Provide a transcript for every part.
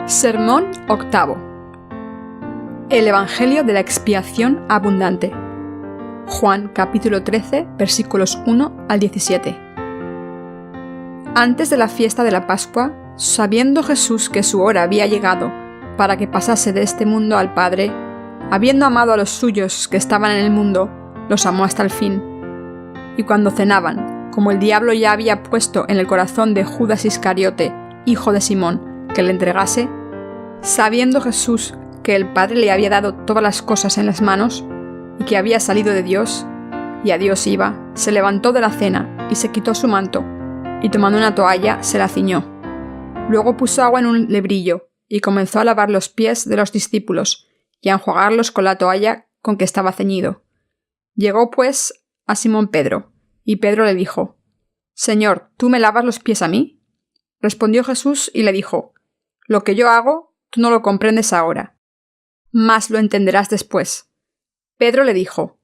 Sermón octavo. El Evangelio de la expiación abundante. Juan capítulo 13, versículos 1 al 17. Antes de la fiesta de la Pascua, sabiendo Jesús que su hora había llegado para que pasase de este mundo al Padre, habiendo amado a los suyos que estaban en el mundo, los amó hasta el fin. Y cuando cenaban, como el diablo ya había puesto en el corazón de Judas Iscariote, hijo de Simón, que le entregase, sabiendo Jesús que el Padre le había dado todas las cosas en las manos, y que había salido de Dios, y a Dios iba, se levantó de la cena, y se quitó su manto, y tomando una toalla, se la ciñó. Luego puso agua en un lebrillo, y comenzó a lavar los pies de los discípulos, y a enjuagarlos con la toalla con que estaba ceñido. Llegó, pues, a Simón Pedro, y Pedro le dijo: «Señor, ¿tú me lavas los pies a mí?» Respondió Jesús y le dijo: «Lo que yo hago, tú no lo comprendes ahora, mas lo entenderás después». Pedro le dijo: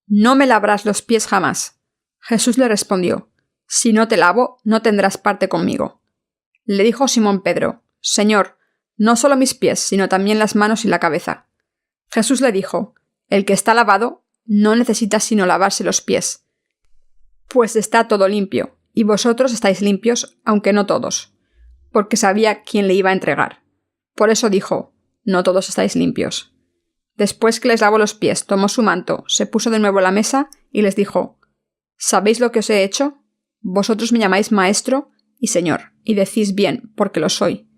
«No me lavarás los pies jamás». Jesús le respondió: «Si no te lavo, no tendrás parte conmigo». Le dijo Simón Pedro: «Señor, no solo mis pies, sino también las manos y la cabeza». Jesús le dijo: «El que está lavado no necesita sino lavarse los pies, pues está todo limpio, y vosotros estáis limpios, aunque no todos», porque sabía quién le iba a entregar. Por eso dijo: «No todos estáis limpios». Después que les lavó los pies, tomó su manto, se puso de nuevo a la mesa y les dijo: «¿Sabéis lo que os he hecho? Vosotros me llamáis Maestro y Señor, y decís bien, porque lo soy.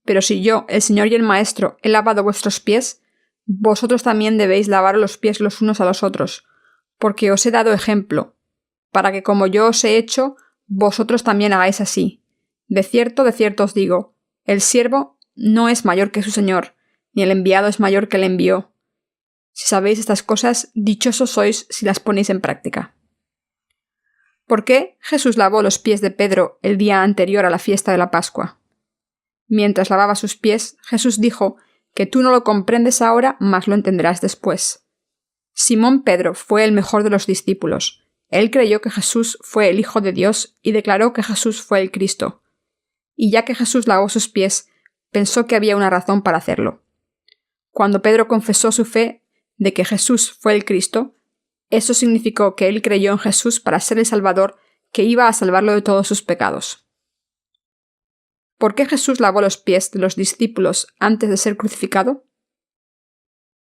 Pero si yo, el Señor y el Maestro, he lavado vuestros pies, vosotros también debéis lavar los pies los unos a los otros, porque os he dado ejemplo, para que como yo os he hecho, vosotros también hagáis así. De cierto os digo, el siervo no es mayor que su señor, ni el enviado es mayor que el envió. Si sabéis estas cosas, dichosos sois si las ponéis en práctica». ¿Por qué Jesús lavó los pies de Pedro el día anterior a la fiesta de la Pascua? Mientras lavaba sus pies, Jesús dijo que tú no lo comprendes ahora, mas lo entenderás después. Simón Pedro fue el mejor de los discípulos. Él creyó que Jesús fue el Hijo de Dios y declaró que Jesús fue el Cristo. Y ya que Jesús lavó sus pies, pensó que había una razón para hacerlo. Cuando Pedro confesó su fe de que Jesús fue el Cristo, eso significó que él creyó en Jesús para ser el Salvador que iba a salvarlo de todos sus pecados. ¿Por qué Jesús lavó los pies de los discípulos antes de ser crucificado?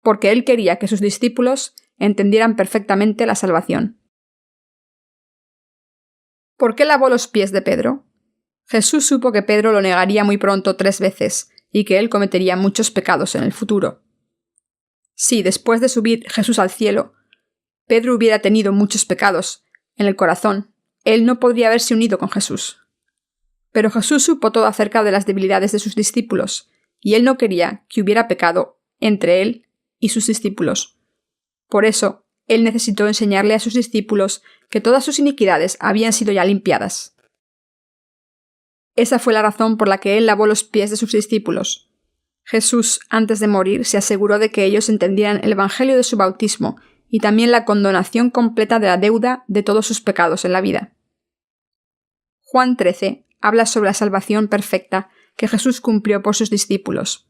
Porque él quería que sus discípulos entendieran perfectamente la salvación. ¿Por qué lavó los pies de Pedro? Jesús supo que Pedro lo negaría muy pronto 3 veces y que él cometería muchos pecados en el futuro. Si, después de subir Jesús al cielo, Pedro hubiera tenido muchos pecados en el corazón, él no podría haberse unido con Jesús. Pero Jesús supo todo acerca de las debilidades de sus discípulos, y él no quería que hubiera pecado entre él y sus discípulos. Por eso, él necesitó enseñarle a sus discípulos que todas sus iniquidades habían sido ya limpiadas. Esa fue la razón por la que él lavó los pies de sus discípulos. Jesús, antes de morir, se aseguró de que ellos entendieran el evangelio de su bautismo y también la condonación completa de la deuda de todos sus pecados en la vida. Juan 13 habla sobre la salvación perfecta que Jesús cumplió por sus discípulos.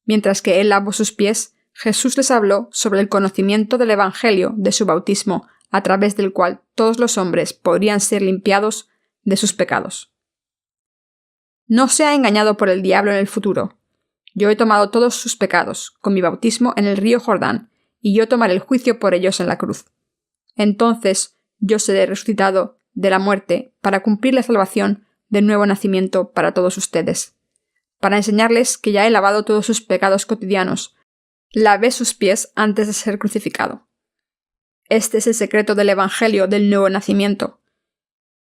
Mientras que él lavó sus pies, Jesús les habló sobre el conocimiento del evangelio de su bautismo, a través del cual todos los hombres podrían ser limpiados de sus pecados. No sea engañado por el diablo en el futuro. Yo he tomado todos sus pecados con mi bautismo en el río Jordán, y yo tomaré el juicio por ellos en la cruz. Entonces yo seré resucitado de la muerte para cumplir la salvación del nuevo nacimiento para todos ustedes. Para enseñarles que ya he lavado todos sus pecados cotidianos, lavé sus pies antes de ser crucificado. Este es el secreto del evangelio del nuevo nacimiento.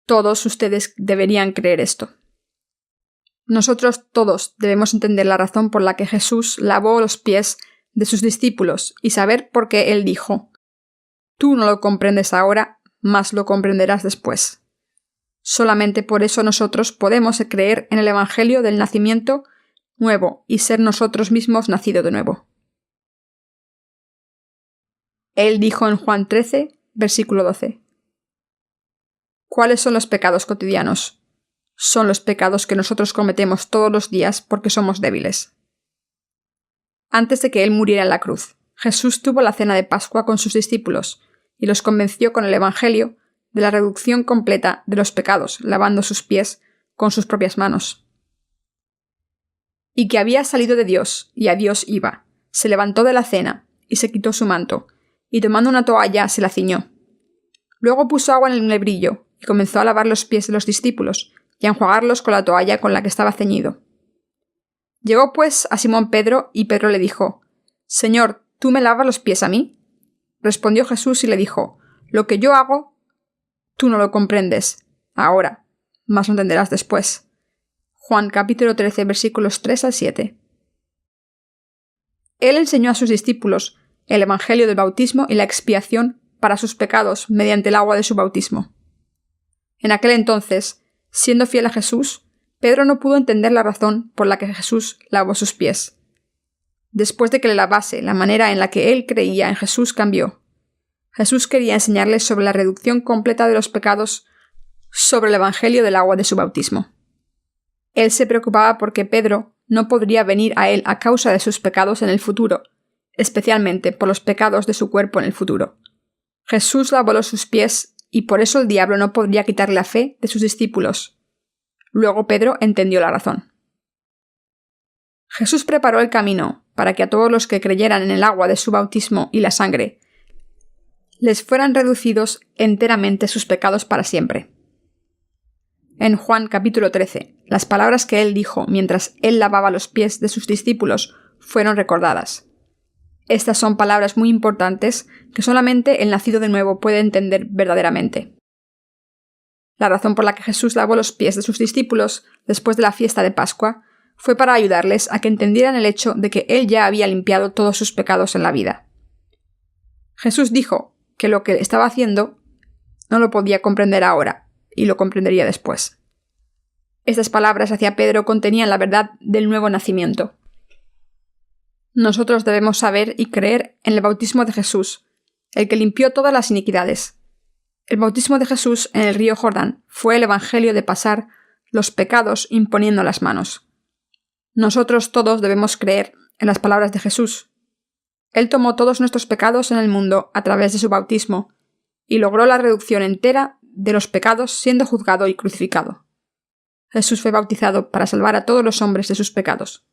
Todos ustedes deberían creer esto. Nosotros todos debemos entender la razón por la que Jesús lavó los pies de sus discípulos y saber por qué él dijo: «Tú no lo comprendes ahora, mas lo comprenderás después». Solamente por eso nosotros podemos creer en el evangelio del nacimiento nuevo y ser nosotros mismos nacidos de nuevo. Él dijo en Juan 13, versículo 12: ¿Cuáles son los pecados cotidianos? Son los pecados que nosotros cometemos todos los días porque somos débiles. Antes de que él muriera en la cruz, Jesús tuvo la cena de Pascua con sus discípulos y los convenció con el Evangelio de la reducción completa de los pecados, lavando sus pies con sus propias manos. Y que había salido de Dios y a Dios iba. Se levantó de la cena y se quitó su manto, y tomando una toalla se la ciñó. Luego puso agua en el lebrillo y comenzó a lavar los pies de los discípulos y a enjuagarlos con la toalla con la que estaba ceñido. Llegó pues a Simón Pedro y Pedro le dijo: «Señor, ¿tú me lavas los pies a mí?» Respondió Jesús y le dijo: «Lo que yo hago, tú no lo comprendes ahora, mas lo entenderás después». Juan capítulo 13 versículos 3 al 7. Él enseñó a sus discípulos el Evangelio del bautismo y la expiación para sus pecados mediante el agua de su bautismo. En aquel entonces, siendo fiel a Jesús, Pedro no pudo entender la razón por la que Jesús lavó sus pies. Después de que le lavase, la manera en la que él creía en Jesús cambió. Jesús quería enseñarles sobre la reducción completa de los pecados sobre el Evangelio del agua de su bautismo. Él se preocupaba porque Pedro no podría venir a él a causa de sus pecados en el futuro, especialmente por los pecados de su cuerpo en el futuro. Jesús lavó sus pies y por eso el diablo no podría quitar la fe de sus discípulos. Luego Pedro entendió la razón. Jesús preparó el camino para que a todos los que creyeran en el agua de su bautismo y la sangre les fueran reducidos enteramente sus pecados para siempre. En Juan capítulo 13, las palabras que él dijo mientras él lavaba los pies de sus discípulos fueron recordadas. Estas son palabras muy importantes que solamente el nacido de nuevo puede entender verdaderamente. La razón por la que Jesús lavó los pies de sus discípulos después de la fiesta de Pascua fue para ayudarles a que entendieran el hecho de que él ya había limpiado todos sus pecados en la vida. Jesús dijo que lo que estaba haciendo no lo podía comprender ahora, y lo comprendería después. Estas palabras hacia Pedro contenían la verdad del nuevo nacimiento. Nosotros debemos saber y creer en el bautismo de Jesús, el que limpió todas las iniquidades. El bautismo de Jesús en el río Jordán fue el evangelio de pasar los pecados imponiendo las manos. Nosotros todos debemos creer en las palabras de Jesús. Él tomó todos nuestros pecados en el mundo a través de su bautismo y logró la reducción entera de los pecados siendo juzgado y crucificado. Jesús fue bautizado para salvar a todos los hombres de sus pecados.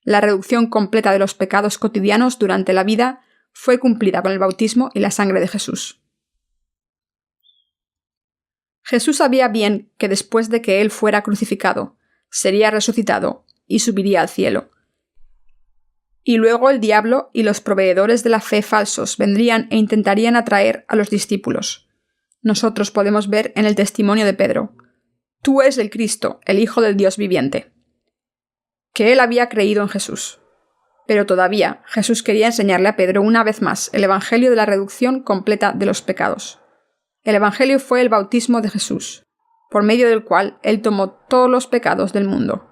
La reducción completa de los pecados cotidianos durante la vida fue cumplida con el bautismo y la sangre de Jesús. Jesús sabía bien que después de que él fuera crucificado, sería resucitado y subiría al cielo. Y luego el diablo y los proveedores de la fe falsos vendrían e intentarían atraer a los discípulos. Nosotros podemos ver en el testimonio de Pedro: «Tú eres el Cristo, el Hijo del Dios viviente», que él había creído en Jesús. Pero todavía Jesús quería enseñarle a Pedro una vez más el Evangelio de la reducción completa de los pecados. El Evangelio fue el bautismo de Jesús, por medio del cual él tomó todos los pecados del mundo.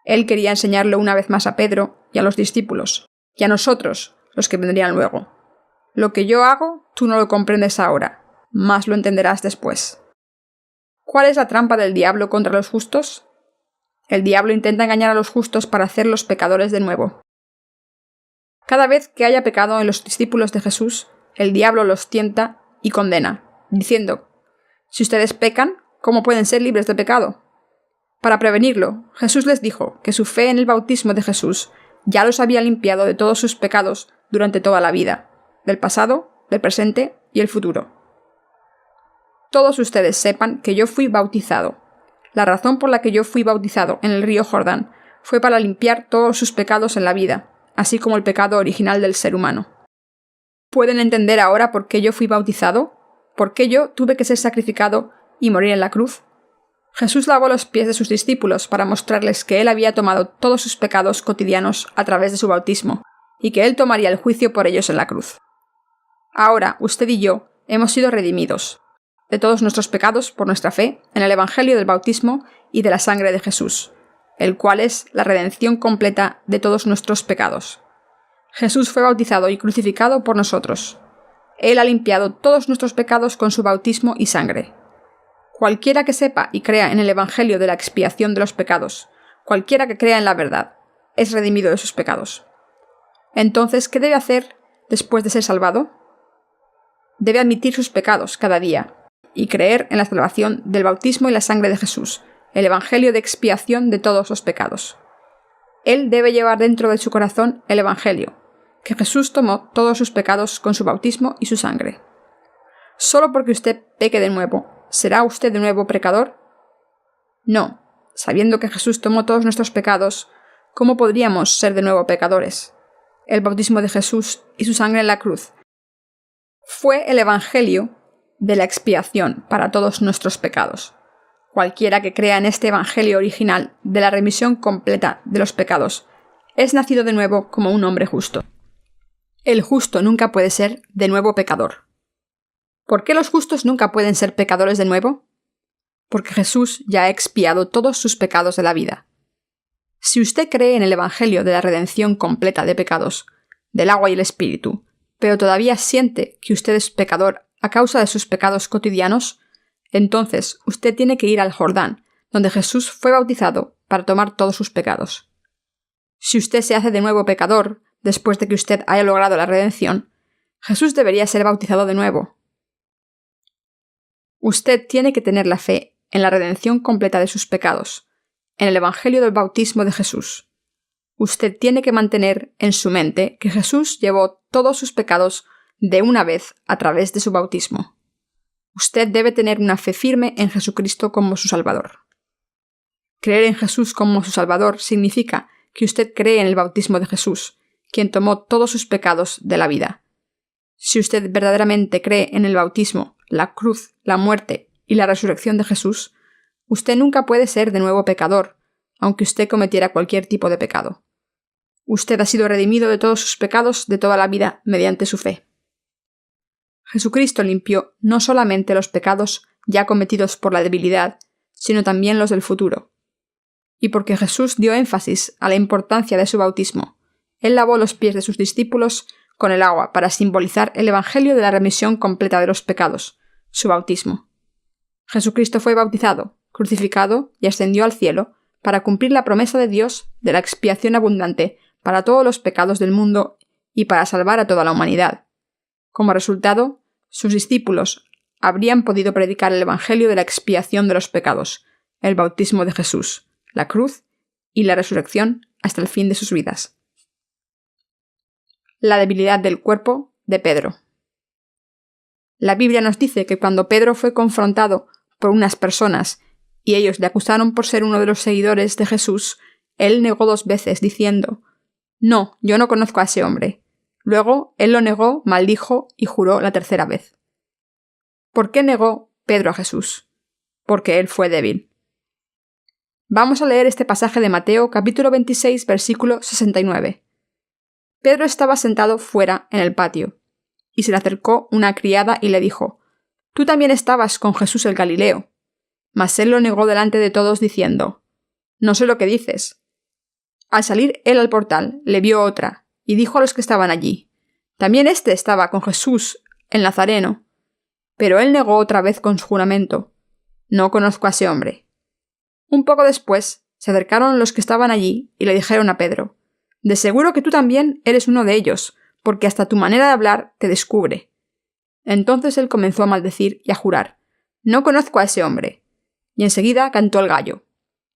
Él quería enseñarlo una vez más a Pedro y a los discípulos, y a nosotros, los que vendrían luego. Lo que yo hago, tú no lo comprendes ahora, mas lo entenderás después. ¿Cuál es la trampa del diablo contra los justos? El diablo intenta engañar a los justos para hacerlos pecadores de nuevo. Cada vez que haya pecado en los discípulos de Jesús, el diablo los tienta y condena, diciendo: «Si ustedes pecan, ¿cómo pueden ser libres de pecado?». Para prevenirlo, Jesús les dijo que su fe en el bautismo de Jesús ya los había limpiado de todos sus pecados durante toda la vida, del pasado, del presente y el futuro. Todos ustedes sepan que yo fui bautizado. La razón por la que yo fui bautizado en el río Jordán fue para limpiar todos sus pecados en la vida, así como el pecado original del ser humano. ¿Pueden entender ahora por qué yo fui bautizado? ¿Por qué yo tuve que ser sacrificado y morir en la cruz? Jesús lavó los pies de sus discípulos para mostrarles que él había tomado todos sus pecados cotidianos a través de su bautismo, y que él tomaría el juicio por ellos en la cruz. Ahora, usted y yo hemos sido redimidos de todos nuestros pecados por nuestra fe en el Evangelio del bautismo y de la sangre de Jesús, el cual es la redención completa de todos nuestros pecados. Jesús fue bautizado y crucificado por nosotros. Él ha limpiado todos nuestros pecados con su bautismo y sangre. Cualquiera que sepa y crea en el Evangelio de la expiación de los pecados, cualquiera que crea en la verdad, es redimido de sus pecados. Entonces, ¿qué debe hacer después de ser salvado? Debe admitir sus pecados cada día y creer en la salvación del bautismo y la sangre de Jesús, el evangelio de expiación de todos los pecados. Él debe llevar dentro de su corazón el evangelio, que Jesús tomó todos sus pecados con su bautismo y su sangre. Solo porque usted peque de nuevo, ¿será usted de nuevo pecador? No. Sabiendo que Jesús tomó todos nuestros pecados, ¿cómo podríamos ser de nuevo pecadores? El bautismo de Jesús y su sangre en la cruz fue el evangelio de la expiación para todos nuestros pecados. Cualquiera que crea en este evangelio original de la remisión completa de los pecados es nacido de nuevo como un hombre justo. El justo nunca puede ser de nuevo pecador. ¿Por qué los justos nunca pueden ser pecadores de nuevo? Porque Jesús ya ha expiado todos sus pecados de la vida. Si usted cree en el evangelio de la redención completa de pecados, del agua y el espíritu, pero todavía siente que usted es pecador a causa de sus pecados cotidianos, entonces usted tiene que ir al Jordán, donde Jesús fue bautizado para tomar todos sus pecados. Si usted se hace de nuevo pecador después de que usted haya logrado la redención, Jesús debería ser bautizado de nuevo. Usted tiene que tener la fe en la redención completa de sus pecados, en el evangelio del bautismo de Jesús. Usted tiene que mantener en su mente que Jesús llevó todos sus pecados de una vez a través de su bautismo. Usted debe tener una fe firme en Jesucristo como su Salvador. Creer en Jesús como su Salvador significa que usted cree en el bautismo de Jesús, quien tomó todos sus pecados de la vida. Si usted verdaderamente cree en el bautismo, la cruz, la muerte y la resurrección de Jesús, usted nunca puede ser de nuevo pecador, aunque usted cometiera cualquier tipo de pecado. Usted ha sido redimido de todos sus pecados de toda la vida mediante su fe. Jesucristo limpió no solamente los pecados ya cometidos por la debilidad, sino también los del futuro. Y porque Jesús dio énfasis a la importancia de su bautismo, Él lavó los pies de sus discípulos con el agua para simbolizar el evangelio de la remisión completa de los pecados, su bautismo. Jesucristo fue bautizado, crucificado y ascendió al cielo para cumplir la promesa de Dios de la expiación abundante para todos los pecados del mundo y para salvar a toda la humanidad. Como resultado, sus discípulos habrían podido predicar el evangelio de la expiación de los pecados, el bautismo de Jesús, la cruz y la resurrección hasta el fin de sus vidas. La debilidad del cuerpo de Pedro. La Biblia nos dice que cuando Pedro fue confrontado por unas personas y ellos le acusaron por ser uno de los seguidores de Jesús, él negó 2 veces diciendo: «No, yo no conozco a ese hombre». Luego él lo negó, maldijo y juró la 3ª vez. ¿Por qué negó Pedro a Jesús? Porque él fue débil. Vamos a leer este pasaje de Mateo capítulo 26 versículo 69. Pedro estaba sentado fuera en el patio, y se le acercó una criada y le dijo: «Tú también estabas con Jesús el Galileo». Mas él lo negó delante de todos diciendo: «No sé lo que dices». Al salir él al portal, le vio otra, y dijo a los que estaban allí: «También éste estaba con Jesús el Nazareno». Pero él negó otra vez con su juramento: «No conozco a ese hombre». Un poco después, se acercaron los que estaban allí y le dijeron a Pedro: «De seguro que tú también eres uno de ellos, porque hasta tu manera de hablar te descubre». Entonces él comenzó a maldecir y a jurar: «No conozco a ese hombre». Y enseguida cantó el gallo.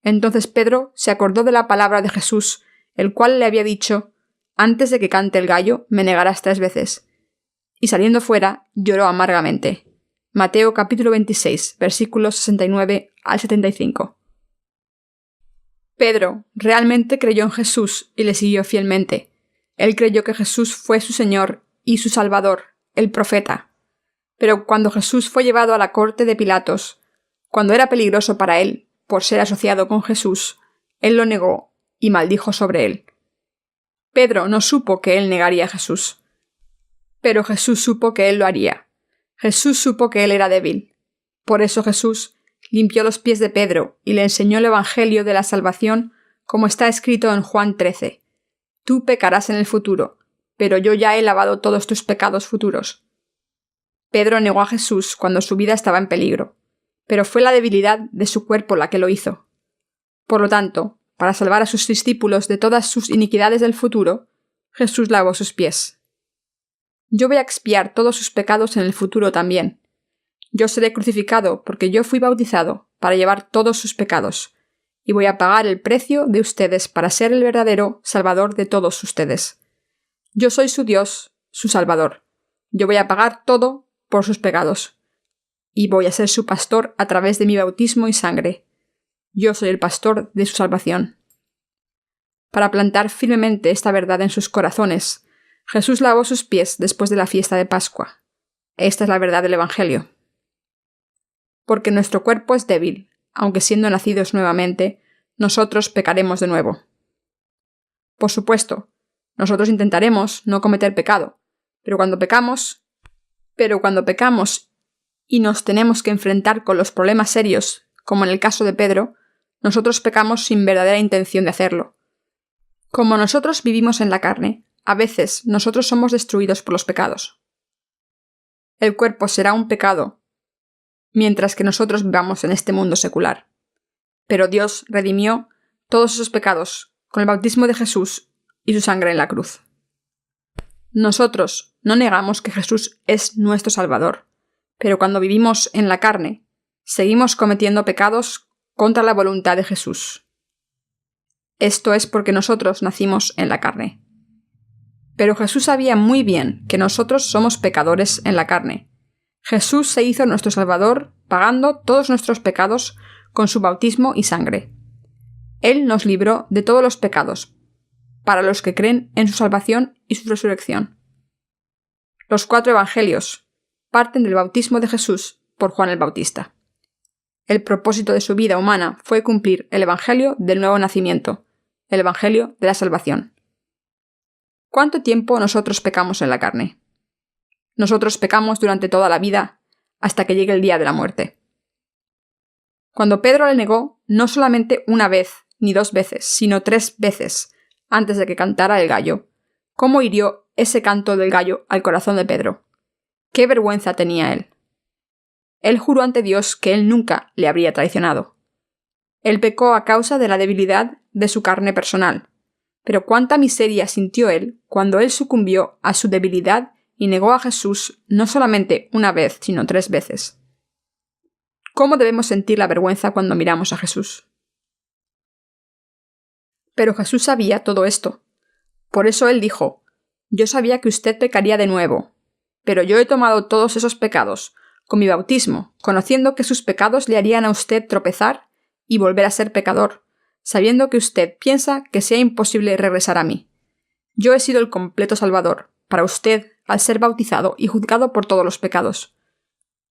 Entonces Pedro se acordó de la palabra de Jesús, el cual le había dicho: «Antes de que cante el gallo, me negarás 3 veces». Y saliendo fuera, lloró amargamente. Mateo capítulo 26, versículos 69 al 75. Pedro realmente creyó en Jesús y le siguió fielmente. Él creyó que Jesús fue su Señor y su Salvador, el profeta. Pero cuando Jesús fue llevado a la corte de Pilatos, cuando era peligroso para él por ser asociado con Jesús, él lo negó y maldijo sobre él. Pedro no supo que él negaría a Jesús, pero Jesús supo que él lo haría. Jesús supo que él era débil. Por eso Jesús limpió los pies de Pedro y le enseñó el evangelio de la salvación, como está escrito en Juan 13. «Tú pecarás en el futuro, pero yo ya he lavado todos tus pecados futuros». Pedro negó a Jesús cuando su vida estaba en peligro, pero fue la debilidad de su cuerpo la que lo hizo. Por lo tanto, para salvar a sus discípulos de todas sus iniquidades del futuro, Jesús lavó sus pies. Yo voy a expiar todos sus pecados en el futuro también. Yo seré crucificado porque yo fui bautizado para llevar todos sus pecados, y voy a pagar el precio de ustedes para ser el verdadero Salvador de todos ustedes. Yo soy su Dios, su Salvador. Yo voy a pagar todo por sus pecados, y voy a ser su pastor a través de mi bautismo y sangre. Yo soy el pastor de su salvación. Para plantar firmemente esta verdad en sus corazones, Jesús lavó sus pies después de la fiesta de Pascua. Esta es la verdad del Evangelio. Porque nuestro cuerpo es débil, aunque siendo nacidos nuevamente, nosotros pecaremos de nuevo. Por supuesto, nosotros intentaremos no cometer pecado, pero cuando pecamos y nos tenemos que enfrentar con los problemas serios, como en el caso de Pedro, nosotros pecamos sin verdadera intención de hacerlo. Como nosotros vivimos en la carne, a veces nosotros somos destruidos por los pecados. El cuerpo será un pecado, mientras que nosotros vivamos en este mundo secular. Pero Dios redimió todos esos pecados con el bautismo de Jesús y su sangre en la cruz. Nosotros no negamos que Jesús es nuestro Salvador, pero cuando vivimos en la carne, seguimos cometiendo pecados contra la voluntad de Jesús. Esto es porque nosotros nacimos en la carne. Pero Jesús sabía muy bien que nosotros somos pecadores en la carne. Jesús se hizo nuestro Salvador pagando todos nuestros pecados con su bautismo y sangre. Él nos libró de todos los pecados, para los que creen en su salvación y su resurrección. Los 4 evangelios parten del bautismo de Jesús por Juan el Bautista. El propósito de su vida humana fue cumplir el evangelio del nuevo nacimiento, el evangelio de la salvación. ¿Cuánto tiempo nosotros pecamos en la carne? Nosotros pecamos durante toda la vida, hasta que llegue el día de la muerte. Cuando Pedro le negó, no solamente una vez ni 2 veces, sino 3 veces, antes de que cantara el gallo, ¿cómo hirió ese canto del gallo al corazón de Pedro? ¡Qué vergüenza tenía él! Él juró ante Dios que él nunca le habría traicionado. Él pecó a causa de la debilidad de su carne personal, pero cuánta miseria sintió él cuando él sucumbió a su debilidad y negó a Jesús no solamente una vez, sino 3 veces. ¿Cómo debemos sentir la vergüenza cuando miramos a Jesús? Pero Jesús sabía todo esto. Por eso él dijo: «Yo sabía que usted pecaría de nuevo, pero yo he tomado todos esos pecados con mi bautismo, conociendo que sus pecados le harían a usted tropezar y volver a ser pecador, sabiendo que usted piensa que sea imposible regresar a mí. Yo he sido el completo Salvador para usted al ser bautizado y juzgado por todos los pecados.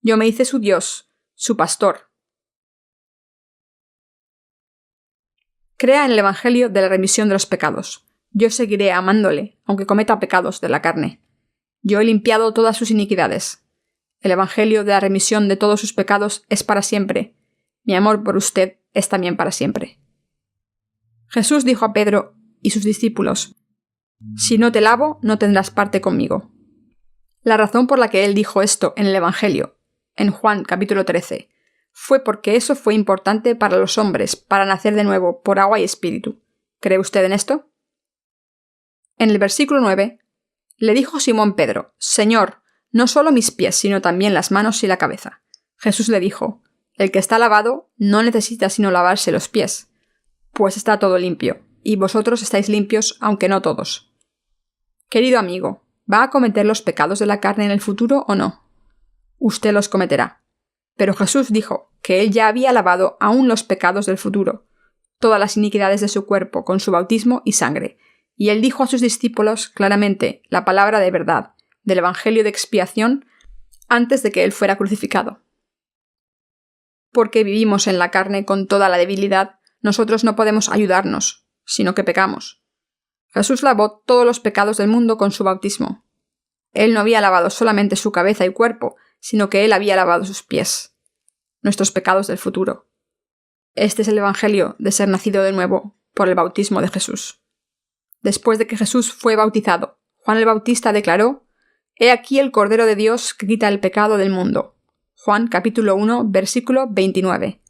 Yo me hice su Dios, su pastor». Crea en el Evangelio de la remisión de los pecados. Yo seguiré amándole, aunque cometa pecados de la carne. Yo he limpiado todas sus iniquidades. El Evangelio de la remisión de todos sus pecados es para siempre. Mi amor por usted es también para siempre. Jesús dijo a Pedro y sus discípulos: «Si no te lavo, no tendrás parte conmigo». La razón por la que él dijo esto en el Evangelio, en Juan capítulo 13, fue porque eso fue importante para los hombres, para nacer de nuevo por agua y espíritu. ¿Cree usted en esto? En el versículo 9, le dijo Simón Pedro: «Señor, no solo mis pies, sino también las manos y la cabeza». Jesús le dijo: «El que está lavado no necesita sino lavarse los pies, pues está todo limpio, y vosotros estáis limpios, aunque no todos». Querido amigo, ¿va a cometer los pecados de la carne en el futuro o no? Usted los cometerá. Pero Jesús dijo que él ya había lavado aún los pecados del futuro, todas las iniquidades de su cuerpo con su bautismo y sangre, y él dijo a sus discípulos claramente la palabra de verdad del Evangelio de expiación antes de que él fuera crucificado. Porque vivimos en la carne con toda la debilidad, nosotros no podemos ayudarnos, sino que pecamos. Jesús lavó todos los pecados del mundo con su bautismo. Él no había lavado solamente su cabeza y cuerpo, sino que él había lavado sus pies, nuestros pecados del futuro. Este es el Evangelio de ser nacido de nuevo por el bautismo de Jesús. Después de que Jesús fue bautizado, Juan el Bautista declaró: «He aquí el Cordero de Dios que quita el pecado del mundo». Juan capítulo 1, versículo 29.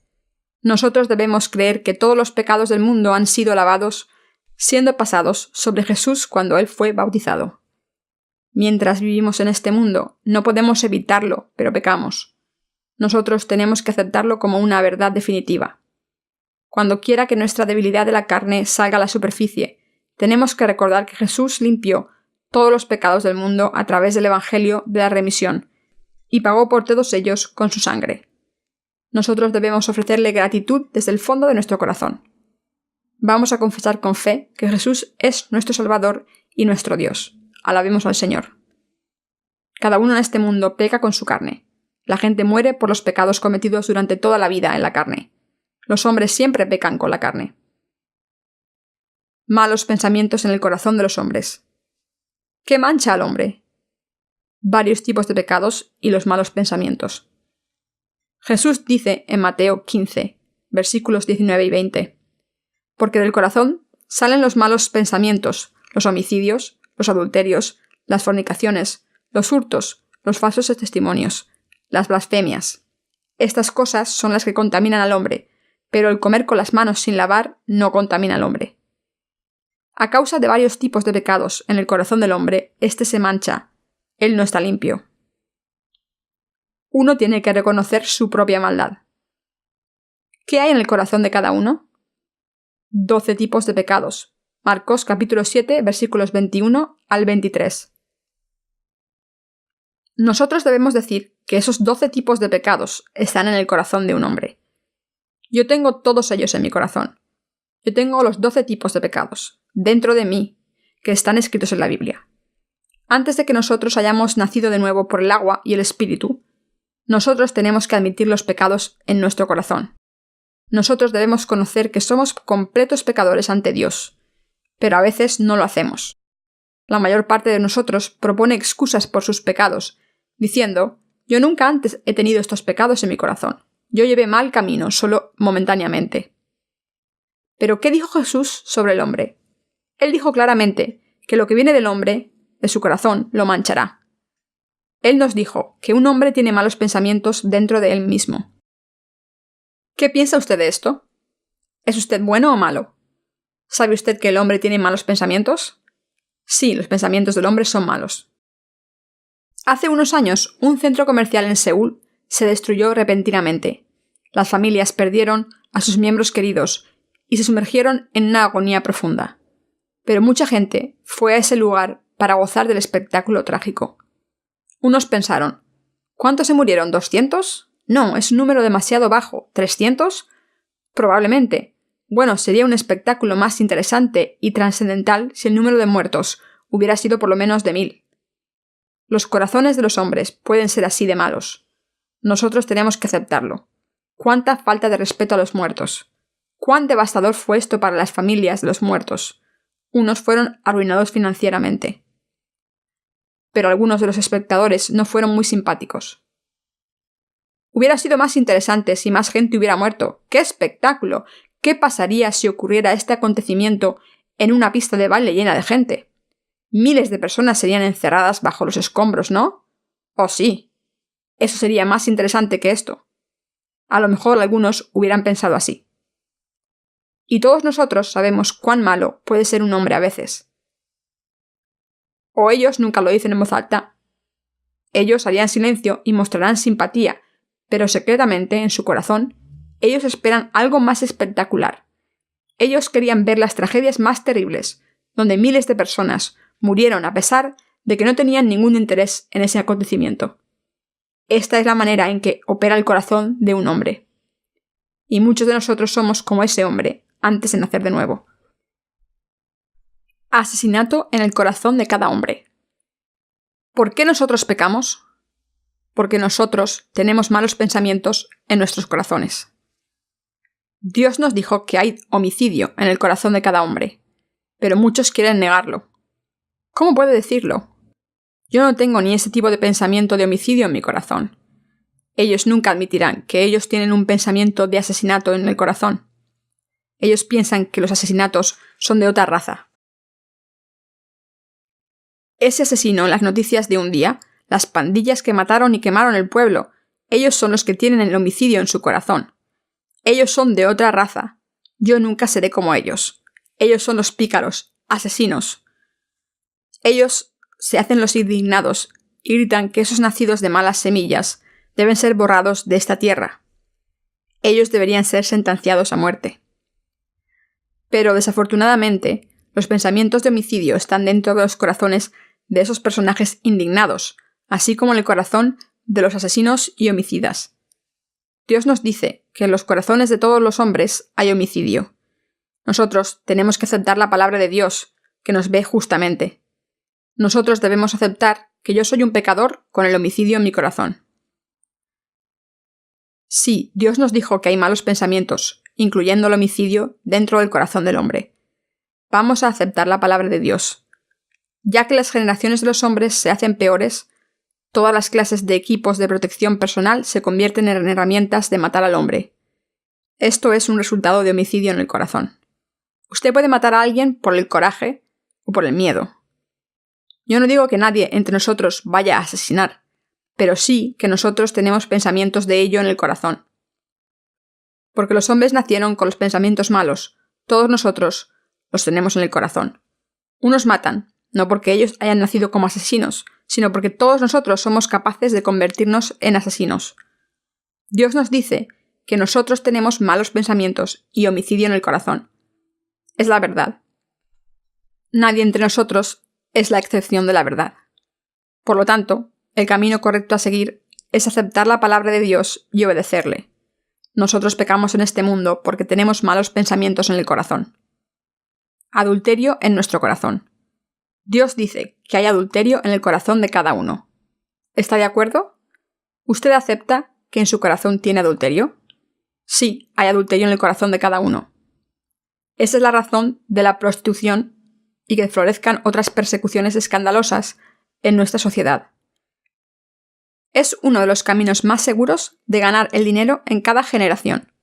Nosotros debemos creer que todos los pecados del mundo han sido lavados, siendo pasados sobre Jesús cuando Él fue bautizado. Mientras vivimos en este mundo, no podemos evitarlo, pero pecamos. Nosotros tenemos que aceptarlo como una verdad definitiva. Cuando quiera que nuestra debilidad de la carne salga a la superficie, tenemos que recordar que Jesús limpió todos los pecados del mundo a través del Evangelio de la remisión y pagó por todos ellos con su sangre. Nosotros debemos ofrecerle gratitud desde el fondo de nuestro corazón. Vamos a confesar con fe que Jesús es nuestro Salvador y nuestro Dios. Alabemos al Señor. Cada uno en este mundo peca con su carne. La gente muere por los pecados cometidos durante toda la vida en la carne. Los hombres siempre pecan con la carne. Malos pensamientos en el corazón de los hombres. ¿Qué mancha al hombre? Varios tipos de pecados y los malos pensamientos. Jesús dice en Mateo 15, versículos 19 y 20, porque del corazón salen los malos pensamientos, los homicidios, los adulterios, las fornicaciones, los hurtos, los falsos testimonios, las blasfemias. Estas cosas son las que contaminan al hombre, pero el comer con las manos sin lavar no contamina al hombre. A causa de varios tipos de pecados en el corazón del hombre, éste se mancha. Él no está limpio. Uno tiene que reconocer su propia maldad. ¿Qué hay en el corazón de cada uno? 12 tipos de pecados. Marcos capítulo 7, versículos 21 al 23. Nosotros debemos decir que esos 12 tipos de pecados están en el corazón de un hombre. Yo tengo todos ellos en mi corazón. Yo tengo los 12 tipos de pecados, dentro de mí, que están escritos en la Biblia. Antes de que nosotros hayamos nacido de nuevo por el agua y el Espíritu, nosotros tenemos que admitir los pecados en nuestro corazón. Nosotros debemos conocer que somos completos pecadores ante Dios, pero a veces no lo hacemos. La mayor parte de nosotros propone excusas por sus pecados, diciendo: yo nunca antes he tenido estos pecados en mi corazón. Yo llevé mal camino, solo momentáneamente. Pero ¿qué dijo Jesús sobre el hombre? Él dijo claramente que lo que viene del hombre, de su corazón, lo manchará. Él nos dijo que un hombre tiene malos pensamientos dentro de él mismo. ¿Qué piensa usted de esto? ¿Es usted bueno o malo? ¿Sabe usted que el hombre tiene malos pensamientos? Sí, los pensamientos del hombre son malos. Hace unos años, un centro comercial en Seúl se destruyó repentinamente. Las familias perdieron a sus miembros queridos y se sumergieron en una agonía profunda. Pero mucha gente fue a ese lugar para gozar del espectáculo trágico. Unos pensaron: ¿cuántos se murieron? ¿200? No, es un número demasiado bajo. ¿300? Probablemente. Bueno, sería un espectáculo más interesante y trascendental si el número de muertos hubiera sido por lo menos de 1000. Los corazones de los hombres pueden ser así de malos. Nosotros tenemos que aceptarlo. ¡Cuánta falta de respeto a los muertos! ¡Cuán devastador fue esto para las familias de los muertos! Unos fueron arruinados financieramente. Pero algunos de los espectadores no fueron muy simpáticos. Hubiera sido más interesante si más gente hubiera muerto. ¡Qué espectáculo! ¿Qué pasaría si ocurriera este acontecimiento en una pista de baile llena de gente? Miles de personas serían encerradas bajo los escombros, ¿no? Oh, sí. Eso sería más interesante que esto. A lo mejor algunos hubieran pensado así. Y todos nosotros sabemos cuán malo puede ser un hombre a veces. O ellos nunca lo dicen en voz alta. Ellos harían silencio y mostrarán simpatía, pero secretamente, en su corazón, ellos esperan algo más espectacular. Ellos querían ver las tragedias más terribles, donde miles de personas murieron a pesar de que no tenían ningún interés en ese acontecimiento. Esta es la manera en que opera el corazón de un hombre. Y muchos de nosotros somos como ese hombre, antes de nacer de nuevo. Asesinato en el corazón de cada hombre. ¿Por qué nosotros pecamos? Porque nosotros tenemos malos pensamientos en nuestros corazones. Dios nos dijo que hay homicidio en el corazón de cada hombre, pero muchos quieren negarlo. ¿Cómo puede decirlo? Yo no tengo ni ese tipo de pensamiento de homicidio en mi corazón. Ellos nunca admitirán que ellos tienen un pensamiento de asesinato en el corazón. Ellos piensan que los asesinatos son de otra raza. Ese asesino en las noticias de un día, las pandillas que mataron y quemaron el pueblo, ellos son los que tienen el homicidio en su corazón. Ellos son de otra raza. Yo nunca seré como ellos. Ellos son los pícaros, asesinos. Ellos se hacen los indignados y gritan que esos nacidos de malas semillas deben ser borrados de esta tierra. Ellos deberían ser sentenciados a muerte. Pero desafortunadamente, los pensamientos de homicidio están dentro de los corazones de esos personajes indignados, así como en el corazón de los asesinos y homicidas. Dios nos dice que en los corazones de todos los hombres hay homicidio. Nosotros tenemos que aceptar la palabra de Dios, que nos ve justamente. Nosotros debemos aceptar que yo soy un pecador con el homicidio en mi corazón. Sí, Dios nos dijo que hay malos pensamientos, incluyendo el homicidio, dentro del corazón del hombre. Vamos a aceptar la palabra de Dios. Ya que las generaciones de los hombres se hacen peores, todas las clases de equipos de protección personal se convierten en herramientas de matar al hombre. Esto es un resultado de homicidio en el corazón. Usted puede matar a alguien por el coraje o por el miedo. Yo no digo que nadie entre nosotros vaya a asesinar, pero sí que nosotros tenemos pensamientos de ello en el corazón. Porque los hombres nacieron con los pensamientos malos, todos nosotros los tenemos en el corazón. Unos matan, no porque ellos hayan nacido como asesinos, sino porque todos nosotros somos capaces de convertirnos en asesinos. Dios nos dice que nosotros tenemos malos pensamientos y homicidio en el corazón. Es la verdad. Nadie entre nosotros es la excepción de la verdad. Por lo tanto, el camino correcto a seguir es aceptar la palabra de Dios y obedecerle. Nosotros pecamos en este mundo porque tenemos malos pensamientos en el corazón. Adulterio en nuestro corazón. Dios dice que hay adulterio en el corazón de cada uno. ¿Está de acuerdo? ¿Usted acepta que en su corazón tiene adulterio? Sí, hay adulterio en el corazón de cada uno. Esa es la razón de la prostitución y que florezcan otras persecuciones escandalosas en nuestra sociedad. Es uno de los caminos más seguros de ganar el dinero en cada generación.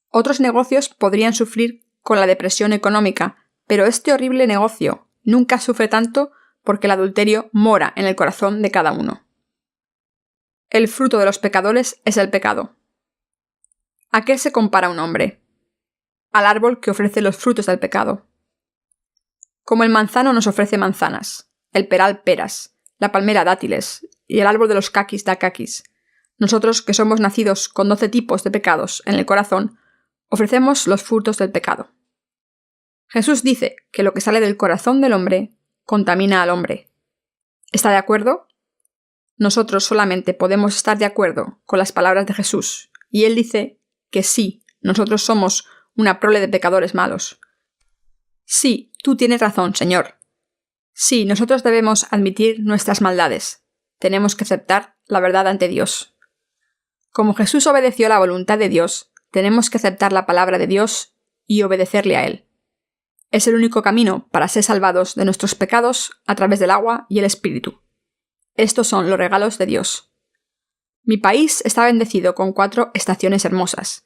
Otros negocios podrían sufrir con la depresión económica, pero este horrible negocio nunca sufre tanto porque el adulterio mora en el corazón de cada uno. El fruto de los pecadores es el pecado. ¿A qué se compara un hombre? Al árbol que ofrece los frutos del pecado. Como el manzano nos ofrece manzanas, el peral peras, la palmera dátiles y el árbol de los caquis da caquis, nosotros que somos nacidos con 12 tipos de pecados en el corazón, ofrecemos los frutos del pecado. Jesús dice que lo que sale del corazón del hombre contamina al hombre. ¿Está de acuerdo? Nosotros solamente podemos estar de acuerdo con las palabras de Jesús, y Él dice que sí, nosotros somos una prole de pecadores malos. Sí, tú tienes razón, Señor. Sí, nosotros debemos admitir nuestras maldades. Tenemos que aceptar la verdad ante Dios. Como Jesús obedeció la voluntad de Dios, tenemos que aceptar la palabra de Dios y obedecerle a Él. Es el único camino para ser salvados de nuestros pecados a través del agua y el Espíritu. Estos son los regalos de Dios. Mi país está bendecido con 4 estaciones hermosas.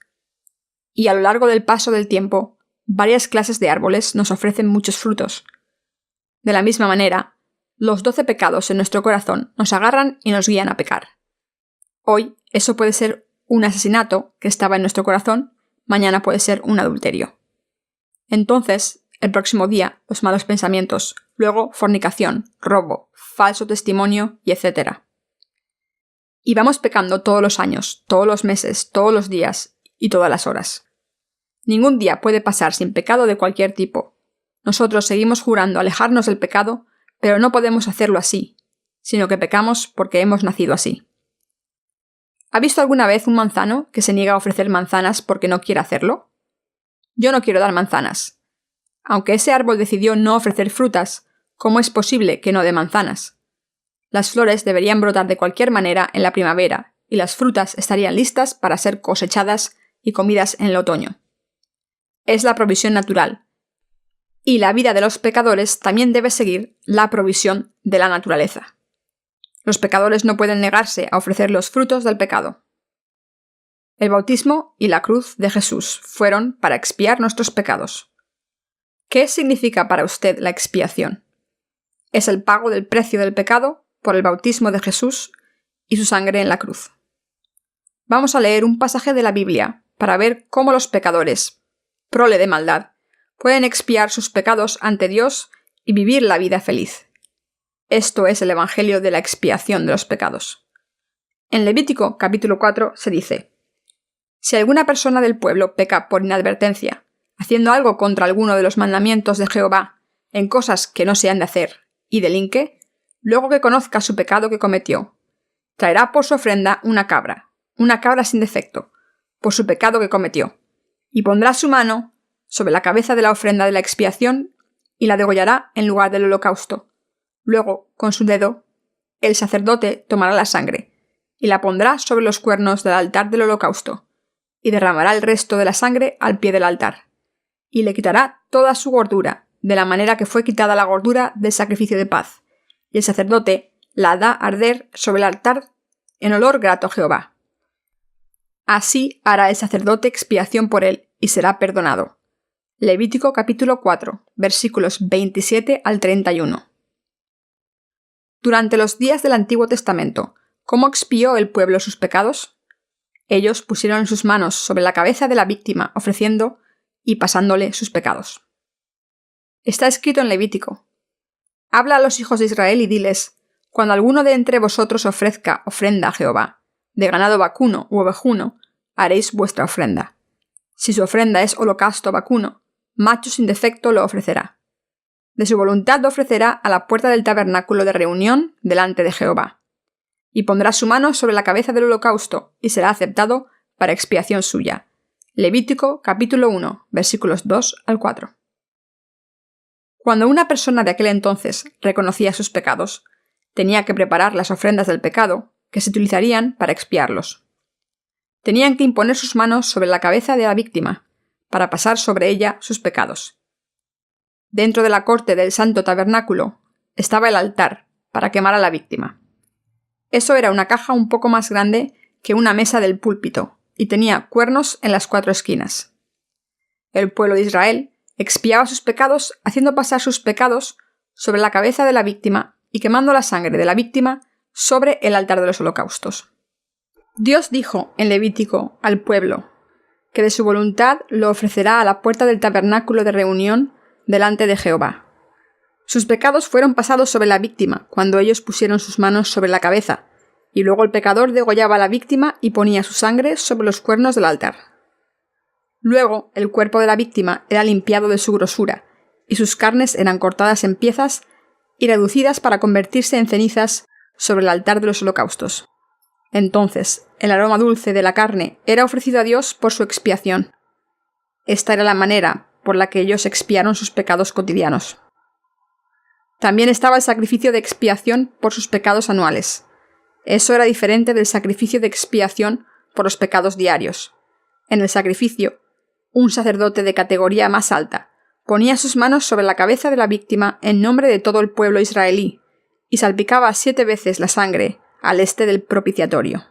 Y a lo largo del paso del tiempo, varias clases de árboles nos ofrecen muchos frutos. De la misma manera, los 12 pecados en nuestro corazón nos agarran y nos guían a pecar. Hoy, eso puede ser un asesinato que estaba en nuestro corazón, mañana puede ser un adulterio. Entonces, el próximo día, los malos pensamientos, luego fornicación, robo, falso testimonio y etc. Y vamos pecando todos los años, todos los meses, todos los días y todas las horas. Ningún día puede pasar sin pecado de cualquier tipo. Nosotros seguimos jurando alejarnos del pecado, pero no podemos hacerlo así, sino que pecamos porque hemos nacido así. ¿Ha visto alguna vez un manzano que se niega a ofrecer manzanas porque no quiere hacerlo? Yo no quiero dar manzanas. Aunque ese árbol decidió no ofrecer frutas, ¿cómo es posible que no dé manzanas? Las flores deberían brotar de cualquier manera en la primavera, y las frutas estarían listas para ser cosechadas y comidas en el otoño. Es la provisión natural. Y la vida de los pecadores también debe seguir la provisión de la naturaleza. Los pecadores no pueden negarse a ofrecer los frutos del pecado. El bautismo y la cruz de Jesús fueron para expiar nuestros pecados. ¿Qué significa para usted la expiación? Es el pago del precio del pecado por el bautismo de Jesús y su sangre en la cruz. Vamos a leer un pasaje de la Biblia para ver cómo los pecadores, prole de maldad, pueden expiar sus pecados ante Dios y vivir la vida feliz. Esto es el Evangelio de la expiación de los pecados. En Levítico capítulo 4 se dice: si alguna persona del pueblo peca por inadvertencia, haciendo algo contra alguno de los mandamientos de Jehová, en cosas que no se han de hacer, y delinque, luego que conozca su pecado que cometió, traerá por su ofrenda una cabra sin defecto, por su pecado que cometió, y pondrá su mano sobre la cabeza de la ofrenda de la expiación y la degollará en lugar del holocausto. Luego, con su dedo, el sacerdote tomará la sangre y la pondrá sobre los cuernos del altar del holocausto, y derramará el resto de la sangre al pie del altar, y le quitará toda su gordura, de la manera que fue quitada la gordura del sacrificio de paz, y el sacerdote la da a arder sobre el altar en olor grato a Jehová. Así hará el sacerdote expiación por él, y será perdonado. Levítico capítulo 4, versículos 27 al 31. Durante los días del Antiguo Testamento, ¿cómo expió el pueblo sus pecados? Ellos pusieron sus manos sobre la cabeza de la víctima, ofreciendo y pasándole sus pecados. Está escrito en Levítico: habla a los hijos de Israel y diles: cuando alguno de entre vosotros ofrezca ofrenda a Jehová, de ganado vacuno u ovejuno, haréis vuestra ofrenda. Si su ofrenda es holocausto vacuno, macho sin defecto lo ofrecerá. De su voluntad lo ofrecerá a la puerta del tabernáculo de reunión delante de Jehová, y pondrá su mano sobre la cabeza del holocausto, y será aceptado para expiación suya. Levítico capítulo 1, versículos 2 al 4. Cuando una persona de aquel entonces reconocía sus pecados, tenía que preparar las ofrendas del pecado que se utilizarían para expiarlos. Tenían que imponer sus manos sobre la cabeza de la víctima, para pasar sobre ella sus pecados. Dentro de la corte del santo tabernáculo estaba el altar para quemar a la víctima. Eso era una caja un poco más grande que una mesa del púlpito, y tenía cuernos en las 4 esquinas. El pueblo de Israel expiaba sus pecados haciendo pasar sus pecados sobre la cabeza de la víctima y quemando la sangre de la víctima sobre el altar de los holocaustos. Dios dijo en Levítico al pueblo que de su voluntad lo ofrecerá a la puerta del tabernáculo de reunión delante de Jehová. Sus pecados fueron pasados sobre la víctima cuando ellos pusieron sus manos sobre la cabeza, y luego el pecador degollaba a la víctima y ponía su sangre sobre los cuernos del altar. Luego el cuerpo de la víctima era limpiado de su grosura, y sus carnes eran cortadas en piezas y reducidas para convertirse en cenizas sobre el altar de los holocaustos. Entonces, el aroma dulce de la carne era ofrecido a Dios por su expiación. Esta era la manera por la que ellos expiaron sus pecados cotidianos. También estaba el sacrificio de expiación por sus pecados anuales. Eso era diferente del sacrificio de expiación por los pecados diarios. En el sacrificio, un sacerdote de categoría más alta ponía sus manos sobre la cabeza de la víctima en nombre de todo el pueblo israelí y salpicaba 7 veces la sangre al este del propiciatorio.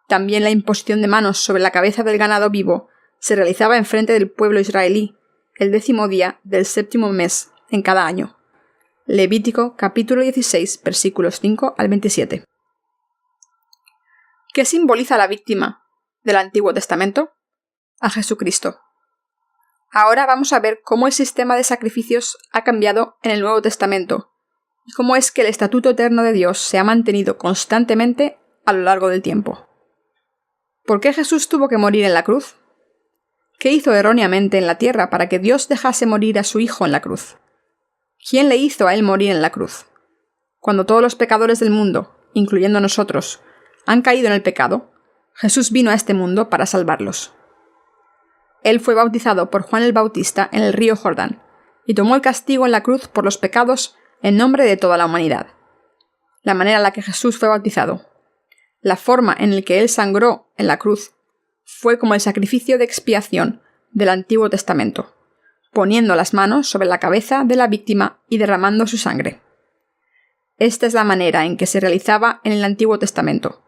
También la imposición de manos sobre la cabeza del ganado vivo se realizaba enfrente del pueblo israelí el 10º día del 7º mes en cada año. Levítico capítulo 16, versículos 5 al 27. ¿Qué simboliza la víctima del Antiguo Testamento? A Jesucristo. Ahora vamos a ver cómo el sistema de sacrificios ha cambiado en el Nuevo Testamento y cómo es que el estatuto eterno de Dios se ha mantenido constantemente a lo largo del tiempo. ¿Por qué Jesús tuvo que morir en la cruz? ¿Qué hizo erróneamente en la tierra para que Dios dejase morir a su Hijo en la cruz? ¿Quién le hizo a él morir en la cruz? Cuando todos los pecadores del mundo, incluyendo nosotros, han caído en el pecado, Jesús vino a este mundo para salvarlos. Él fue bautizado por Juan el Bautista en el río Jordán y tomó el castigo en la cruz por los pecados en nombre de toda la humanidad. La manera en la que Jesús fue bautizado, la forma en la que él sangró en la cruz, fue como el sacrificio de expiación del Antiguo Testamento, poniendo las manos sobre la cabeza de la víctima y derramando su sangre. Esta es la manera en que se realizaba en el Antiguo Testamento.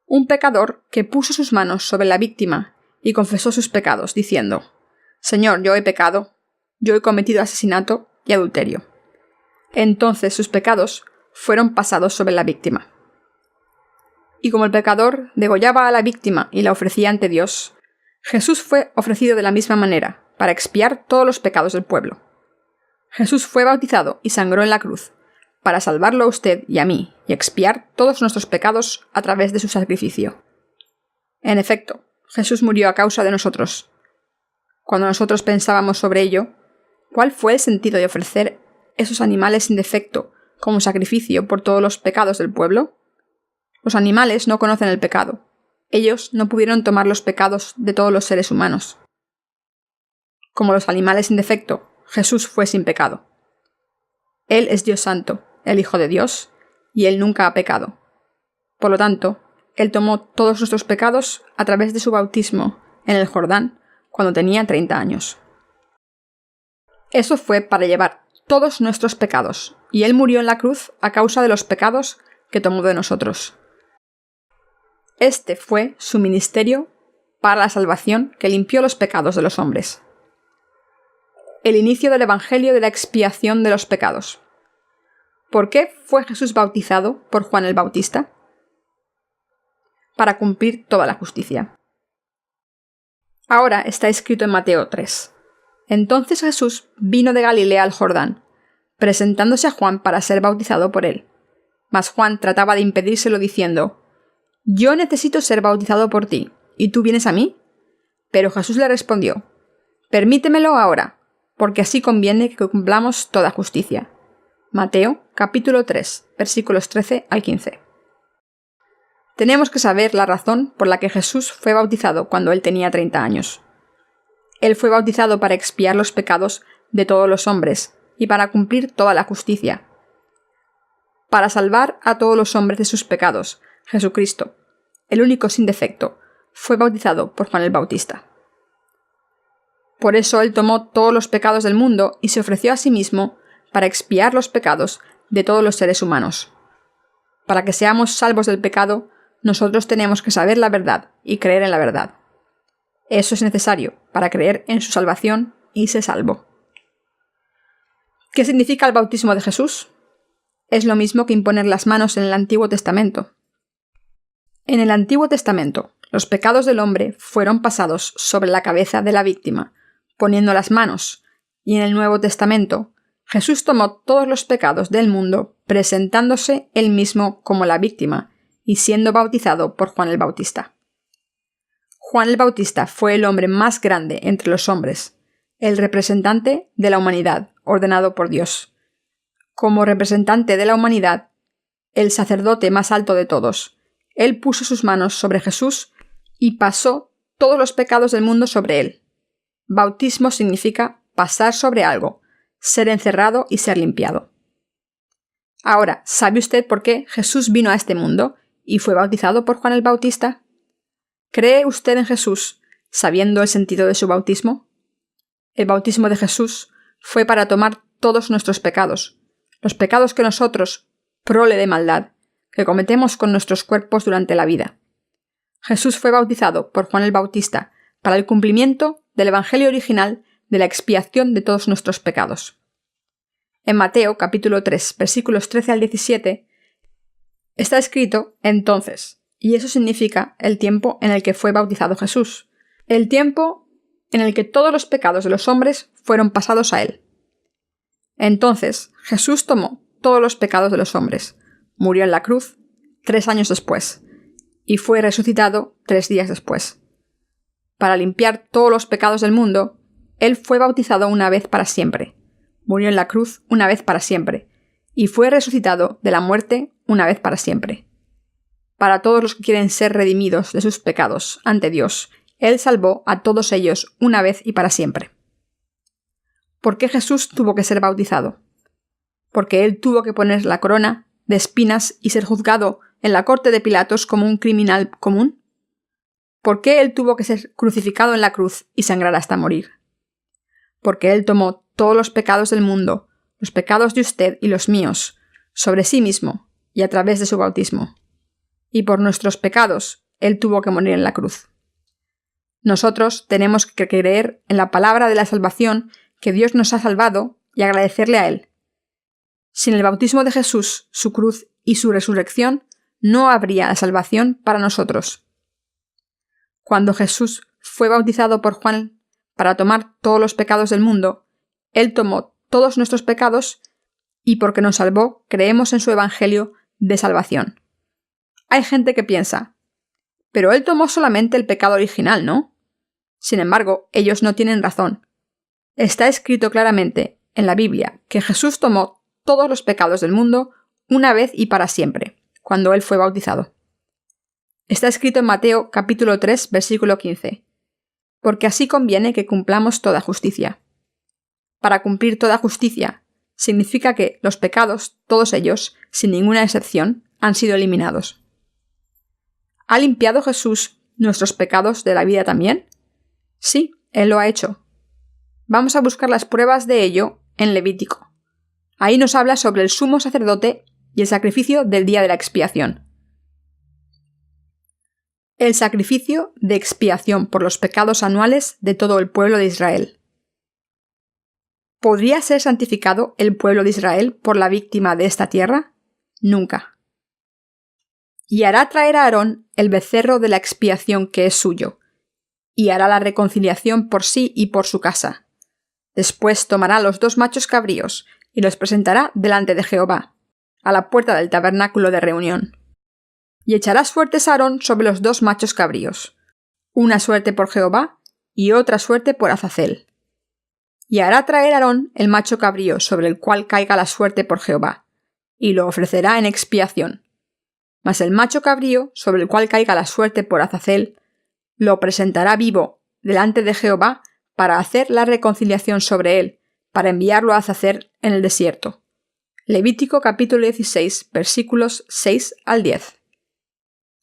Un pecador que puso sus manos sobre la víctima y confesó sus pecados, diciendo: «Señor, yo he pecado, yo he cometido asesinato y adulterio». Entonces sus pecados fueron pasados sobre la víctima. Y como el pecador degollaba a la víctima y la ofrecía ante Dios, Jesús fue ofrecido de la misma manera, para expiar todos los pecados del pueblo. Jesús fue bautizado y sangró en la cruz, para salvarlo a usted y a mí, y expiar todos nuestros pecados a través de su sacrificio. En efecto, Jesús murió a causa de nosotros. Cuando nosotros pensábamos sobre ello, ¿cuál fue el sentido de ofrecer esos animales sin defecto como sacrificio por todos los pecados del pueblo? Los animales no conocen el pecado. Ellos no pudieron tomar los pecados de todos los seres humanos. Como los animales sin defecto, Jesús fue sin pecado. Él es Dios Santo, el Hijo de Dios, y Él nunca ha pecado. Por lo tanto, Él tomó todos nuestros pecados a través de su bautismo en el Jordán cuando tenía 30 años. Eso fue para llevar todos nuestros pecados, y Él murió en la cruz a causa de los pecados que tomó de nosotros. Este fue su ministerio para la salvación que limpió los pecados de los hombres. El inicio del Evangelio de la expiación de los pecados. ¿Por qué fue Jesús bautizado por Juan el Bautista? Para cumplir toda la justicia. Ahora está escrito en Mateo 3. Entonces Jesús vino de Galilea al Jordán, presentándose a Juan para ser bautizado por él. Mas Juan trataba de impedírselo diciendo: «Yo necesito ser bautizado por ti, ¿y tú vienes a mí?» Pero Jesús le respondió: «Permítemelo ahora, porque así conviene que cumplamos toda justicia». Mateo, capítulo 3, versículos 13 al 15. Tenemos que saber la razón por la que Jesús fue bautizado cuando él tenía 30 años. Él fue bautizado para expiar los pecados de todos los hombres y para cumplir toda la justicia. Para salvar a todos los hombres de sus pecados, Jesucristo, el único sin defecto, fue bautizado por Juan el Bautista. Por eso Él tomó todos los pecados del mundo y se ofreció a sí mismo para expiar los pecados de todos los seres humanos. Para que seamos salvos del pecado, nosotros tenemos que saber la verdad y creer en la verdad. Eso es necesario para creer en su salvación y ser salvo. ¿Qué significa el bautismo de Jesús? Es lo mismo que imponer las manos en el Antiguo Testamento. En el Antiguo Testamento, los pecados del hombre fueron pasados sobre la cabeza de la víctima, poniendo las manos, y en el Nuevo Testamento, Jesús tomó todos los pecados del mundo, presentándose él mismo como la víctima y siendo bautizado por Juan el Bautista. Juan el Bautista fue el hombre más grande entre los hombres, el representante de la humanidad, ordenado por Dios. Como representante de la humanidad, el sacerdote más alto de todos, él puso sus manos sobre Jesús y pasó todos los pecados del mundo sobre él. Bautismo significa pasar sobre algo, ser encerrado y ser limpiado. Ahora, ¿sabe usted por qué Jesús vino a este mundo y fue bautizado por Juan el Bautista? ¿Cree usted en Jesús sabiendo el sentido de su bautismo? El bautismo de Jesús fue para tomar todos nuestros pecados, los pecados que nosotros, prole de maldad, que cometemos con nuestros cuerpos durante la vida. Jesús fue bautizado por Juan el Bautista para el cumplimiento del Evangelio original de la expiación de todos nuestros pecados. En Mateo capítulo 3, versículos 13 al 17, está escrito entonces, y eso significa el tiempo en el que fue bautizado Jesús, el tiempo en el que todos los pecados de los hombres fueron pasados a él. Entonces Jesús tomó todos los pecados de los hombres, murió en la cruz 3 años después, y fue resucitado 3 días después. Para limpiar todos los pecados del mundo, Él fue bautizado una vez para siempre, murió en la cruz una vez para siempre, y fue resucitado de la muerte una vez para siempre. Para todos los que quieren ser redimidos de sus pecados ante Dios, Él salvó a todos ellos una vez y para siempre. ¿Por qué Jesús tuvo que ser bautizado? Porque Él tuvo que poner la corona de espinas y ser juzgado en la corte de Pilatos como un criminal común. ¿Por qué Él tuvo que ser crucificado en la cruz y sangrar hasta morir? Porque Él tomó todos los pecados del mundo, los pecados de usted y los míos, sobre sí mismo y a través de su bautismo. Y por nuestros pecados, Él tuvo que morir en la cruz. Nosotros tenemos que creer en la palabra de la salvación que Dios nos ha salvado y agradecerle a Él. Sin el bautismo de Jesús, su cruz y su resurrección, no habría la salvación para nosotros. Cuando Jesús fue bautizado por Juan para tomar todos los pecados del mundo, Él tomó todos nuestros pecados y porque nos salvó, creemos en su Evangelio de salvación. Hay gente que piensa, pero Él tomó solamente el pecado original, ¿no? Sin embargo, ellos no tienen razón. Está escrito claramente en la Biblia que Jesús tomó todos los pecados del mundo una vez y para siempre, cuando Él fue bautizado. Está escrito en Mateo capítulo 3, versículo 15. Porque así conviene que cumplamos toda justicia. Para cumplir toda justicia significa que los pecados, todos ellos, sin ninguna excepción, han sido eliminados. ¿Ha limpiado Jesús nuestros pecados de la vida también? Sí, Él lo ha hecho. Vamos a buscar las pruebas de ello en Levítico. Ahí nos habla sobre el sumo sacerdote y el sacrificio del día de la expiación. El sacrificio de expiación por los pecados anuales de todo el pueblo de Israel. ¿Podría ser santificado el pueblo de Israel por la víctima de esta tierra? Nunca. Y hará traer a Aarón el becerro de la expiación que es suyo, y hará la reconciliación por sí y por su casa. Después tomará los 2 machos cabríos y los presentará delante de Jehová, a la puerta del tabernáculo de reunión. Y echará suertes a Aarón sobre los 2 machos cabríos, una suerte por Jehová y otra suerte por Azazel. Y hará traer a Aarón el macho cabrío sobre el cual caiga la suerte por Jehová, y lo ofrecerá en expiación. Mas el macho cabrío sobre el cual caiga la suerte por Azazel, lo presentará vivo delante de Jehová para hacer la reconciliación sobre él, para enviarlo a Azazel en el desierto. Levítico capítulo 16, versículos 6 al 10.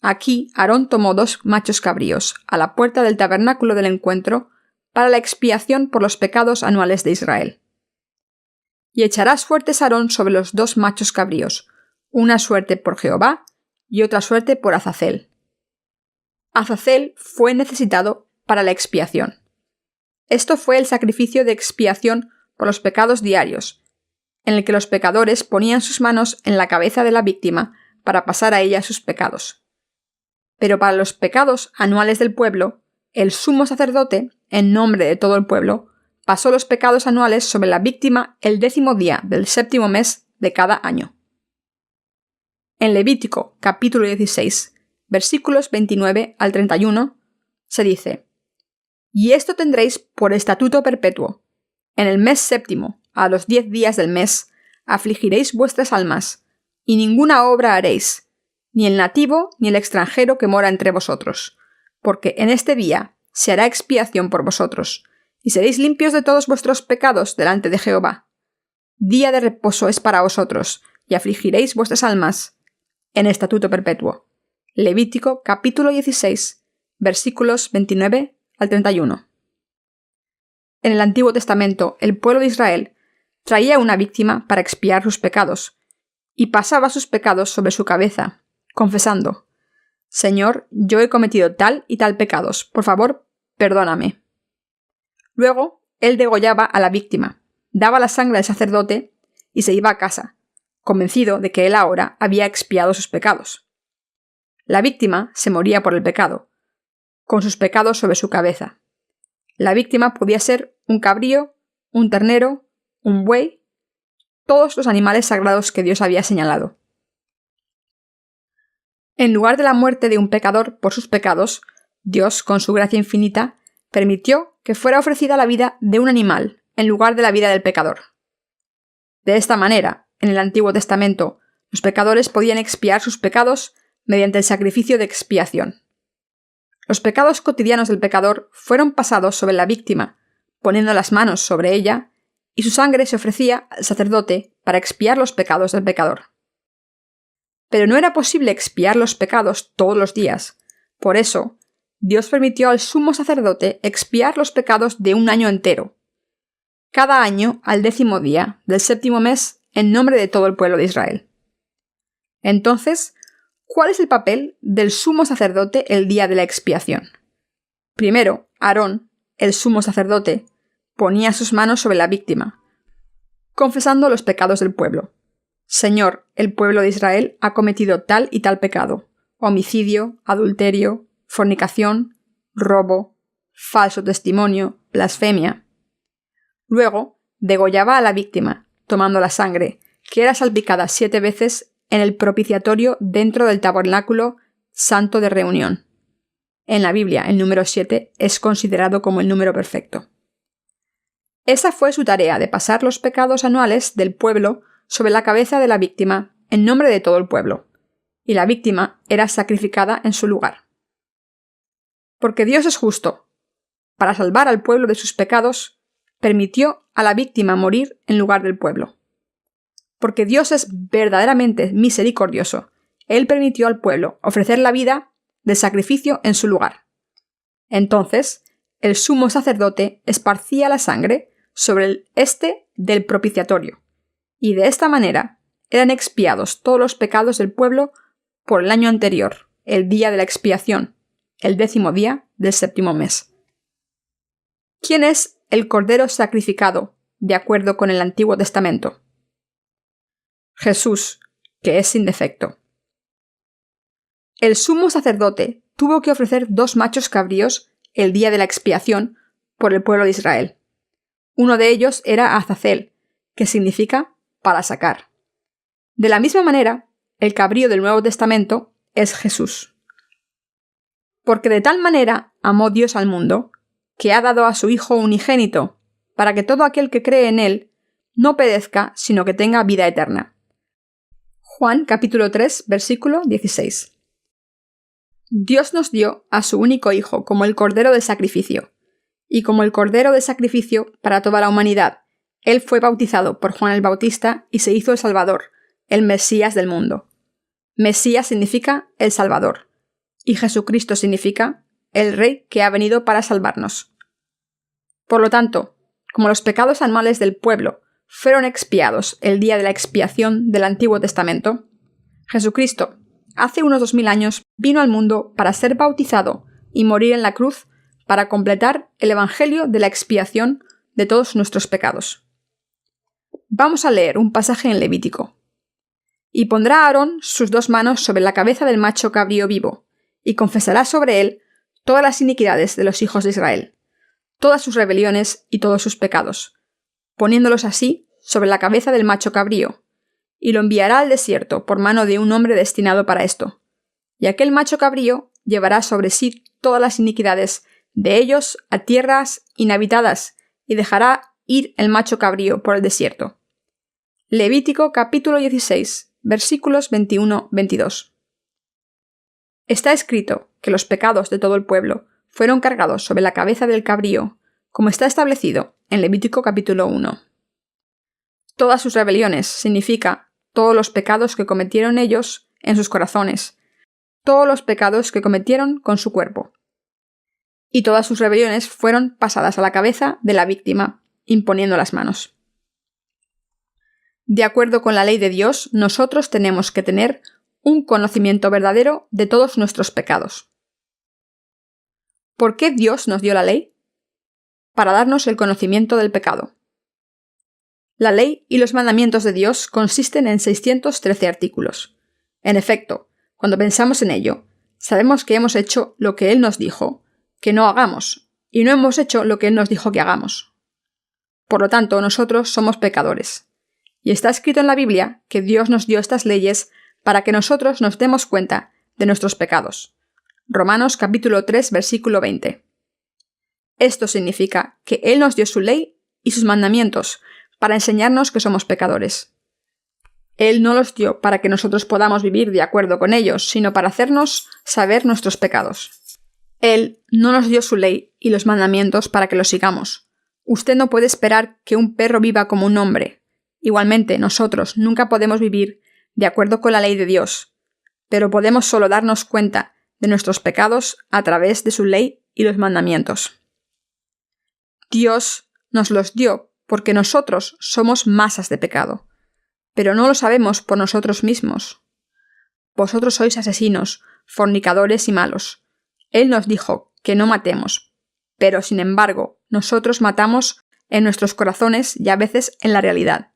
Aquí Aarón tomó 2 machos cabríos a la puerta del tabernáculo del encuentro para la expiación por los pecados anuales de Israel. Y echará suertes Aarón sobre los 2 machos cabríos, una suerte por Jehová y otra suerte por Azazel. Azazel fue necesitado para la expiación. Esto fue el sacrificio de expiación por los pecados diarios, en el que los pecadores ponían sus manos en la cabeza de la víctima para pasar a ella sus pecados. Pero para los pecados anuales del pueblo, el sumo sacerdote, en nombre de todo el pueblo, pasó los pecados anuales sobre la víctima el 10º día del 7º mes de cada año. En Levítico capítulo 16, versículos 29 al 31, se dice: Y esto tendréis por estatuto perpetuo. En el mes 7º, a los 10 días del mes, afligiréis vuestras almas, y ninguna obra haréis, ni el nativo ni el extranjero que mora entre vosotros, porque en este día se hará expiación por vosotros, y seréis limpios de todos vuestros pecados delante de Jehová. Día de reposo es para vosotros, y afligiréis vuestras almas, en estatuto perpetuo. Levítico capítulo 16, versículos 29 al 31. En el Antiguo Testamento, el pueblo de Israel traía una víctima para expiar sus pecados, y pasaba sus pecados sobre su cabeza, confesando: Señor, yo he cometido tal y tal pecados, por favor, perdóname. Luego, él degollaba a la víctima, daba la sangre al sacerdote y se iba a casa, convencido de que él ahora había expiado sus pecados. La víctima se moría por el pecado, con sus pecados sobre su cabeza. La víctima podía ser un cabrío, un ternero, un buey, todos los animales sagrados que Dios había señalado. En lugar de la muerte de un pecador por sus pecados, Dios, con su gracia infinita, permitió que fuera ofrecida la vida de un animal en lugar de la vida del pecador. De esta manera, en el Antiguo Testamento, los pecadores podían expiar sus pecados mediante el sacrificio de expiación. Los pecados cotidianos del pecador fueron pasados sobre la víctima, poniendo las manos sobre ella, y su sangre se ofrecía al sacerdote para expiar los pecados del pecador. Pero no era posible expiar los pecados todos los días. Por eso, Dios permitió al sumo sacerdote expiar los pecados de un año entero, cada año al 10º día del 7º mes, en nombre de todo el pueblo de Israel. Entonces, ¿cuál es el papel del sumo sacerdote el día de la expiación? Primero, Aarón, el sumo sacerdote, ponía sus manos sobre la víctima, confesando los pecados del pueblo. Señor, el pueblo de Israel ha cometido tal y tal pecado: homicidio, adulterio, fornicación, robo, falso testimonio, blasfemia. Luego, degollaba a la víctima, tomando la sangre, que era salpicada 7 veces en el propiciatorio dentro del tabernáculo santo de reunión. En la Biblia, el número 7 es considerado como el número perfecto. Esa fue su tarea, de pasar los pecados anuales del pueblo sobre la cabeza de la víctima en nombre de todo el pueblo, y la víctima era sacrificada en su lugar. Porque Dios es justo. Para salvar al pueblo de sus pecados, permitió a la víctima morir en lugar del pueblo. Porque Dios es verdaderamente misericordioso, Él permitió al pueblo ofrecer la vida de sacrificio en su lugar. Entonces, el sumo sacerdote esparcía la sangre sobre el del propiciatorio, y de esta manera eran expiados todos los pecados del pueblo por el año anterior, el día de la expiación, el 10º día del 7º mes. ¿Quién es el Cordero sacrificado de acuerdo con el Antiguo Testamento? Jesús, que es sin defecto. El sumo sacerdote tuvo que ofrecer 2 machos cabríos el día de la expiación por el pueblo de Israel. Uno de ellos era Azazel, que significa para sacar. De la misma manera, el cabrío del Nuevo Testamento es Jesús. Porque de tal manera amó Dios al mundo, que ha dado a su Hijo unigénito, para que todo aquel que cree en Él no perezca, sino que tenga vida eterna. Juan capítulo 3, versículo 16. Dios nos dio a su único Hijo como el Cordero de sacrificio, y como el Cordero de sacrificio para toda la humanidad, Él fue bautizado por Juan el Bautista y se hizo el Salvador, el Mesías del mundo. Mesías significa el Salvador, y Jesucristo significa el Rey que ha venido para salvarnos. Por lo tanto, como los pecados anuales del pueblo fueron expiados el día de la expiación del Antiguo Testamento, Jesucristo, hace unos 2000 años, vino al mundo para ser bautizado y morir en la cruz para completar el Evangelio de la expiación de todos nuestros pecados. Vamos a leer un pasaje en Levítico. Y pondrá Aarón sus 2 manos sobre la cabeza del macho cabrío vivo, y confesará sobre él todas las iniquidades de los hijos de Israel, todas sus rebeliones y todos sus pecados, poniéndolos así sobre la cabeza del macho cabrío, y lo enviará al desierto por mano de un hombre destinado para esto. Y aquel macho cabrío llevará sobre sí todas las iniquidades de ellos a tierras inhabitadas, y dejará ir el macho cabrío por el desierto. Levítico capítulo 16, versículos 21-22. Está escrito que los pecados de todo el pueblo fueron cargados sobre la cabeza del cabrío, como está establecido en Levítico capítulo 1. Todas sus rebeliones significa todos los pecados que cometieron ellos en sus corazones, todos los pecados que cometieron con su cuerpo. Y todas sus rebeliones fueron pasadas a la cabeza de la víctima, imponiendo las manos. De acuerdo con la ley de Dios, nosotros tenemos que tener un conocimiento verdadero de todos nuestros pecados. ¿Por qué Dios nos dio la ley? Para darnos el conocimiento del pecado. La ley y los mandamientos de Dios consisten en 613 artículos. En efecto, cuando pensamos en ello, sabemos que hemos hecho lo que Él nos dijo que no hagamos, y no hemos hecho lo que Él nos dijo que hagamos. Por lo tanto, nosotros somos pecadores. Y está escrito en la Biblia que Dios nos dio estas leyes para que nosotros nos demos cuenta de nuestros pecados. Romanos capítulo 3, versículo 20. Esto significa que Él nos dio su ley y sus mandamientos para enseñarnos que somos pecadores. Él no los dio para que nosotros podamos vivir de acuerdo con ellos, sino para hacernos saber nuestros pecados. Él no nos dio su ley y los mandamientos para que los sigamos. Usted no puede esperar que un perro viva como un hombre. Igualmente, nosotros nunca podemos vivir de acuerdo con la ley de Dios, pero podemos solo darnos cuenta de nuestros pecados a través de su ley y los mandamientos. Dios nos los dio porque nosotros somos masas de pecado, pero no lo sabemos por nosotros mismos. Vosotros sois asesinos, fornicadores y malos. Él nos dijo que no matemos, pero sin embargo, nosotros matamos en nuestros corazones y a veces en la realidad.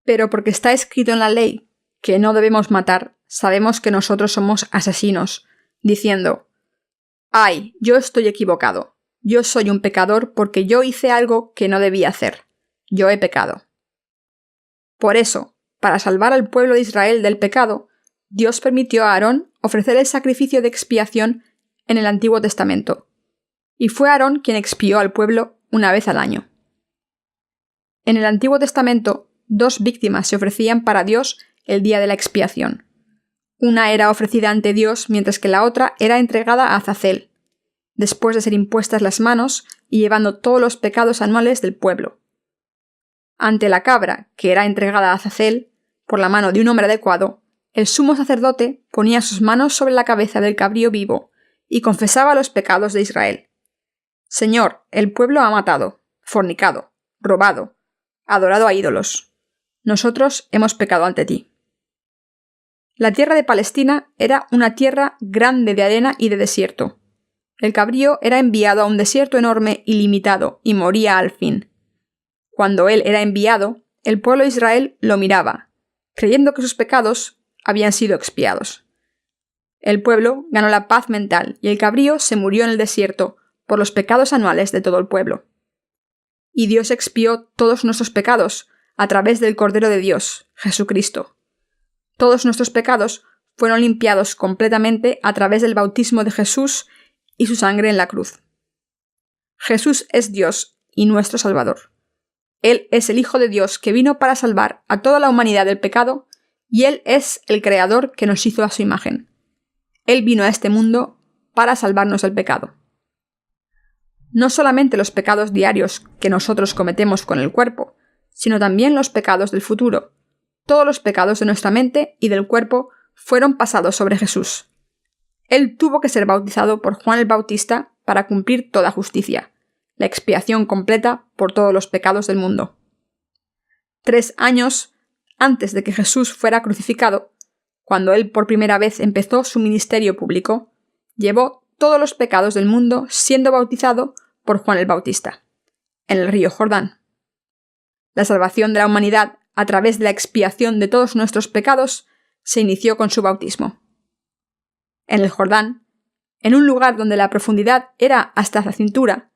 Pero porque está escrito en la ley que no debemos matar, sabemos que nosotros somos asesinos, diciendo: ¡Ay, yo estoy equivocado! Yo soy un pecador porque yo hice algo que no debía hacer. Yo he pecado. Por eso, para salvar al pueblo de Israel del pecado, Dios permitió a Aarón ofrecer el sacrificio de expiación en el Antiguo Testamento, y fue Aarón quien expió al pueblo una vez al año. En el Antiguo Testamento, 2 víctimas se ofrecían para Dios el día de la expiación. Una era ofrecida ante Dios, mientras que la otra era entregada a Azazel, después de ser impuestas las manos y llevando todos los pecados anuales del pueblo. Ante la cabra, que era entregada a Azazel, por la mano de un hombre adecuado, el sumo sacerdote ponía sus manos sobre la cabeza del cabrío vivo y confesaba los pecados de Israel. Señor, el pueblo ha matado, fornicado, robado, adorado a ídolos. Nosotros hemos pecado ante ti. La tierra de Palestina era una tierra grande de arena y de desierto. El cabrío era enviado a un desierto enorme y limitado y moría al fin. Cuando él era enviado, el pueblo de Israel lo miraba, creyendo que sus pecados habían sido expiados. El pueblo ganó la paz mental y el cabrío se murió en el desierto por los pecados anuales de todo el pueblo. Y Dios expió todos nuestros pecados a través del Cordero de Dios, Jesucristo. Todos nuestros pecados fueron limpiados completamente a través del bautismo de Jesús y su sangre en la cruz. Jesús es Dios y nuestro Salvador. Él es el Hijo de Dios que vino para salvar a toda la humanidad del pecado, y Él es el Creador que nos hizo a su imagen. Él vino a este mundo para salvarnos del pecado. No solamente los pecados diarios que nosotros cometemos con el cuerpo, sino también los pecados del futuro. Todos los pecados de nuestra mente y del cuerpo fueron pasados sobre Jesús. Él tuvo que ser bautizado por Juan el Bautista para cumplir toda justicia, la expiación completa por todos los pecados del mundo. 3 años antes de que Jesús fuera crucificado, cuando él por primera vez empezó su ministerio público, llevó todos los pecados del mundo siendo bautizado por Juan el Bautista, en el río Jordán. La salvación de la humanidad a través de la expiación de todos nuestros pecados se inició con su bautismo. En el Jordán, en un lugar donde la profundidad era hasta la cintura,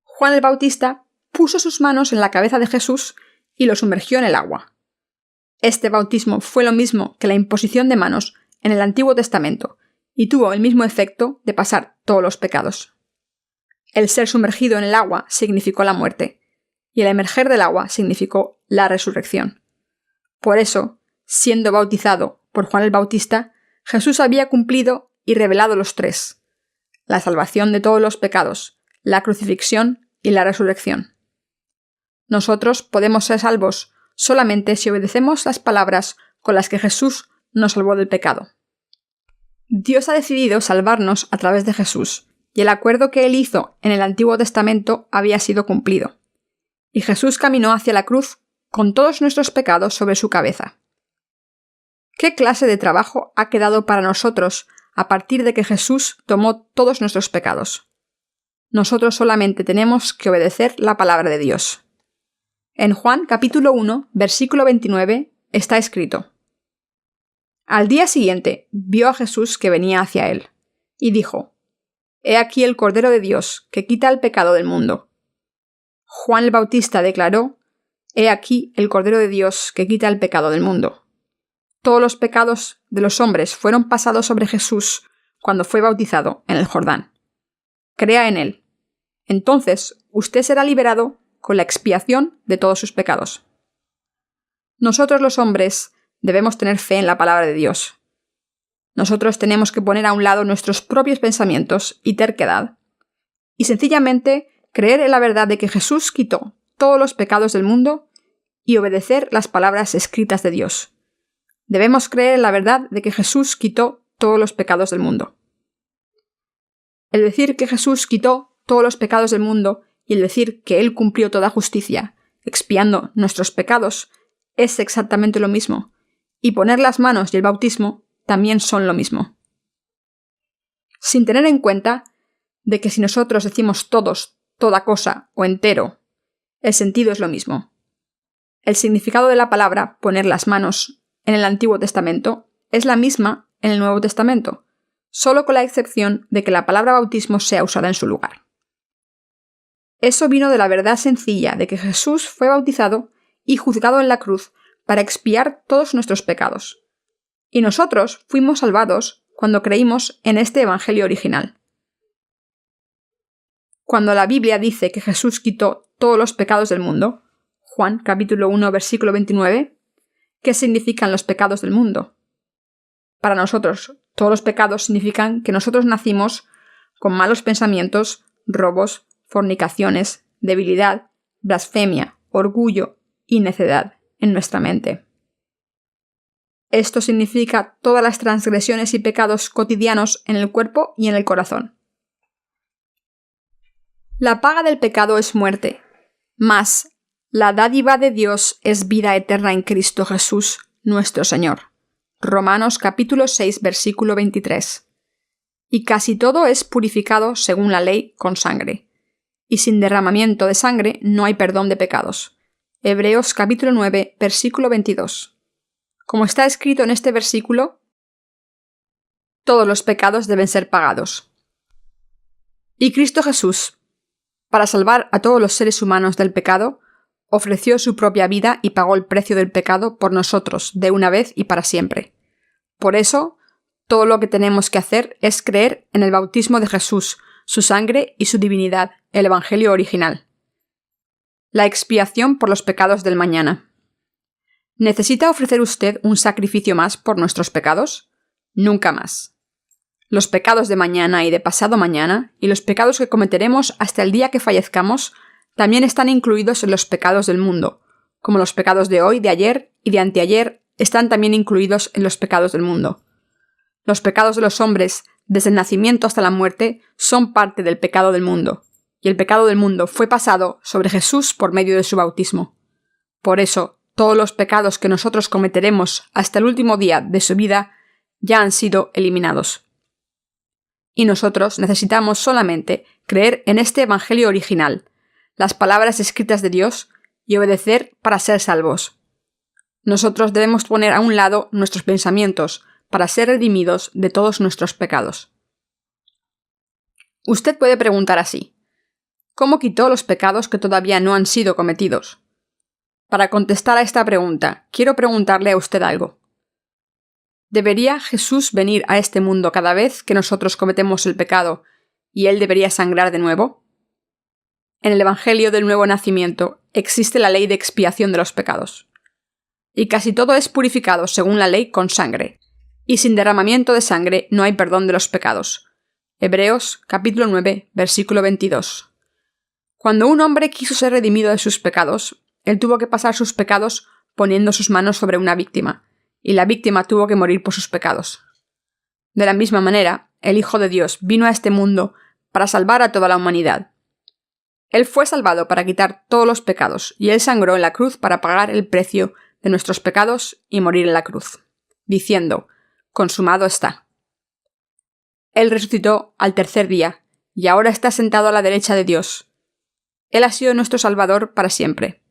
Juan el Bautista puso sus manos en la cabeza de Jesús y lo sumergió en el agua. Este bautismo fue lo mismo que la imposición de manos en el Antiguo Testamento y tuvo el mismo efecto de pasar todos los pecados. El ser sumergido en el agua significó la muerte, y el emerger del agua significó la resurrección. Por eso, siendo bautizado por Juan el Bautista, Jesús había cumplido y revelado los 3: la salvación de todos los pecados, la crucifixión y la resurrección. Nosotros podemos ser salvos solamente si obedecemos las palabras con las que Jesús nos salvó del pecado. Dios ha decidido salvarnos a través de Jesús, y el acuerdo que Él hizo en el Antiguo Testamento había sido cumplido. Y Jesús caminó hacia la cruz con todos nuestros pecados sobre su cabeza. ¿Qué clase de trabajo ha quedado para nosotros a partir de que Jesús tomó todos nuestros pecados? Nosotros solamente tenemos que obedecer la palabra de Dios. En Juan capítulo 1, versículo 29, está escrito: Al día siguiente vio a Jesús que venía hacia él, y dijo: He aquí el Cordero de Dios, que quita el pecado del mundo. Juan el Bautista declaró: He aquí el Cordero de Dios, que quita el pecado del mundo. Todos los pecados de los hombres fueron pasados sobre Jesús cuando fue bautizado en el Jordán. Crea en él. Entonces usted será liberado con la expiación de todos sus pecados. Nosotros los hombres debemos tener fe en la palabra de Dios. Nosotros tenemos que poner a un lado nuestros propios pensamientos y terquedad, y sencillamente creer en la verdad de que Jesús quitó todos los pecados del mundo y obedecer las palabras escritas de Dios. Debemos creer en la verdad de que Jesús quitó todos los pecados del mundo. El decir que Jesús quitó todos los pecados del mundo y el decir que Él cumplió toda justicia, expiando nuestros pecados, es exactamente lo mismo, y poner las manos y el bautismo también son lo mismo. Sin tener en cuenta de que si nosotros decimos todos, toda cosa o entero, el sentido es lo mismo. El significado de la palabra poner las manos en el Antiguo Testamento es la misma en el Nuevo Testamento, solo con la excepción de que la palabra bautismo sea usada en su lugar. Eso vino de la verdad sencilla de que Jesús fue bautizado y juzgado en la cruz para expiar todos nuestros pecados. Y nosotros fuimos salvados cuando creímos en este Evangelio original. Cuando la Biblia dice que Jesús quitó todos los pecados del mundo, Juan capítulo 1 versículo 29, ¿qué significan los pecados del mundo? Para nosotros, todos los pecados significan que nosotros nacimos con malos pensamientos, robos, fornicaciones, debilidad, blasfemia, orgullo y necedad en nuestra mente. Esto significa todas las transgresiones y pecados cotidianos en el cuerpo y en el corazón. La paga del pecado es muerte, mas la dádiva de Dios es vida eterna en Cristo Jesús, nuestro Señor. Romanos capítulo 6, versículo 23. Y casi todo es purificado según la ley con sangre. Y sin derramamiento de sangre no hay perdón de pecados. Hebreos capítulo 9, versículo 22. Como está escrito en este versículo, todos los pecados deben ser pagados. Y Cristo Jesús, para salvar a todos los seres humanos del pecado, ofreció su propia vida y pagó el precio del pecado por nosotros, de una vez y para siempre. Por eso, todo lo que tenemos que hacer es creer en el bautismo de Jesús, su sangre y su divinidad, el Evangelio original. La expiación por los pecados del mañana. ¿Necesita ofrecer usted un sacrificio más por nuestros pecados? Nunca más. Los pecados de mañana y de pasado mañana, y los pecados que cometeremos hasta el día que fallezcamos, también están incluidos en los pecados del mundo, como los pecados de hoy, de ayer y de anteayer están también incluidos en los pecados del mundo. Los pecados de los hombres, desde el nacimiento hasta la muerte, son parte del pecado del mundo, y el pecado del mundo fue pasado sobre Jesús por medio de su bautismo. Por eso, todos los pecados que nosotros cometeremos hasta el último día de su vida ya han sido eliminados. Y nosotros necesitamos solamente creer en este Evangelio original, las palabras escritas de Dios, y obedecer para ser salvos. Nosotros debemos poner a un lado nuestros pensamientos para ser redimidos de todos nuestros pecados. Usted puede preguntar así: ¿cómo quitó los pecados que todavía no han sido cometidos? Para contestar a esta pregunta, quiero preguntarle a usted algo. ¿Debería Jesús venir a este mundo cada vez que nosotros cometemos el pecado y Él debería sangrar de nuevo? En el Evangelio del Nuevo Nacimiento existe la ley de expiación de los pecados. Y casi todo es purificado según la ley con sangre, y sin derramamiento de sangre no hay perdón de los pecados. Hebreos capítulo 9, versículo 22. Cuando un hombre quiso ser redimido de sus pecados, él tuvo que pasar sus pecados poniendo sus manos sobre una víctima, y la víctima tuvo que morir por sus pecados. De la misma manera, el Hijo de Dios vino a este mundo para salvar a toda la humanidad. Él fue salvado para quitar todos los pecados, y Él sangró en la cruz para pagar el precio de nuestros pecados y morir en la cruz, diciendo: «Consumado está». Él resucitó al tercer día, y ahora está sentado a la derecha de Dios. Él ha sido nuestro Salvador para siempre.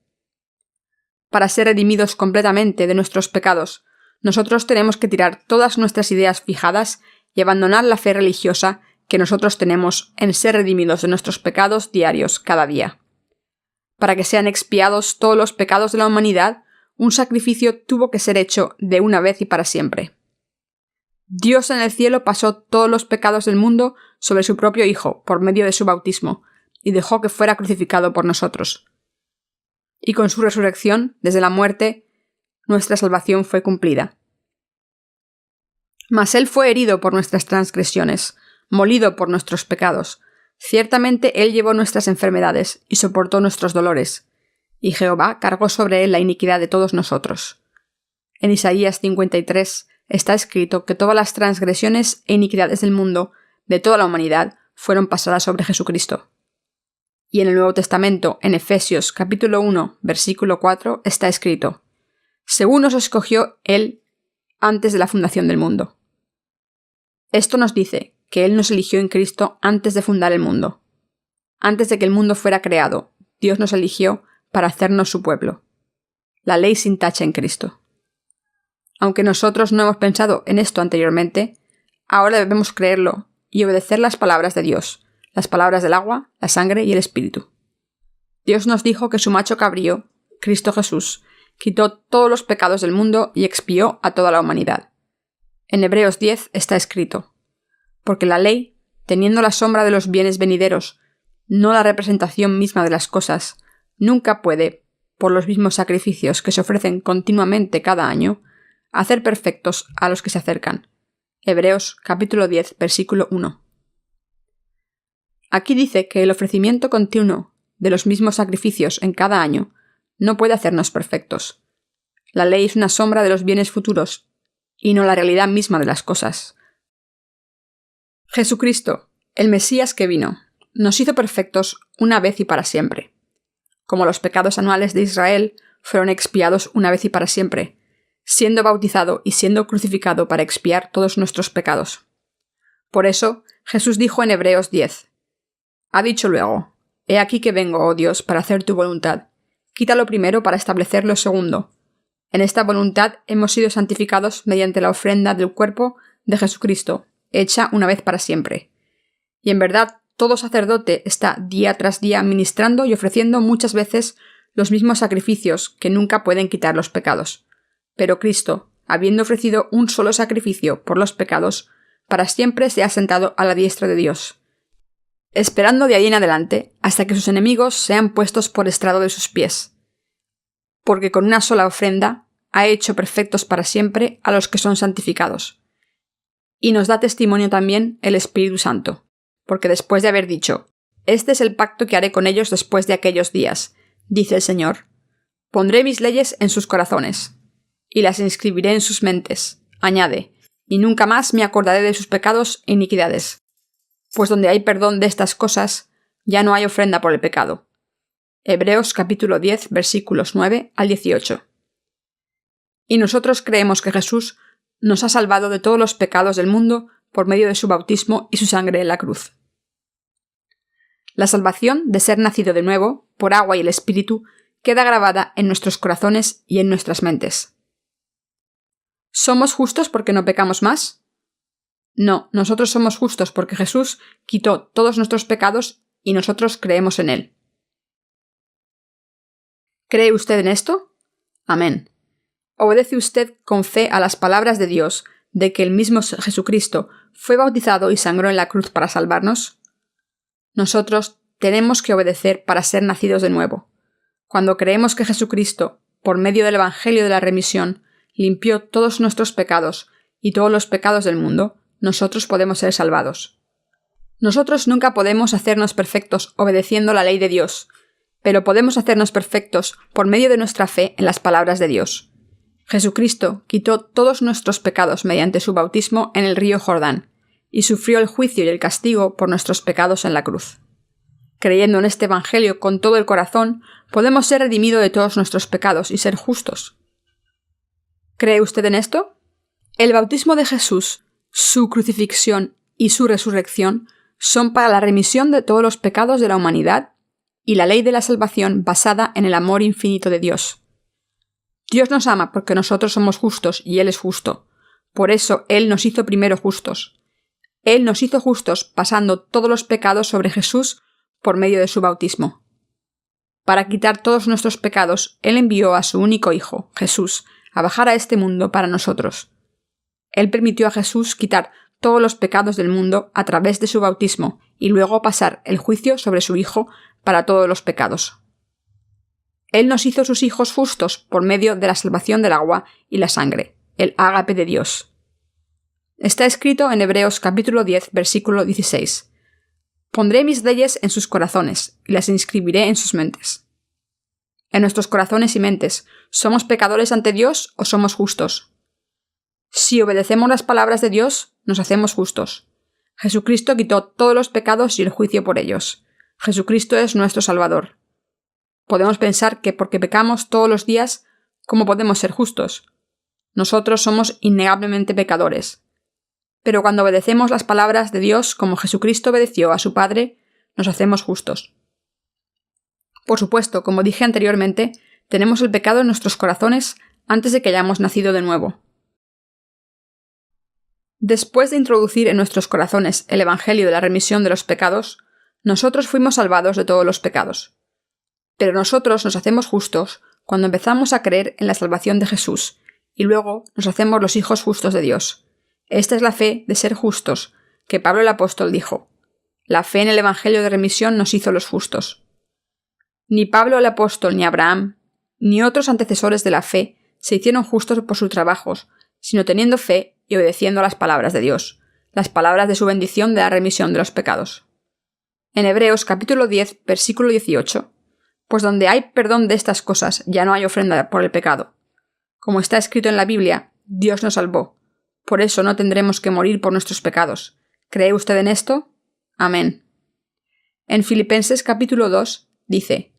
Para ser redimidos completamente de nuestros pecados, nosotros tenemos que tirar todas nuestras ideas fijadas y abandonar la fe religiosa que nosotros tenemos en ser redimidos de nuestros pecados diarios cada día. Para que sean expiados todos los pecados de la humanidad, un sacrificio tuvo que ser hecho de una vez y para siempre. Dios en el cielo pasó todos los pecados del mundo sobre su propio Hijo por medio de su bautismo, y dejó que fuera crucificado por nosotros. Y con su resurrección, desde la muerte, nuestra salvación fue cumplida. Mas Él fue herido por nuestras transgresiones, molido por nuestros pecados. Ciertamente Él llevó nuestras enfermedades y soportó nuestros dolores, y Jehová cargó sobre Él la iniquidad de todos nosotros. En Isaías 53 está escrito que todas las transgresiones e iniquidades del mundo, de toda la humanidad, fueron pasadas sobre Jesucristo. Y en el Nuevo Testamento, en Efesios capítulo 1, versículo 4, está escrito: «Según nos escogió Él antes de la fundación del mundo». Esto nos dice que Él nos eligió en Cristo antes de fundar el mundo. Antes de que el mundo fuera creado, Dios nos eligió para hacernos su pueblo. La ley sin tacha en Cristo. Aunque nosotros no hemos pensado en esto anteriormente, Ahora debemos creerlo y obedecer las palabras de Dios, las palabras del agua, la sangre y el Espíritu. Dios nos dijo que su macho cabrío, Cristo Jesús, quitó todos los pecados del mundo y expió a toda la humanidad. En Hebreos 10 está escrito: porque la ley, teniendo la sombra de los bienes venideros, no la representación misma de las cosas, nunca puede, por los mismos sacrificios que se ofrecen continuamente cada año, hacer perfectos a los que se acercan. Hebreos capítulo 10, versículo 1. Aquí dice que el ofrecimiento continuo de los mismos sacrificios en cada año no puede hacernos perfectos. La ley es una sombra de los bienes futuros y no la realidad misma de las cosas. Jesucristo, el Mesías que vino, nos hizo perfectos una vez y para siempre. Como los pecados anuales de Israel fueron expiados una vez y para siempre, siendo bautizado y siendo crucificado para expiar todos nuestros pecados. Por eso, Jesús dijo en Hebreos 10: ha dicho luego: he aquí que vengo, oh Dios, para hacer tu voluntad. Quita lo primero para establecer lo segundo. En esta voluntad hemos sido santificados mediante la ofrenda del cuerpo de Jesucristo, hecha una vez para siempre. Y en verdad, todo sacerdote está día tras día ministrando y ofreciendo muchas veces los mismos sacrificios que nunca pueden quitar los pecados. Pero Cristo, habiendo ofrecido un solo sacrificio por los pecados, para siempre se ha sentado a la diestra de Dios, esperando de ahí en adelante hasta que sus enemigos sean puestos por estrado de sus pies. Porque con una sola ofrenda ha hecho perfectos para siempre a los que son santificados. Y nos da testimonio también el Espíritu Santo, porque después de haber dicho: este es el pacto que haré con ellos después de aquellos días, dice el Señor, pondré mis leyes en sus corazones, y las inscribiré en sus mentes, añade, y nunca más me acordaré de sus pecados e iniquidades. Pues donde hay perdón de estas cosas, ya no hay ofrenda por el pecado. Hebreos capítulo 10, versículos 9 al 18. Y nosotros creemos que Jesús nos ha salvado de todos los pecados del mundo por medio de su bautismo y su sangre en la cruz. La salvación de ser nacido de nuevo, por agua y el Espíritu, queda grabada en nuestros corazones y en nuestras mentes. ¿Somos justos porque no pecamos más? No, nosotros somos justos porque Jesús quitó todos nuestros pecados y nosotros creemos en Él. ¿Cree usted en esto? Amén. ¿Obedece usted con fe a las palabras de Dios de que el mismo Jesucristo fue bautizado y sangró en la cruz para salvarnos? Nosotros tenemos que obedecer para ser nacidos de nuevo. Cuando creemos que Jesucristo, por medio del Evangelio de la remisión, limpió todos nuestros pecados y todos los pecados del mundo, nosotros podemos ser salvados. Nosotros nunca podemos hacernos perfectos obedeciendo la ley de Dios, pero podemos hacernos perfectos por medio de nuestra fe en las palabras de Dios. Jesucristo quitó todos nuestros pecados mediante su bautismo en el río Jordán, y sufrió el juicio y el castigo por nuestros pecados en la cruz. Creyendo en este Evangelio con todo el corazón, podemos ser redimidos de todos nuestros pecados y ser justos. ¿Cree usted en esto? El bautismo de Jesús, su crucifixión y su resurrección son para la remisión de todos los pecados de la humanidad y la ley de la salvación basada en el amor infinito de Dios. Dios nos ama porque nosotros somos justos y Él es justo. Por eso Él nos hizo primero justos. Él nos hizo justos pasando todos los pecados sobre Jesús por medio de su bautismo. Para quitar todos nuestros pecados, Él envió a su único Hijo, Jesús, a bajar a este mundo para nosotros. Él permitió a Jesús quitar todos los pecados del mundo a través de su bautismo y luego pasar el juicio sobre su Hijo para todos los pecados. Él nos hizo sus hijos justos por medio de la salvación del agua y la sangre, el ágape de Dios. Está escrito en Hebreos capítulo 10, versículo 16. Pondré mis leyes en sus corazones y las inscribiré en sus mentes. En nuestros corazones y mentes, ¿somos pecadores ante Dios o somos justos? Si obedecemos las palabras de Dios, nos hacemos justos. Jesucristo quitó todos los pecados y el juicio por ellos. Jesucristo es nuestro Salvador. Podemos pensar que porque pecamos todos los días, ¿cómo podemos ser justos? Nosotros somos innegablemente pecadores. Pero cuando obedecemos las palabras de Dios como Jesucristo obedeció a su Padre, nos hacemos justos. Por supuesto, como dije anteriormente, tenemos el pecado en nuestros corazones antes de que hayamos nacido de nuevo. Después de introducir en nuestros corazones el Evangelio de la remisión de los pecados, nosotros fuimos salvados de todos los pecados. Pero nosotros nos hacemos justos cuando empezamos a creer en la salvación de Jesús, y luego nos hacemos los hijos justos de Dios. Esta es la fe de ser justos, que Pablo el apóstol dijo. La fe en el Evangelio de remisión nos hizo los justos. Ni Pablo el apóstol, ni Abraham, ni otros antecesores de la fe se hicieron justos por sus trabajos, sino teniendo fe y obedeciendo a las palabras de Dios, las palabras de su bendición de la remisión de los pecados. En Hebreos capítulo 10, versículo 18, pues donde hay perdón de estas cosas ya no hay ofrenda por el pecado. Como está escrito en la Biblia, Dios nos salvó. Por eso no tendremos que morir por nuestros pecados. ¿Cree usted en esto? Amén. En Filipenses capítulo 2 dice: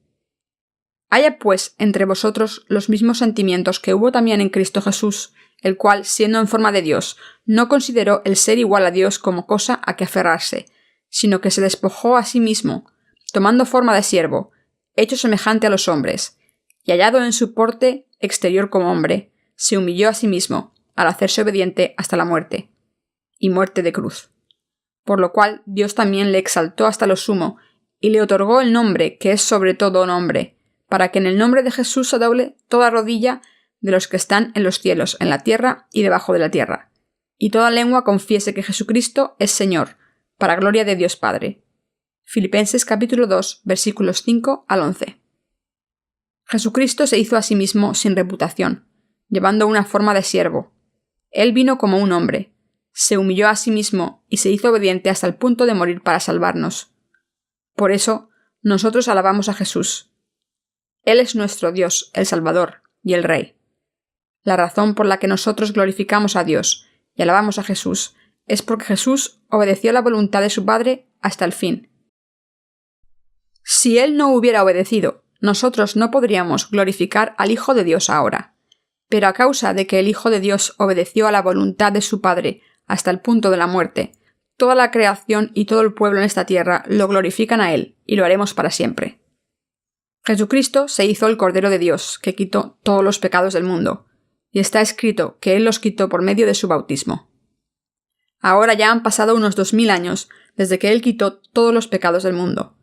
Haya pues entre vosotros los mismos sentimientos que hubo también en Cristo Jesús, el cual, siendo en forma de Dios, no consideró el ser igual a Dios como cosa a que aferrarse, sino que se despojó a sí mismo, tomando forma de siervo, hecho semejante a los hombres, y hallado en su porte exterior como hombre, se humilló a sí mismo, al hacerse obediente hasta la muerte, y muerte de cruz. Por lo cual Dios también le exaltó hasta lo sumo, y le otorgó el nombre que es sobre todo nombre, para que en el nombre de Jesús se doble toda rodilla de los que están en los cielos, en la tierra y debajo de la tierra, y toda lengua confiese que Jesucristo es Señor, para gloria de Dios Padre. Filipenses capítulo 2, versículos 5 al 11. Jesucristo se hizo a sí mismo sin reputación, llevando una forma de siervo. Él vino como un hombre, se humilló a sí mismo y se hizo obediente hasta el punto de morir para salvarnos. Por eso, nosotros alabamos a Jesús. Él es nuestro Dios, el Salvador y el Rey. La razón por la que nosotros glorificamos a Dios y alabamos a Jesús es porque Jesús obedeció la voluntad de su Padre hasta el fin. Si Él no hubiera obedecido, nosotros no podríamos glorificar al Hijo de Dios ahora. Pero a causa de que el Hijo de Dios obedeció a la voluntad de su Padre hasta el punto de la muerte, toda la creación y todo el pueblo en esta tierra lo glorifican a Él, y lo haremos para siempre. Jesucristo se hizo el Cordero de Dios, que quitó todos los pecados del mundo, y está escrito que Él los quitó por medio de su bautismo. Ahora ya han pasado unos 2000 años desde que Él quitó todos los pecados del mundo,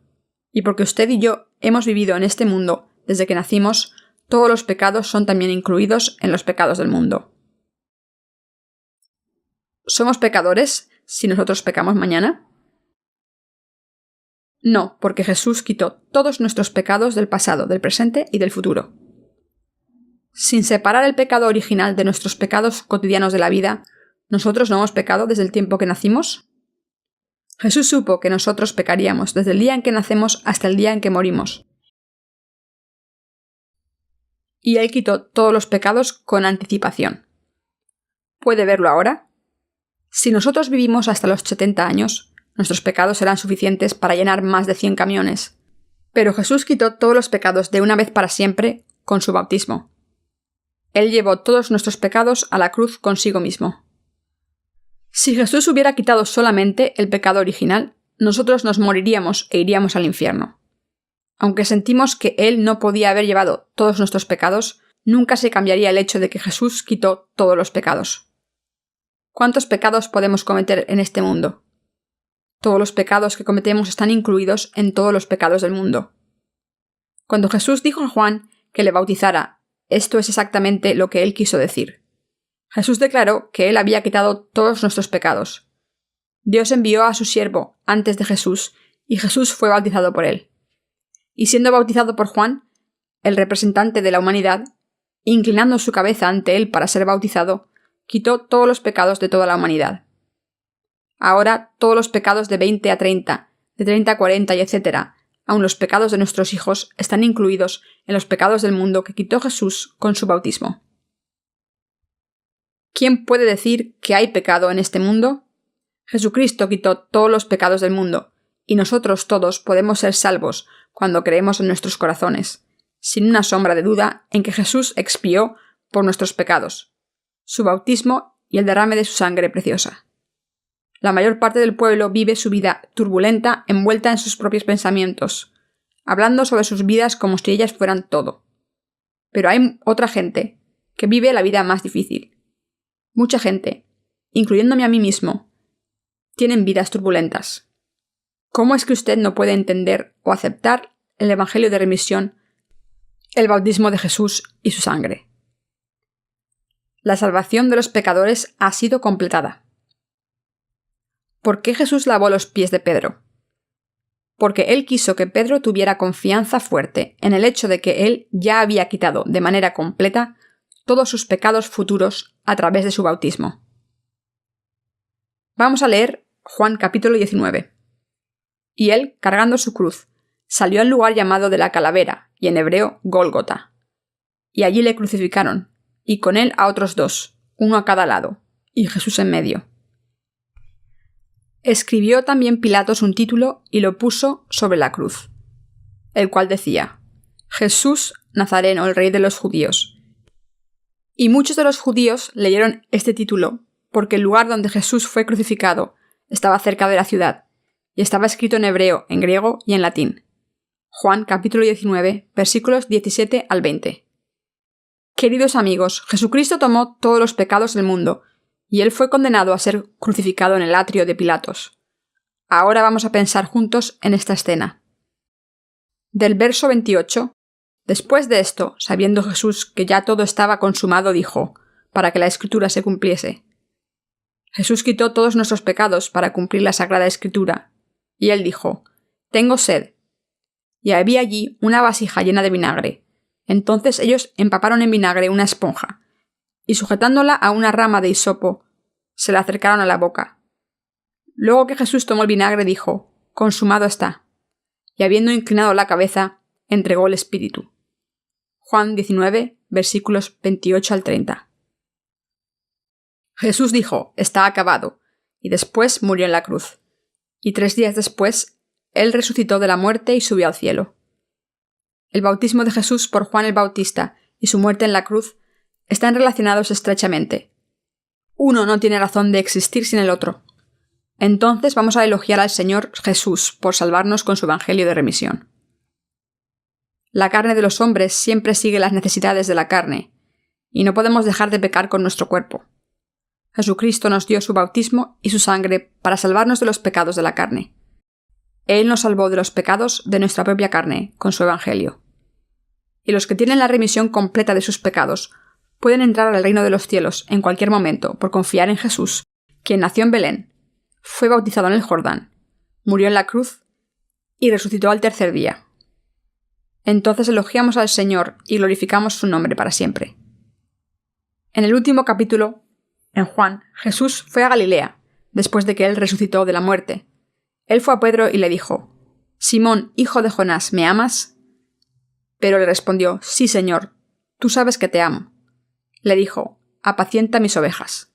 y porque usted y yo hemos vivido en este mundo desde que nacimos, todos los pecados son también incluidos en los pecados del mundo. ¿Somos pecadores si nosotros pecamos mañana? No, porque Jesús quitó todos nuestros pecados del pasado, del presente y del futuro. Sin separar el pecado original de nuestros pecados cotidianos de la vida, ¿nosotros no hemos pecado desde el tiempo que nacimos? Jesús supo que nosotros pecaríamos desde el día en que nacemos hasta el día en que morimos. Y Él quitó todos los pecados con anticipación. ¿Puede verlo ahora? Si nosotros vivimos hasta los 70 años, nuestros pecados serán suficientes para llenar más de 100 camiones. Pero Jesús quitó todos los pecados de una vez para siempre con su bautismo. Él llevó todos nuestros pecados a la cruz consigo mismo. Si Jesús hubiera quitado solamente el pecado original, nosotros nos moriríamos e iríamos al infierno. Aunque sentimos que Él no podía haber llevado todos nuestros pecados, nunca se cambiaría el hecho de que Jesús quitó todos los pecados. ¿Cuántos pecados podemos cometer en este mundo? Todos los pecados que cometemos están incluidos en todos los pecados del mundo. Cuando Jesús dijo a Juan que le bautizara, esto es exactamente lo que él quiso decir. Jesús declaró que él había quitado todos nuestros pecados. Dios envió a su siervo antes de Jesús y Jesús fue bautizado por él. Y siendo bautizado por Juan, el representante de la humanidad, inclinando su cabeza ante él para ser bautizado, quitó todos los pecados de toda la humanidad. Ahora todos los pecados de 20 a 30, de 30 a 40 y etc., aun los pecados de nuestros hijos, están incluidos en los pecados del mundo que quitó Jesús con su bautismo. ¿Quién puede decir que hay pecado en este mundo? Jesucristo quitó todos los pecados del mundo, y nosotros todos podemos ser salvos cuando creemos en nuestros corazones, sin una sombra de duda en que Jesús expió por nuestros pecados, su bautismo y el derrame de su sangre preciosa. La mayor parte del pueblo vive su vida turbulenta, envuelta en sus propios pensamientos, hablando sobre sus vidas como si ellas fueran todo. Pero hay otra gente que vive la vida más difícil. Mucha gente incluyéndome a mí mismo, tienen vidas turbulentas. ¿Cómo es que usted no puede entender o aceptar el Evangelio de remisión, el bautismo de Jesús y su sangre? La salvación de los pecadores ha sido completada. ¿Por qué Jesús lavó los pies de Pedro? Porque él quiso que Pedro tuviera confianza fuerte en el hecho de que él ya había quitado de manera completa todos sus pecados futuros a través de su bautismo. Vamos a leer Juan capítulo 19. Y él, cargando su cruz, salió al lugar llamado de la calavera, y en hebreo Gólgota. Y allí le crucificaron, y con él a otros dos, uno a cada lado, y Jesús en medio. Escribió también Pilatos un título y lo puso sobre la cruz, el cual decía: Jesús Nazareno, el Rey de los Judíos. Y muchos de los judíos leyeron este título porque el lugar donde Jesús fue crucificado estaba cerca de la ciudad, y estaba escrito en hebreo, en griego y en latín. Juan capítulo 19, versículos 17 al 20. Queridos amigos, Jesucristo tomó todos los pecados del mundo, y él fue condenado a ser crucificado en el atrio de Pilatos. Ahora vamos a pensar juntos en esta escena. Del verso 28, después de esto, sabiendo Jesús que ya todo estaba consumado, dijo, para que la Escritura se cumpliese. Jesús quitó todos nuestros pecados para cumplir la Sagrada Escritura, y él dijo: Tengo sed. Y había allí una vasija llena de vinagre. Entonces ellos empaparon en vinagre una esponja, y sujetándola a una rama de hisopo, se la acercaron a la boca. Luego que Jesús tomó el vinagre, dijo: Consumado está. Y habiendo inclinado la cabeza, entregó el Espíritu. Juan 19, versículos 28 al 30. Jesús dijo: Está acabado, y después murió en la cruz. Y 3 días después, él resucitó de la muerte y subió al cielo. El bautismo de Jesús por Juan el Bautista y su muerte en la cruz están relacionados estrechamente. Uno no tiene razón de existir sin el otro. Entonces vamos a elogiar al Señor Jesús por salvarnos con su Evangelio de remisión. La carne de los hombres siempre sigue las necesidades de la carne, y no podemos dejar de pecar con nuestro cuerpo. Jesucristo nos dio su bautismo y su sangre para salvarnos de los pecados de la carne. Él nos salvó de los pecados de nuestra propia carne con su Evangelio. Y los que tienen la remisión completa de sus pecados pueden entrar al reino de los cielos en cualquier momento por confiar en Jesús, quien nació en Belén, fue bautizado en el Jordán, murió en la cruz y resucitó al 3er día. Entonces elogiamos al Señor y glorificamos su nombre para siempre. En el último capítulo, en Juan, Jesús fue a Galilea, después de que él resucitó de la muerte. Él fue a Pedro y le dijo: Simón, hijo de Jonás, ¿me amas? Pero le respondió: Sí, Señor, tú sabes que te amo. Le dijo: Apacienta mis ovejas.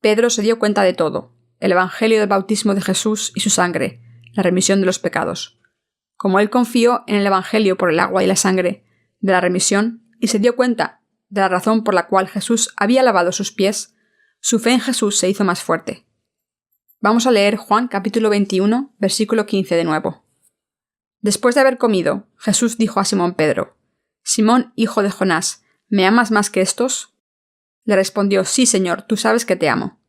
Pedro se dio cuenta de todo, el Evangelio del bautismo de Jesús y su sangre, la remisión de los pecados. Como él confió en el Evangelio por el agua y la sangre de la remisión y se dio cuenta de la razón por la cual Jesús había lavado sus pies, su fe en Jesús se hizo más fuerte. Vamos a leer Juan capítulo 21, versículo 15 de nuevo. Después de haber comido, Jesús dijo a Simón Pedro: Simón, hijo de Jonás, ¿me amas más que estos? Le respondió: Sí, Señor, tú sabes que te amo.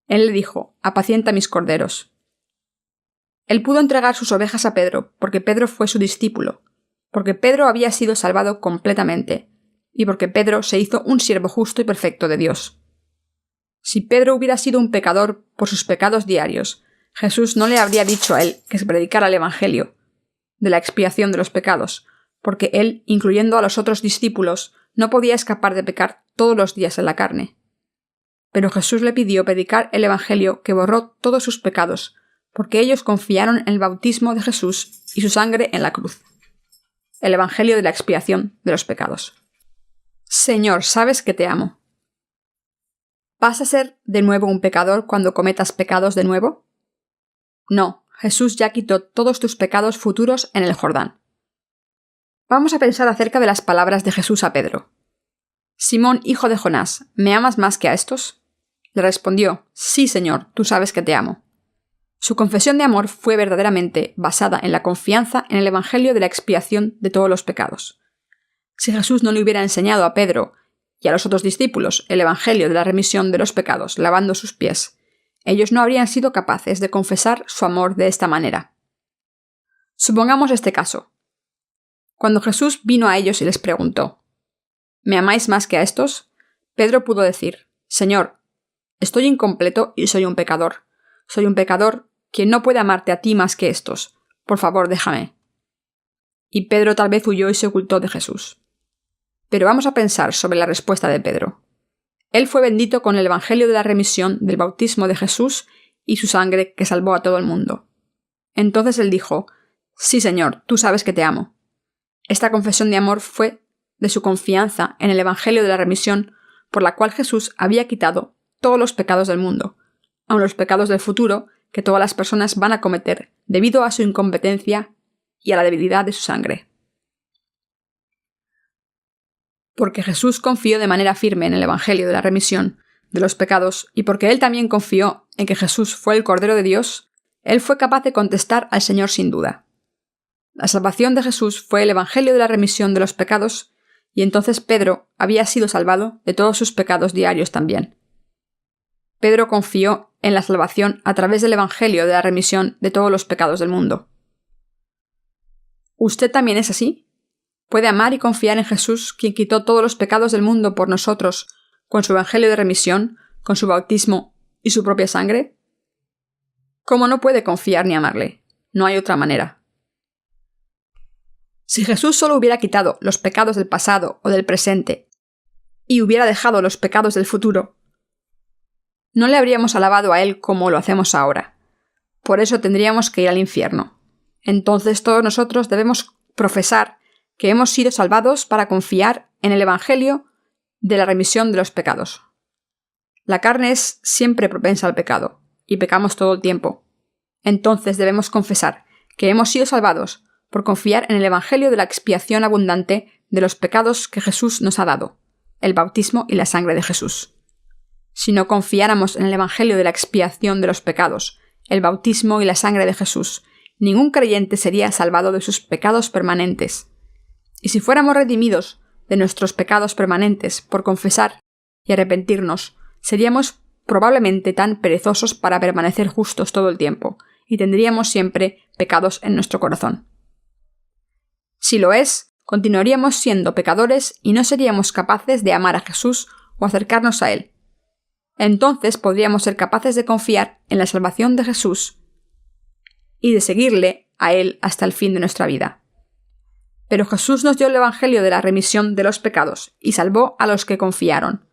Él le dijo: Apacienta mis corderos. Él pudo entregar sus ovejas a Pedro, porque Pedro fue su discípulo, porque Pedro había sido salvado completamente, y porque Pedro se hizo un siervo justo y perfecto de Dios. Si Pedro hubiera sido un pecador por sus pecados diarios, Jesús no le habría dicho a él que se predicara el Evangelio de la expiación de los pecados, porque él, incluyendo a los otros discípulos, no podía escapar de pecar todos los días en la carne. Pero Jesús le pidió predicar el Evangelio que borró todos sus pecados, porque ellos confiaron en el bautismo de Jesús y su sangre en la cruz. El Evangelio de la expiación de los pecados. Señor, sabes que te amo. ¿Vas a ser de nuevo un pecador cuando cometas pecados de nuevo? No, Jesús ya quitó todos tus pecados futuros en el Jordán. Vamos a pensar acerca de las palabras de Jesús a Pedro. Simón, hijo de Jonás, ¿me amas más que a estos? Le respondió: Sí, Señor, tú sabes que te amo. Su confesión de amor fue verdaderamente basada en la confianza en el Evangelio de la expiación de todos los pecados. Si Jesús no le hubiera enseñado a Pedro y a los otros discípulos el Evangelio de la remisión de los pecados, lavando sus pies, ellos no habrían sido capaces de confesar su amor de esta manera. Supongamos este caso. Cuando Jesús vino a ellos y les preguntó: ¿Me amáis más que a estos? Pedro pudo decir: Señor, estoy incompleto y soy un pecador. Soy un pecador quien no puede amarte a ti más que estos. Por favor, déjame. Y Pedro tal vez huyó y se ocultó de Jesús. Pero vamos a pensar sobre la respuesta de Pedro. Él fue bendito con el Evangelio de la remisión del bautismo de Jesús y su sangre que salvó a todo el mundo. Entonces él dijo: Sí, Señor, tú sabes que te amo. Esta confesión de amor fue de su confianza en el Evangelio de la remisión por la cual Jesús había quitado todos los pecados del mundo, aun los pecados del futuro que todas las personas van a cometer debido a su incompetencia y a la debilidad de su sangre. Porque Jesús confió de manera firme en el Evangelio de la remisión de los pecados y porque él también confió en que Jesús fue el Cordero de Dios, él fue capaz de contestar al Señor sin duda. La salvación de Jesús fue el Evangelio de la remisión de los pecados y entonces Pedro había sido salvado de todos sus pecados diarios también. Pedro confió en la salvación a través del Evangelio de la remisión de todos los pecados del mundo. ¿Usted también es así? ¿Puede amar y confiar en Jesús, quien quitó todos los pecados del mundo por nosotros, con su Evangelio de remisión, con su bautismo y su propia sangre? ¿Cómo no puede confiar ni amarle? No hay otra manera. Si Jesús solo hubiera quitado los pecados del pasado o del presente y hubiera dejado los pecados del futuro, no le habríamos alabado a Él como lo hacemos ahora. Por eso tendríamos que ir al infierno. Entonces todos nosotros debemos profesar que hemos sido salvados para confiar en el Evangelio de la remisión de los pecados. La carne es siempre propensa al pecado, y pecamos todo el tiempo. Entonces debemos confesar que hemos sido salvados por confiar en el Evangelio de la expiación abundante de los pecados que Jesús nos ha dado, el bautismo y la sangre de Jesús. Si no confiáramos en el Evangelio de la expiación de los pecados, el bautismo y la sangre de Jesús, ningún creyente sería salvado de sus pecados permanentes. Y si fuéramos redimidos de nuestros pecados permanentes por confesar y arrepentirnos, seríamos probablemente tan perezosos para permanecer justos todo el tiempo, y tendríamos siempre pecados en nuestro corazón. Si lo es, continuaríamos siendo pecadores y no seríamos capaces de amar a Jesús o acercarnos a Él. Entonces podríamos ser capaces de confiar en la salvación de Jesús y de seguirle a Él hasta el fin de nuestra vida. Pero Jesús nos dio el Evangelio de la remisión de los pecados y salvó a los que confiaron.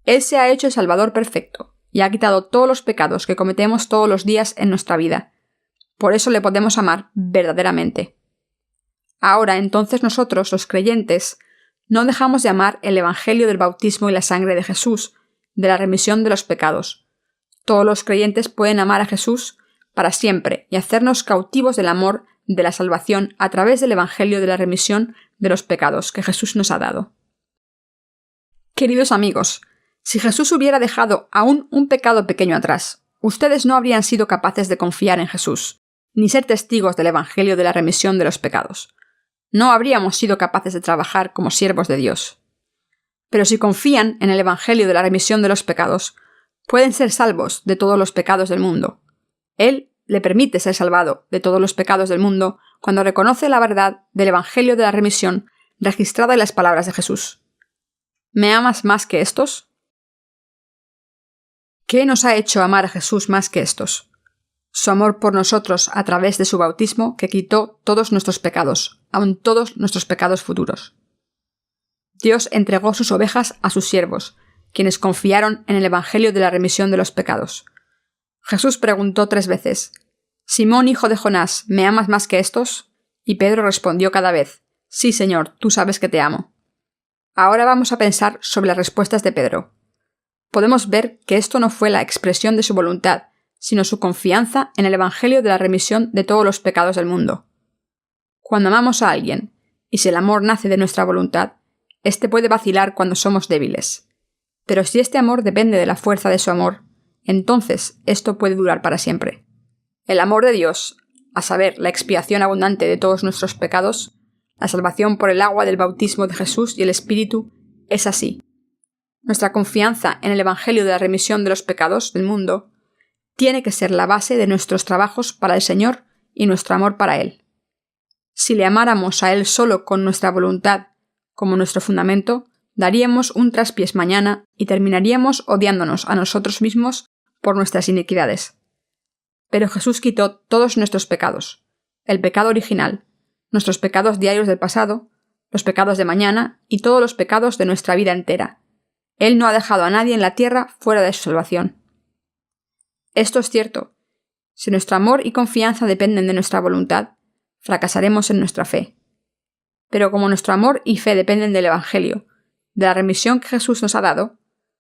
Él se ha hecho el Salvador perfecto y ha quitado todos los pecados que cometemos todos los días en nuestra vida. Por eso le podemos amar verdaderamente. Ahora entonces nosotros, los creyentes, no dejamos de amar el Evangelio del bautismo y la sangre de Jesús, de la remisión de los pecados. Todos los creyentes pueden amar a Jesús para siempre y hacernos cautivos del amor de la salvación a través del Evangelio de la remisión de los pecados que Jesús nos ha dado. Queridos amigos, si Jesús hubiera dejado aún un pecado pequeño atrás, ustedes no habrían sido capaces de confiar en Jesús, ni ser testigos del Evangelio de la remisión de los pecados. No habríamos sido capaces de trabajar como siervos de Dios. Pero si confían en el Evangelio de la remisión de los pecados, pueden ser salvos de todos los pecados del mundo. Él le permite ser salvado de todos los pecados del mundo cuando reconoce la verdad del Evangelio de la remisión registrada en las palabras de Jesús. ¿Me amas más que estos? ¿Qué nos ha hecho amar a Jesús más que estos? Su amor por nosotros a través de su bautismo que quitó todos nuestros pecados, aun todos nuestros pecados futuros. Dios entregó sus ovejas a sus siervos, quienes confiaron en el Evangelio de la remisión de los pecados. Jesús preguntó 3 veces: «Simón, hijo de Jonás, ¿me amas más que estos?» Y Pedro respondió cada vez: «Sí, Señor, tú sabes que te amo». Ahora vamos a pensar sobre las respuestas de Pedro. Podemos ver que esto no fue la expresión de su voluntad, sino su confianza en el Evangelio de la remisión de todos los pecados del mundo. Cuando amamos a alguien, y si el amor nace de nuestra voluntad, éste puede vacilar cuando somos débiles. Pero si este amor depende de la fuerza de su amor, entonces esto puede durar para siempre. El amor de Dios, a saber, la expiación abundante de todos nuestros pecados, la salvación por el agua del bautismo de Jesús y el Espíritu, es así. Nuestra confianza en el Evangelio de la remisión de los pecados del mundo tiene que ser la base de nuestros trabajos para el Señor y nuestro amor para Él. Si le amáramos a Él solo con nuestra voluntad como nuestro fundamento, daríamos un traspiés mañana y terminaríamos odiándonos a nosotros mismos por nuestras iniquidades. Pero Jesús quitó todos nuestros pecados, el pecado original, nuestros pecados diarios del pasado, los pecados de mañana y todos los pecados de nuestra vida entera. Él no ha dejado a nadie en la tierra fuera de su salvación. Esto es cierto. Si nuestro amor y confianza dependen de nuestra voluntad, fracasaremos en nuestra fe. Pero como nuestro amor y fe dependen del Evangelio, de la remisión que Jesús nos ha dado,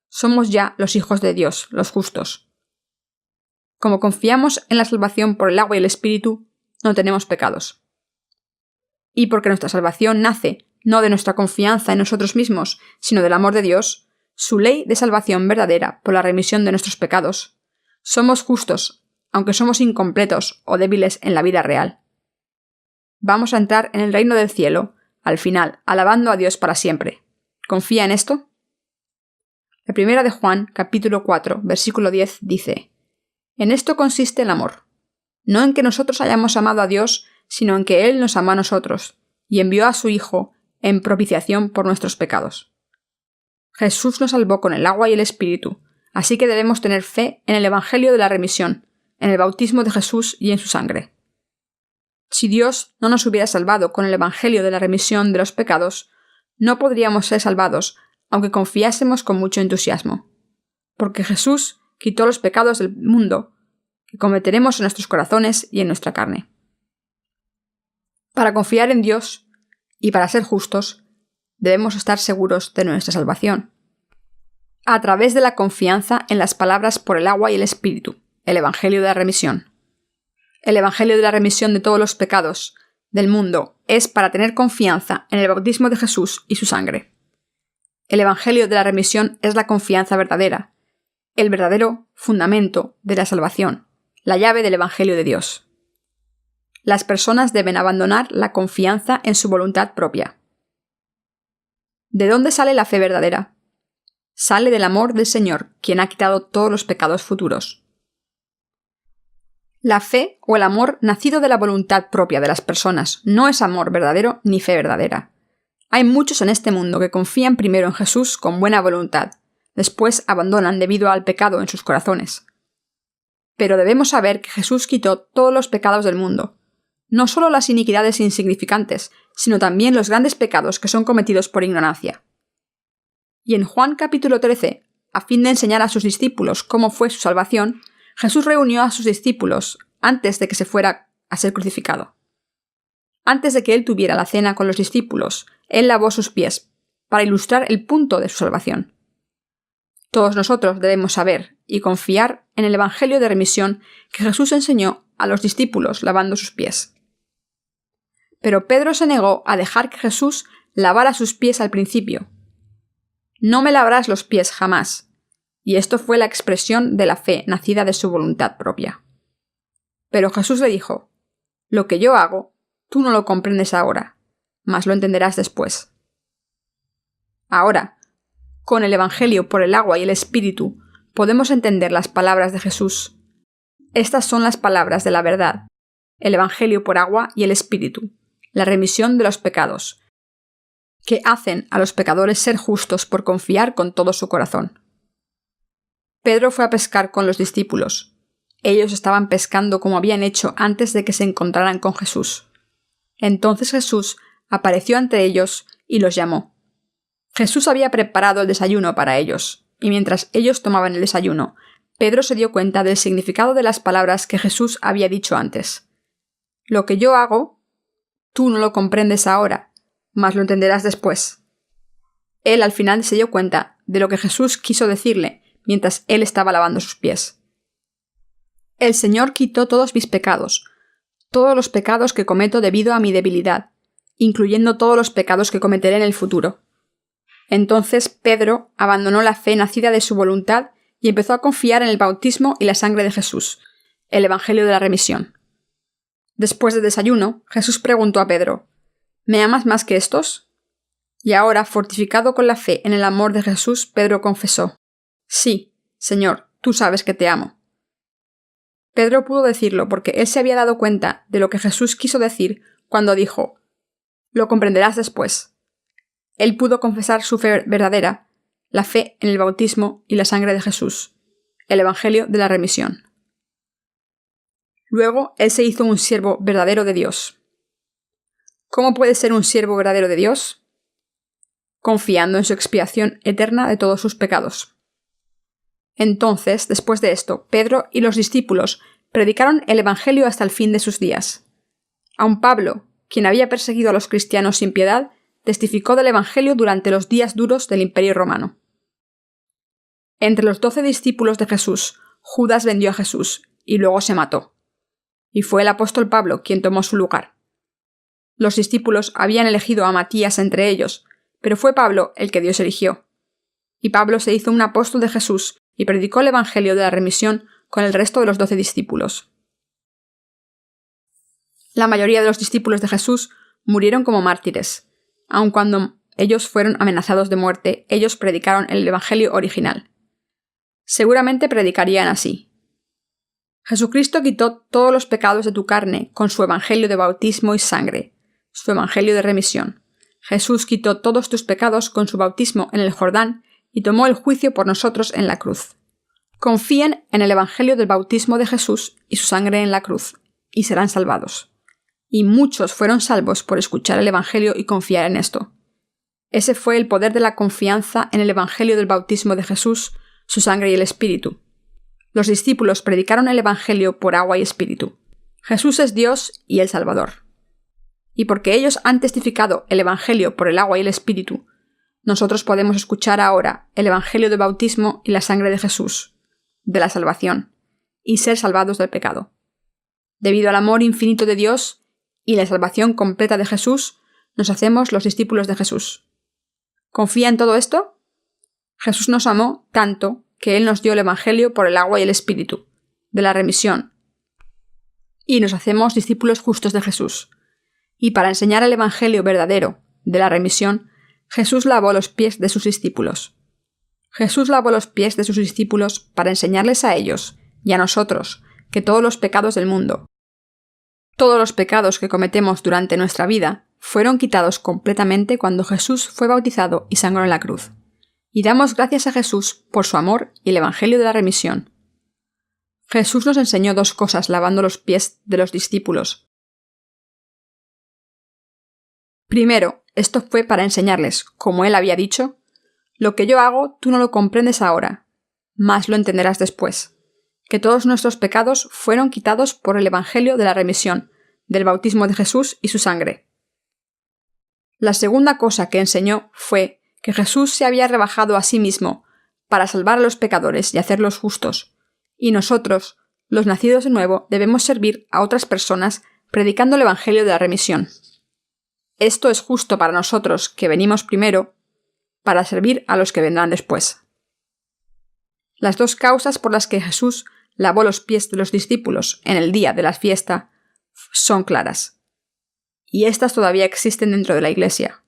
somos ya los hijos de Dios, los justos. Como confiamos en la salvación por el agua y el Espíritu, no tenemos pecados. Y porque nuestra salvación nace no de nuestra confianza en nosotros mismos, sino del amor de Dios, su ley de salvación verdadera por la remisión de nuestros pecados, somos justos, aunque somos incompletos o débiles en la vida real. Vamos a entrar en el reino del cielo, al final, alabando a Dios para siempre. ¿Confía en esto? La primera de Juan, capítulo 4, versículo 10, dice: En esto consiste el amor, no en que nosotros hayamos amado a Dios, sino en que Él nos amó a nosotros, y envió a su Hijo en propiciación por nuestros pecados. Jesús nos salvó con el agua y el Espíritu, así que debemos tener fe en el Evangelio de la remisión, en el bautismo de Jesús y en su sangre. Si Dios no nos hubiera salvado con el Evangelio de la remisión de los pecados, no podríamos ser salvados, aunque confiásemos con mucho entusiasmo. Porque Jesús quitó los pecados del mundo que cometeremos en nuestros corazones y en nuestra carne. Para confiar en Dios y para ser justos, debemos estar seguros de nuestra salvación, a través de la confianza en las palabras por el agua y el Espíritu, el Evangelio de la remisión. El Evangelio de la remisión de todos los pecados del mundo es para tener confianza en el bautismo de Jesús y su sangre. El Evangelio de la remisión es la confianza verdadera, el verdadero fundamento de la salvación, la llave del Evangelio de Dios. Las personas deben abandonar la confianza en su voluntad propia. ¿De dónde sale la fe verdadera? Sale del amor del Señor, quien ha quitado todos los pecados futuros. La fe o el amor nacido de la voluntad propia de las personas no es amor verdadero ni fe verdadera. Hay muchos en este mundo que confían primero en Jesús con buena voluntad, después abandonan debido al pecado en sus corazones. Pero debemos saber que Jesús quitó todos los pecados del mundo, no solo las iniquidades insignificantes, sino también los grandes pecados que son cometidos por ignorancia. Y en Juan capítulo 13, a fin de enseñar a sus discípulos cómo fue su salvación, Jesús reunió a sus discípulos antes de que se fuera a ser crucificado. Antes de que él tuviera la cena con los discípulos, él lavó sus pies, para ilustrar el punto de su salvación. Todos nosotros debemos saber y confiar en el Evangelio de remisión que Jesús enseñó a los discípulos lavando sus pies. Pero Pedro se negó a dejar que Jesús lavara sus pies al principio. No me lavarás los pies jamás. Y esto fue la expresión de la fe nacida de su voluntad propia. Pero Jesús le dijo: Lo que yo hago, tú no lo comprendes ahora, mas lo entenderás después. Ahora, con el Evangelio por el agua y el Espíritu, podemos entender las palabras de Jesús. Estas son las palabras de la verdad, el Evangelio por agua y el Espíritu, la remisión de los pecados, que hacen a los pecadores ser justos por confiar con todo su corazón. Pedro fue a pescar con los discípulos. Ellos estaban pescando como habían hecho antes de que se encontraran con Jesús. Entonces Jesús apareció ante ellos y los llamó. Jesús había preparado el desayuno para ellos, y mientras ellos tomaban el desayuno, Pedro se dio cuenta del significado de las palabras que Jesús había dicho antes. Lo que yo hago, tú no lo comprendes ahora, mas lo entenderás después. Él al final se dio cuenta de lo que Jesús quiso decirle mientras él estaba lavando sus pies. El Señor quitó todos mis pecados, todos los pecados que cometo debido a mi debilidad, incluyendo todos los pecados que cometeré en el futuro. Entonces Pedro abandonó la fe nacida de su voluntad y empezó a confiar en el bautismo y la sangre de Jesús, el Evangelio de la remisión. Después del desayuno, Jesús preguntó a Pedro: ¿Me amas más que estos? Y ahora, fortificado con la fe en el amor de Jesús, Pedro confesó: «Sí, Señor, tú sabes que te amo». Pedro pudo decirlo porque él se había dado cuenta de lo que Jesús quiso decir cuando dijo: «Lo comprenderás después». Él pudo confesar su fe verdadera, la fe en el bautismo y la sangre de Jesús, el Evangelio de la remisión. Luego, él se hizo un siervo verdadero de Dios. ¿Cómo puede ser un siervo verdadero de Dios? Confiando en su expiación eterna de todos sus pecados. Entonces, después de esto, Pedro y los discípulos predicaron el Evangelio hasta el fin de sus días. Aun Pablo, quien había perseguido a los cristianos sin piedad, testificó del Evangelio durante los días duros del Imperio Romano. Entre los 12 discípulos de Jesús, Judas vendió a Jesús y luego se mató. Y fue el apóstol Pablo quien tomó su lugar. Los discípulos habían elegido a Matías entre ellos, pero fue Pablo el que Dios eligió. Y Pablo se hizo un apóstol de Jesús y predicó el Evangelio de la remisión con el resto de los 12 discípulos. La mayoría de los discípulos de Jesús murieron como mártires. Aun cuando ellos fueron amenazados de muerte, ellos predicaron el Evangelio original. Seguramente predicarían así: Jesucristo quitó todos los pecados de tu carne con su Evangelio de bautismo y sangre, su Evangelio de remisión. Jesús quitó todos tus pecados con su bautismo en el Jordán y tomó el juicio por nosotros en la cruz. Confíen en el Evangelio del bautismo de Jesús y su sangre en la cruz, y serán salvados. Y muchos fueron salvos por escuchar el Evangelio y confiar en esto. Ese fue el poder de la confianza en el Evangelio del bautismo de Jesús, su sangre y el Espíritu. Los discípulos predicaron el Evangelio por agua y Espíritu. Jesús es Dios y el Salvador. Y porque ellos han testificado el Evangelio por el agua y el Espíritu, nosotros podemos escuchar ahora el Evangelio del bautismo y la sangre de Jesús, de la salvación, y ser salvados del pecado. Debido al amor infinito de Dios y la salvación completa de Jesús, nos hacemos los discípulos de Jesús. ¿Confía en todo esto? Jesús nos amó tanto que Él nos dio el Evangelio por el agua y el Espíritu, de la remisión, y nos hacemos discípulos justos de Jesús. Y para enseñar el Evangelio verdadero, de la remisión, Jesús lavó los pies de sus discípulos. Jesús lavó los pies de sus discípulos para enseñarles a ellos, y a nosotros, que todos los pecados del mundo, todos los pecados que cometemos durante nuestra vida, fueron quitados completamente cuando Jesús fue bautizado y sangró en la cruz. Y damos gracias a Jesús por su amor y el Evangelio de la remisión. Jesús nos enseñó dos cosas lavando los pies de los discípulos. Primero, esto fue para enseñarles, como Él había dicho: lo que yo hago tú no lo comprendes ahora, mas lo entenderás después, que todos nuestros pecados fueron quitados por el Evangelio de la remisión, del bautismo de Jesús y su sangre. La segunda cosa que enseñó fue que Jesús se había rebajado a sí mismo para salvar a los pecadores y hacerlos justos, y nosotros, los nacidos de nuevo, debemos servir a otras personas predicando el Evangelio de la remisión. Esto es justo para nosotros, que venimos primero, para servir a los que vendrán después. Las dos causas por las que Jesús lavó los pies de los discípulos en el día de la fiesta son claras, y estas todavía existen dentro de la Iglesia.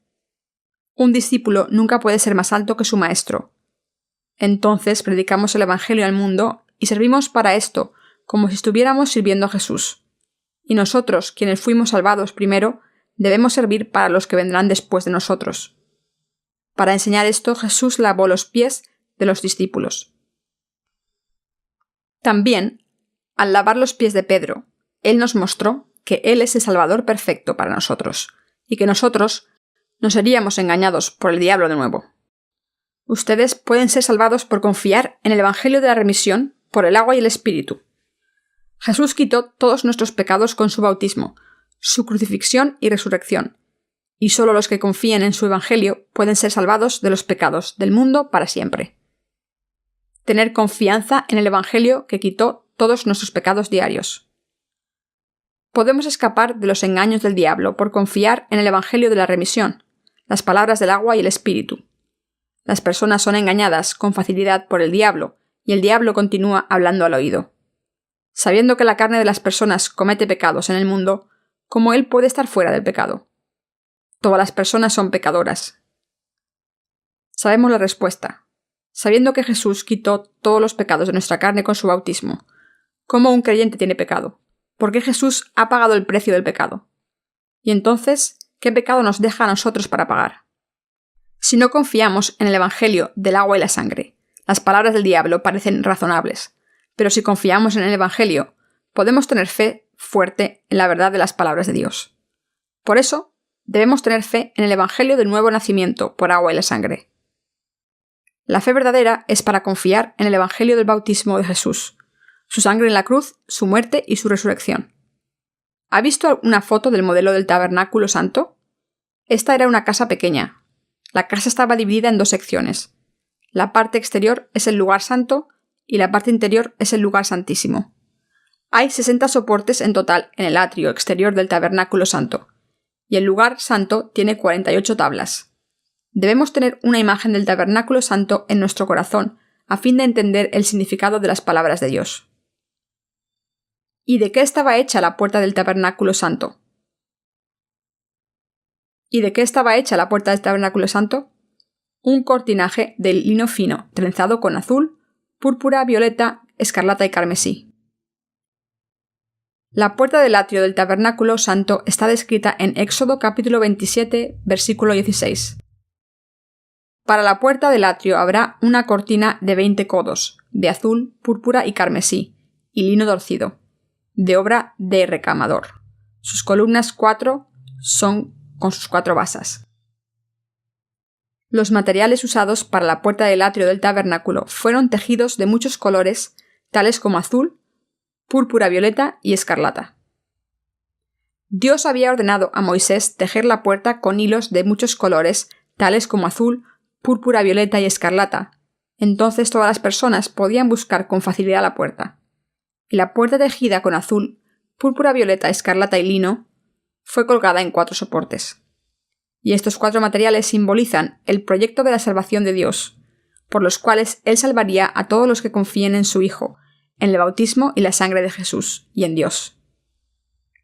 Un discípulo nunca puede ser más alto que su maestro. Entonces predicamos el Evangelio al mundo y servimos para esto, como si estuviéramos sirviendo a Jesús. Y nosotros, quienes fuimos salvados primero, debemos servir para los que vendrán después de nosotros. Para enseñar esto, Jesús lavó los pies de los discípulos. También, al lavar los pies de Pedro, Él nos mostró que Él es el Salvador perfecto para nosotros, y que nosotros no seríamos engañados por el diablo de nuevo. Ustedes pueden ser salvados por confiar en el Evangelio de la remisión por el agua y el Espíritu. Jesús quitó todos nuestros pecados con su bautismo, su crucifixión y resurrección, y solo los que confíen en su Evangelio pueden ser salvados de los pecados del mundo para siempre. Tener confianza en el Evangelio que quitó todos nuestros pecados diarios. Podemos escapar de los engaños del diablo por confiar en el Evangelio de la remisión, las palabras del agua y el Espíritu. Las personas son engañadas con facilidad por el diablo, y el diablo continúa hablando al oído. Sabiendo que la carne de las personas comete pecados en el mundo, ¿cómo él puede estar fuera del pecado? Todas las personas son pecadoras. Sabemos la respuesta. Sabiendo que Jesús quitó todos los pecados de nuestra carne con su bautismo, ¿cómo un creyente tiene pecado? ¿Por qué Jesús ha pagado el precio del pecado? Y entonces, ¿qué pecado nos deja a nosotros para pagar? Si no confiamos en el Evangelio del agua y la sangre, las palabras del diablo parecen razonables, pero si confiamos en el Evangelio, podemos tener fe fuerte en la verdad de las palabras de Dios. Por eso, debemos tener fe en el Evangelio del nuevo nacimiento por agua y la sangre. La fe verdadera es para confiar en el Evangelio del bautismo de Jesús, su sangre en la cruz, su muerte y su resurrección. ¿Ha visto una foto del modelo del tabernáculo santo? Esta era una casa pequeña. La casa estaba dividida en dos secciones. La parte exterior es el lugar santo y la parte interior es el lugar santísimo. Hay 60 soportes en total en el atrio exterior del tabernáculo santo, y el lugar santo tiene 48 tablas. Debemos tener una imagen del tabernáculo santo en nuestro corazón a fin de entender el significado de las palabras de Dios. ¿Y de qué estaba hecha la puerta del tabernáculo santo? Un cortinaje de lino fino, trenzado con azul, púrpura, violeta, escarlata y carmesí. La puerta del atrio del tabernáculo santo está descrita en Éxodo capítulo 27, versículo 16. Para la puerta del atrio habrá una cortina de 20 codos, de azul, púrpura y carmesí, y lino torcido, de obra de recamador. Sus columnas 4 son con sus 4 basas. Los materiales usados para la puerta del atrio del tabernáculo fueron tejidos de muchos colores, tales como azul, púrpura, violeta y escarlata. Dios había ordenado a Moisés tejer la puerta con hilos de muchos colores, tales como azul, púrpura, violeta y escarlata. Entonces todas las personas podían buscar con facilidad la puerta. Y la puerta tejida con azul, púrpura, violeta, escarlata y lino fue colgada en 4 soportes. Y estos 4 materiales simbolizan el proyecto de la salvación de Dios, por los cuales Él salvaría a todos los que confíen en su Hijo, en el bautismo y la sangre de Jesús, y en Dios.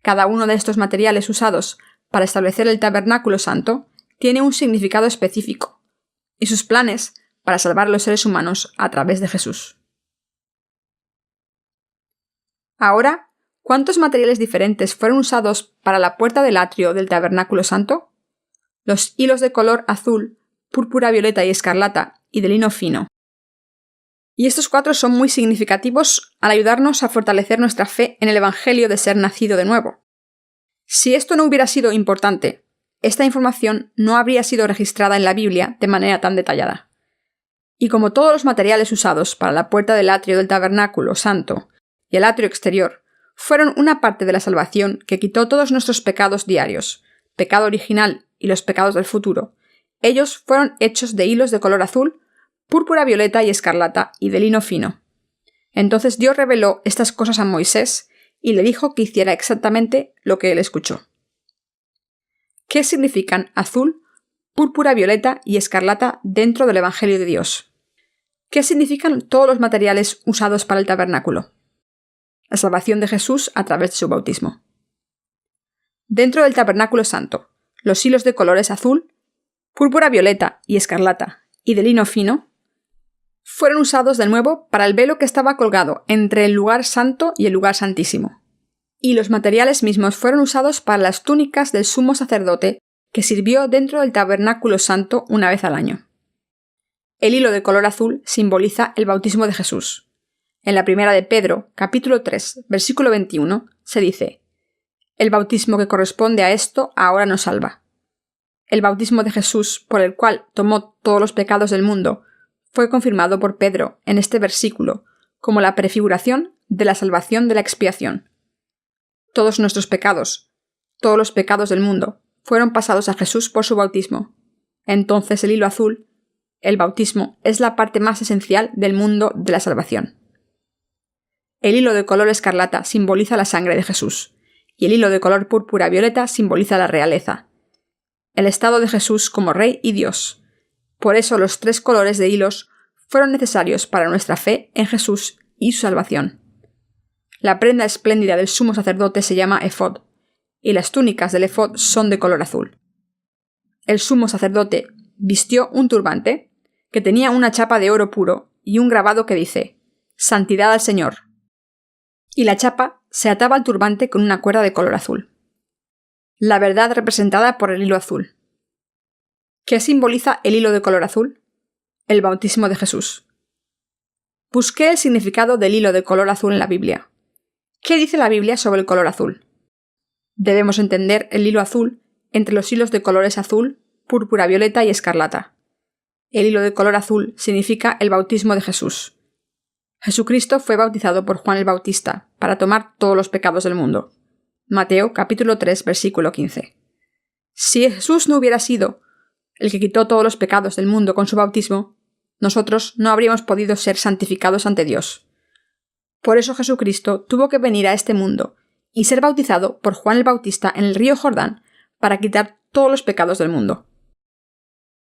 Cada uno de estos materiales usados para establecer el tabernáculo santo tiene un significado específico, y sus planes para salvar a los seres humanos a través de Jesús. Ahora, ¿cuántos materiales diferentes fueron usados para la puerta del atrio del tabernáculo santo? Los hilos de color azul, púrpura, violeta y escarlata, y de lino fino. Y estos 4 son muy significativos al ayudarnos a fortalecer nuestra fe en el Evangelio de ser nacido de nuevo. Si esto no hubiera sido importante, esta información no habría sido registrada en la Biblia de manera tan detallada. Y como todos los materiales usados para la puerta del atrio del tabernáculo santo y el atrio exterior fueron una parte de la salvación que quitó todos nuestros pecados diarios, pecado original y los pecados del futuro, ellos fueron hechos de hilos de color azul, púrpura, violeta y escarlata, y de lino fino. Entonces Dios reveló estas cosas a Moisés y le dijo que hiciera exactamente lo que él escuchó. ¿Qué significan azul, púrpura, violeta y escarlata dentro del Evangelio de Dios? ¿Qué significan todos los materiales usados para el tabernáculo? La salvación de Jesús a través de su bautismo. Dentro del tabernáculo santo, los hilos de colores azul, púrpura, violeta y escarlata, y de lino fino, fueron usados de nuevo para el velo que estaba colgado entre el lugar santo y el lugar santísimo. Y los materiales mismos fueron usados para las túnicas del sumo sacerdote que sirvió dentro del tabernáculo santo una vez al año. El hilo de color azul simboliza el bautismo de Jesús. En la primera de Pedro, capítulo 3, versículo 21, se dice: «El bautismo que corresponde a esto ahora nos salva». El bautismo de Jesús, por el cual tomó todos los pecados del mundo, fue confirmado por Pedro en este versículo como la prefiguración de la salvación de la expiación. Todos nuestros pecados, todos los pecados del mundo, fueron pasados a Jesús por su bautismo. Entonces el hilo azul, el bautismo, es la parte más esencial del mundo de la salvación. El hilo de color escarlata simboliza la sangre de Jesús, y el hilo de color púrpura violeta simboliza la realeza, el estado de Jesús como Rey y Dios. Por eso los 3 colores de hilos fueron necesarios para nuestra fe en Jesús y su salvación. La prenda espléndida del sumo sacerdote se llama efod, y las túnicas del efod son de color azul. El sumo sacerdote vistió un turbante, que tenía una chapa de oro puro y un grabado que dice: Santidad al Señor. Y la chapa se ataba al turbante con una cuerda de color azul. La verdad representada por el hilo azul. ¿Qué simboliza el hilo de color azul? El bautismo de Jesús. Busqué el significado del hilo de color azul en la Biblia. ¿Qué dice la Biblia sobre el color azul? Debemos entender el hilo azul entre los hilos de colores azul, púrpura, violeta y escarlata. El hilo de color azul significa el bautismo de Jesús. Jesucristo fue bautizado por Juan el Bautista para tomar todos los pecados del mundo. Mateo capítulo 3, versículo 15. Si Jesús no hubiera sido el que quitó todos los pecados del mundo con su bautismo, nosotros no habríamos podido ser santificados ante Dios. Por eso Jesucristo tuvo que venir a este mundo y ser bautizado por Juan el Bautista en el río Jordán para quitar todos los pecados del mundo.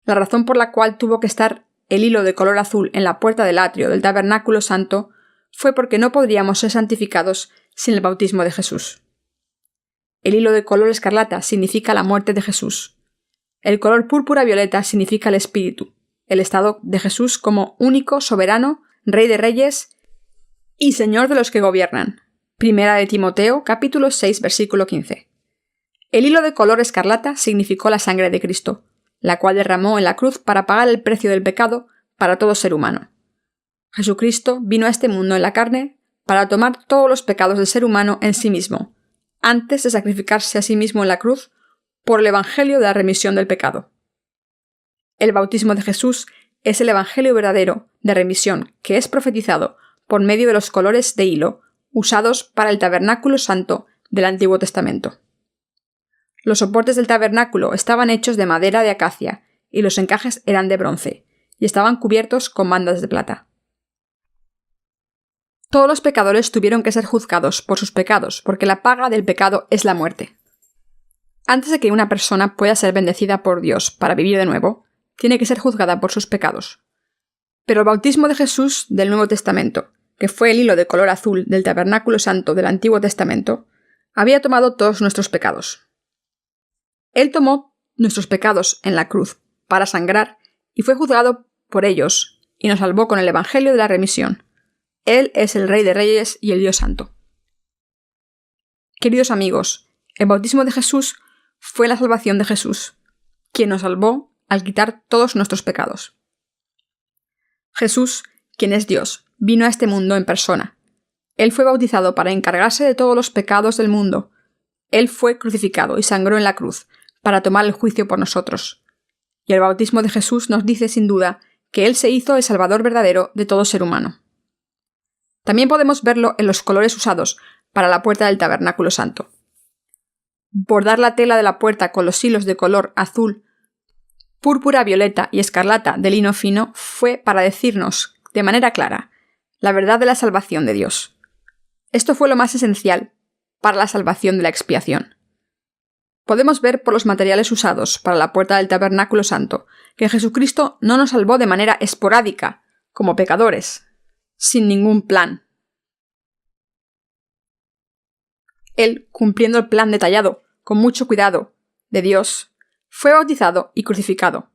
La razón por la cual tuvo que estar el hilo de color azul en la puerta del atrio del tabernáculo santo fue porque no podríamos ser santificados sin el bautismo de Jesús. El hilo de color escarlata significa la muerte de Jesús. El color púrpura violeta significa el Espíritu, el estado de Jesús como único, soberano, Rey de Reyes y Señor de los que gobiernan. Primera de Timoteo, capítulo 6, versículo 15. El hilo de color escarlata significó la sangre de Cristo, la cual derramó en la cruz para pagar el precio del pecado para todo ser humano. Jesucristo vino a este mundo en la carne para tomar todos los pecados del ser humano en sí mismo, antes de sacrificarse a sí mismo en la cruz por el Evangelio de la remisión del pecado. El bautismo de Jesús es el Evangelio verdadero de remisión que es profetizado por medio de los colores de hilo usados para el tabernáculo santo del Antiguo Testamento. Los soportes del tabernáculo estaban hechos de madera de acacia y los encajes eran de bronce, y estaban cubiertos con bandas de plata. Todos los pecadores tuvieron que ser juzgados por sus pecados, porque la paga del pecado es la muerte. Antes de que una persona pueda ser bendecida por Dios para vivir de nuevo, tiene que ser juzgada por sus pecados. Pero el bautismo de Jesús del Nuevo Testamento, que fue el hilo de color azul del tabernáculo santo del Antiguo Testamento, había tomado todos nuestros pecados. Él tomó nuestros pecados en la cruz para sangrar y fue juzgado por ellos y nos salvó con el Evangelio de la remisión. Él es el Rey de Reyes y el Dios Santo. Queridos amigos, el bautismo de Jesús fue la salvación de Jesús, quien nos salvó al quitar todos nuestros pecados. Jesús, quien es Dios, vino a este mundo en persona. Él fue bautizado para encargarse de todos los pecados del mundo. Él fue crucificado y sangró en la cruz para tomar el juicio por nosotros. Y el bautismo de Jesús nos dice sin duda que Él se hizo el Salvador verdadero de todo ser humano. También podemos verlo en los colores usados para la puerta del tabernáculo santo. Bordar la tela de la puerta con los hilos de color azul, púrpura, violeta y escarlata de lino fino fue para decirnos, de manera clara, la verdad de la salvación de Dios. Esto fue lo más esencial para la salvación de la expiación. Podemos ver por los materiales usados para la puerta del tabernáculo santo que Jesucristo no nos salvó de manera esporádica, como pecadores, sin ningún plan. Él, cumpliendo el plan detallado, con mucho cuidado, de Dios, fue bautizado y crucificado.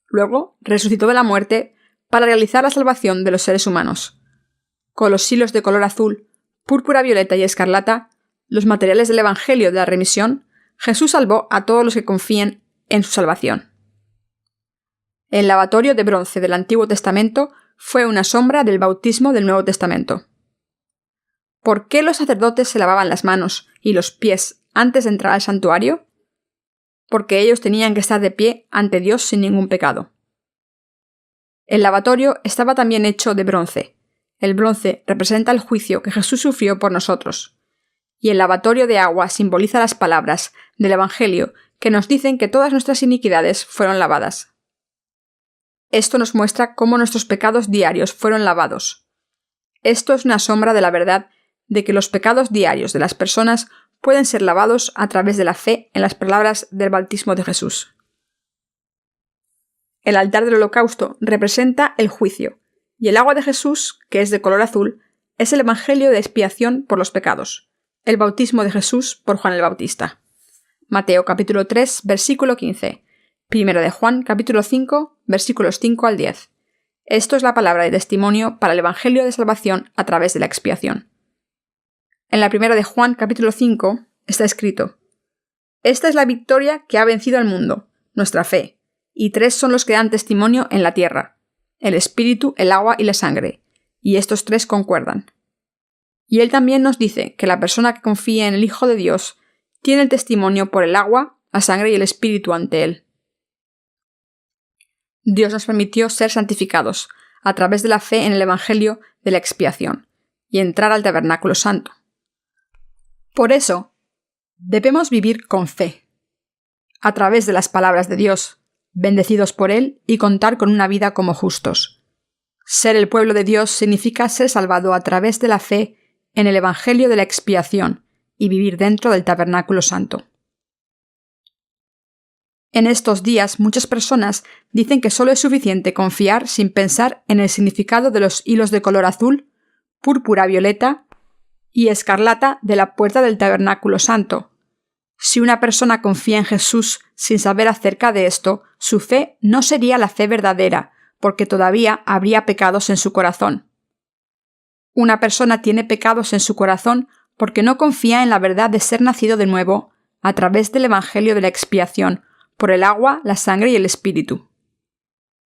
Luego resucitó de la muerte para realizar la salvación de los seres humanos. Con los hilos de color azul, púrpura, violeta y escarlata, los materiales del Evangelio de la remisión, Jesús salvó a todos los que confíen en su salvación. El lavatorio de bronce del Antiguo Testamento fue una sombra del bautismo del Nuevo Testamento. ¿Por qué los sacerdotes se lavaban las manos y los pies antes de entrar al santuario? Porque ellos tenían que estar de pie ante Dios sin ningún pecado. El lavatorio estaba también hecho de bronce. El bronce representa el juicio que Jesús sufrió por nosotros. Y el lavatorio de agua simboliza las palabras del Evangelio que nos dicen que todas nuestras iniquidades fueron lavadas. Esto nos muestra cómo nuestros pecados diarios fueron lavados. Esto es una sombra de la verdad de que los pecados diarios de las personas pueden ser lavados a través de la fe en las palabras del bautismo de Jesús. El altar del holocausto representa el juicio, y el agua de Jesús, que es de color azul, es el Evangelio de expiación por los pecados, el bautismo de Jesús por Juan el Bautista. Mateo capítulo 3, versículo 15. Primera de Juan capítulo 5, versículos 5 al 10. Esto es la palabra de testimonio para el Evangelio de salvación a través de la expiación. En la primera de Juan, capítulo 5, está escrito: Esta es la victoria que ha vencido al mundo, nuestra fe, y 3 son los que dan testimonio en la tierra: el espíritu, el agua y la sangre, y estos 3 concuerdan. Y él también nos dice que la persona que confía en el Hijo de Dios tiene el testimonio por el agua, la sangre y el espíritu ante él. Dios nos permitió ser santificados a través de la fe en el Evangelio de la expiación y entrar al tabernáculo santo. Por eso, debemos vivir con fe, a través de las palabras de Dios, bendecidos por Él y contar con una vida como justos. Ser el pueblo de Dios significa ser salvado a través de la fe en el Evangelio de la expiación y vivir dentro del tabernáculo santo. En estos días muchas personas dicen que solo es suficiente confiar sin pensar en el significado de los hilos de color azul, púrpura violeta y escarlata de la puerta del tabernáculo santo. Si una persona confía en Jesús sin saber acerca de esto, su fe no sería la fe verdadera, porque todavía habría pecados en su corazón. Una persona tiene pecados en su corazón porque no confía en la verdad de ser nacido de nuevo a través del Evangelio de la expiación, por el agua, la sangre y el espíritu.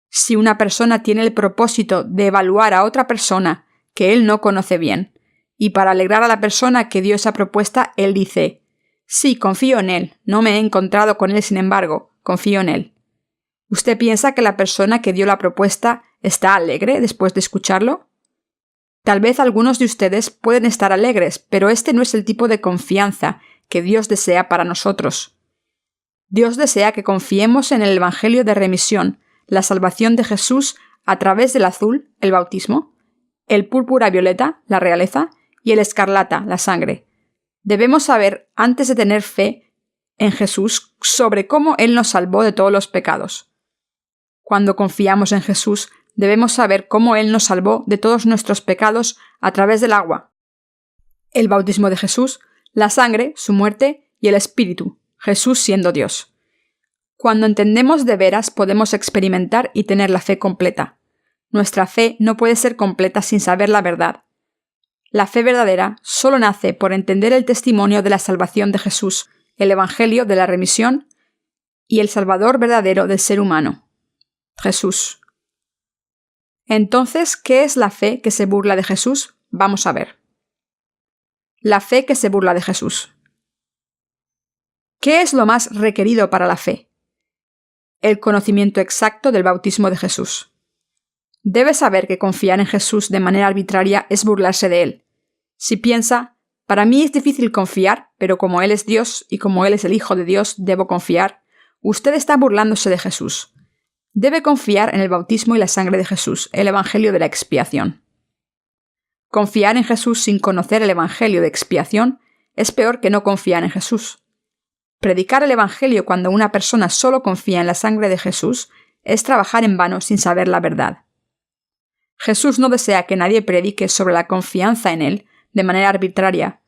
Si una persona tiene el propósito de evaluar a otra persona que él no conoce bien, y para alegrar a la persona que dio esa propuesta, él dice: sí, confío en él, no me he encontrado con él sin embargo, confío en él. ¿Usted piensa que la persona que dio la propuesta está alegre después de escucharlo? Tal vez algunos de ustedes pueden estar alegres, pero este no es el tipo de confianza que Dios desea para nosotros. Dios desea que confiemos en el Evangelio de remisión, la salvación de Jesús a través del azul, el bautismo, el púrpura violeta, la realeza, y el escarlata, la sangre. Debemos saber, antes de tener fe en Jesús, sobre cómo Él nos salvó de todos los pecados. Cuando confiamos en Jesús, debemos saber cómo Él nos salvó de todos nuestros pecados a través del agua, el bautismo de Jesús, la sangre, su muerte y el espíritu, Jesús siendo Dios. Cuando entendemos de veras, podemos experimentar y tener la fe completa. Nuestra fe no puede ser completa sin saber la verdad. La fe verdadera solo nace por entender el testimonio de la salvación de Jesús, el Evangelio de la remisión y el Salvador verdadero del ser humano, Jesús. Entonces, ¿qué es la fe que se burla de Jesús? Vamos a ver. La fe que se burla de Jesús. ¿Qué es lo más requerido para la fe? El conocimiento exacto del bautismo de Jesús. Debe saber que confiar en Jesús de manera arbitraria es burlarse de Él. Si piensa: para mí es difícil confiar, pero como Él es Dios y como Él es el Hijo de Dios, debo confiar, usted está burlándose de Jesús. Debe confiar en el bautismo y la sangre de Jesús, el Evangelio de la expiación. Confiar en Jesús sin conocer el Evangelio de expiación es peor que no confiar en Jesús. Predicar el Evangelio cuando una persona solo confía en la sangre de Jesús es trabajar en vano sin saber la verdad. Jesús no desea que nadie predique sobre la confianza en Él de manera arbitraria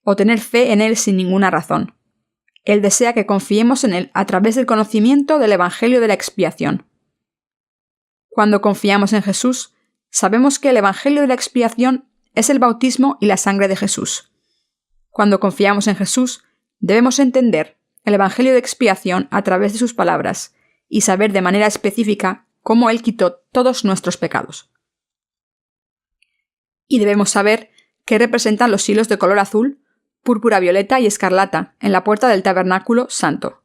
o tener fe en Él sin ninguna razón. Él desea que confiemos en Él a través del conocimiento del Evangelio de la expiación. Cuando confiamos en Jesús, sabemos que el Evangelio de la expiación es el bautismo y la sangre de Jesús. Cuando confiamos en Jesús, debemos entender el Evangelio de expiación a través de sus palabras y saber de manera específica cómo Él quitó todos nuestros pecados. Y debemos saber qué representan los hilos de color azul, púrpura violeta y escarlata en la puerta del tabernáculo santo.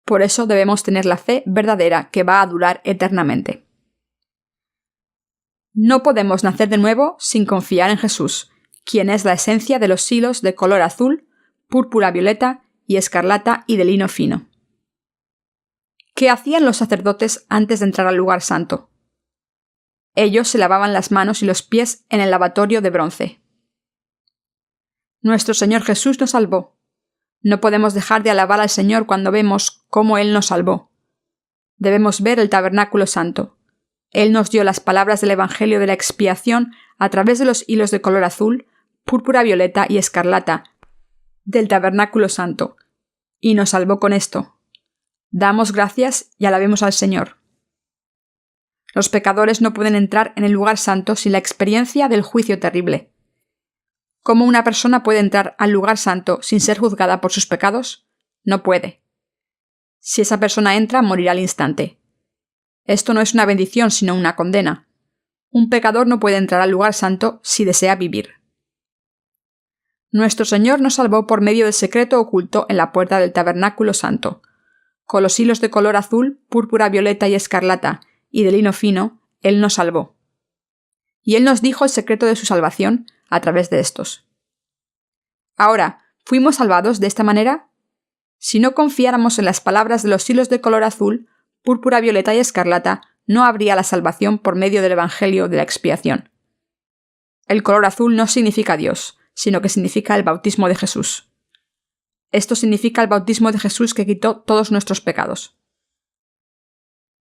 Por eso debemos tener la fe verdadera que va a durar eternamente. No podemos nacer de nuevo sin confiar en Jesús, quien es la esencia de los hilos de color azul, púrpura violeta y escarlata y de lino fino. ¿Qué hacían los sacerdotes antes de entrar al lugar santo? Ellos se lavaban las manos y los pies en el lavatorio de bronce. Nuestro Señor Jesús nos salvó. No podemos dejar de alabar al Señor cuando vemos cómo Él nos salvó. Debemos ver el tabernáculo santo. Él nos dio las palabras del Evangelio de la expiación a través de los hilos de color azul, púrpura violeta y escarlata del tabernáculo santo, y nos salvó con esto. Damos gracias y alabemos al Señor. Los pecadores no pueden entrar en el lugar santo sin la experiencia del juicio terrible. ¿Cómo una persona puede entrar al lugar santo sin ser juzgada por sus pecados? No puede. Si esa persona entra, morirá al instante. Esto no es una bendición, sino una condena. Un pecador no puede entrar al lugar santo si desea vivir. Nuestro Señor nos salvó por medio del secreto oculto en la puerta del tabernáculo santo. Con los hilos de color azul, púrpura, violeta y escarlata, y de lino fino, Él nos salvó. Y Él nos dijo el secreto de su salvación a través de estos. Ahora, ¿fuimos salvados de esta manera? Si no confiáramos en las palabras de los hilos de color azul, púrpura, violeta y escarlata, no habría la salvación por medio del Evangelio de la expiación. El color azul no significa Dios, sino que significa el bautismo de Jesús. Esto significa el bautismo de Jesús que quitó todos nuestros pecados.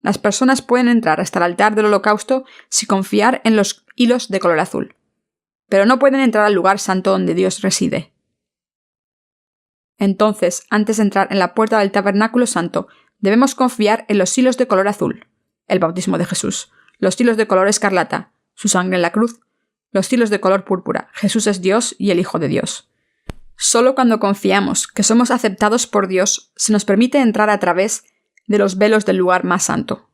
Las personas pueden entrar hasta el altar del holocausto sin confiar en los hilos de color azul, pero no pueden entrar al lugar santo donde Dios reside. Entonces, antes de entrar en la puerta del tabernáculo santo, debemos confiar en los hilos de color azul, el bautismo de Jesús, los hilos de color escarlata, su sangre en la cruz, los hilos de color púrpura, Jesús es Dios y el Hijo de Dios. Solo cuando confiamos que somos aceptados por Dios se nos permite entrar a través de los velos del lugar más santo.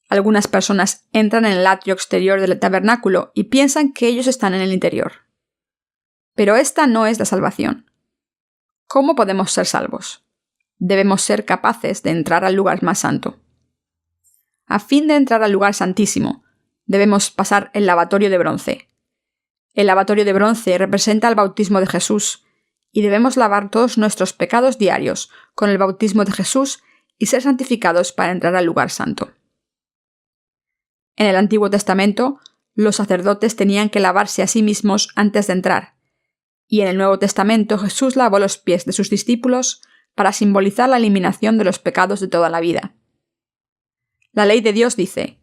Algunas personas entran en el atrio exterior del tabernáculo y piensan que ellos están en el interior. Pero esta no es la salvación. ¿Cómo podemos ser salvos? Debemos ser capaces de entrar al lugar más santo. A fin de entrar al lugar santísimo, debemos pasar el lavatorio de bronce. El lavatorio de bronce representa el bautismo de Jesús, y debemos lavar todos nuestros pecados diarios con el bautismo de Jesús y ser santificados para entrar al lugar santo. En el Antiguo Testamento, los sacerdotes tenían que lavarse a sí mismos antes de entrar, y en el Nuevo Testamento Jesús lavó los pies de sus discípulos para simbolizar la eliminación de los pecados de toda la vida. La ley de Dios dice: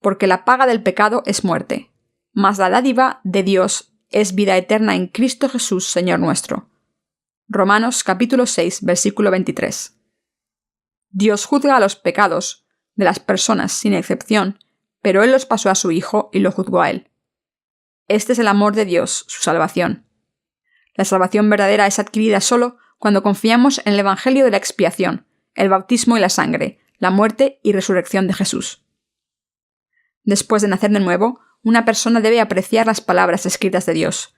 porque la paga del pecado es muerte, mas la dádiva de Dios es vida eterna en Cristo Jesús, Señor nuestro. Romanos capítulo 6, versículo 23. Dios juzga a los pecados de las personas sin excepción, pero Él los pasó a su Hijo y lo juzgó a Él. Este es el amor de Dios, su salvación. La salvación verdadera es adquirida solo cuando confiamos en el Evangelio de la expiación, el bautismo y la sangre, la muerte y resurrección de Jesús. Después de nacer de nuevo, una persona debe apreciar las palabras escritas de Dios,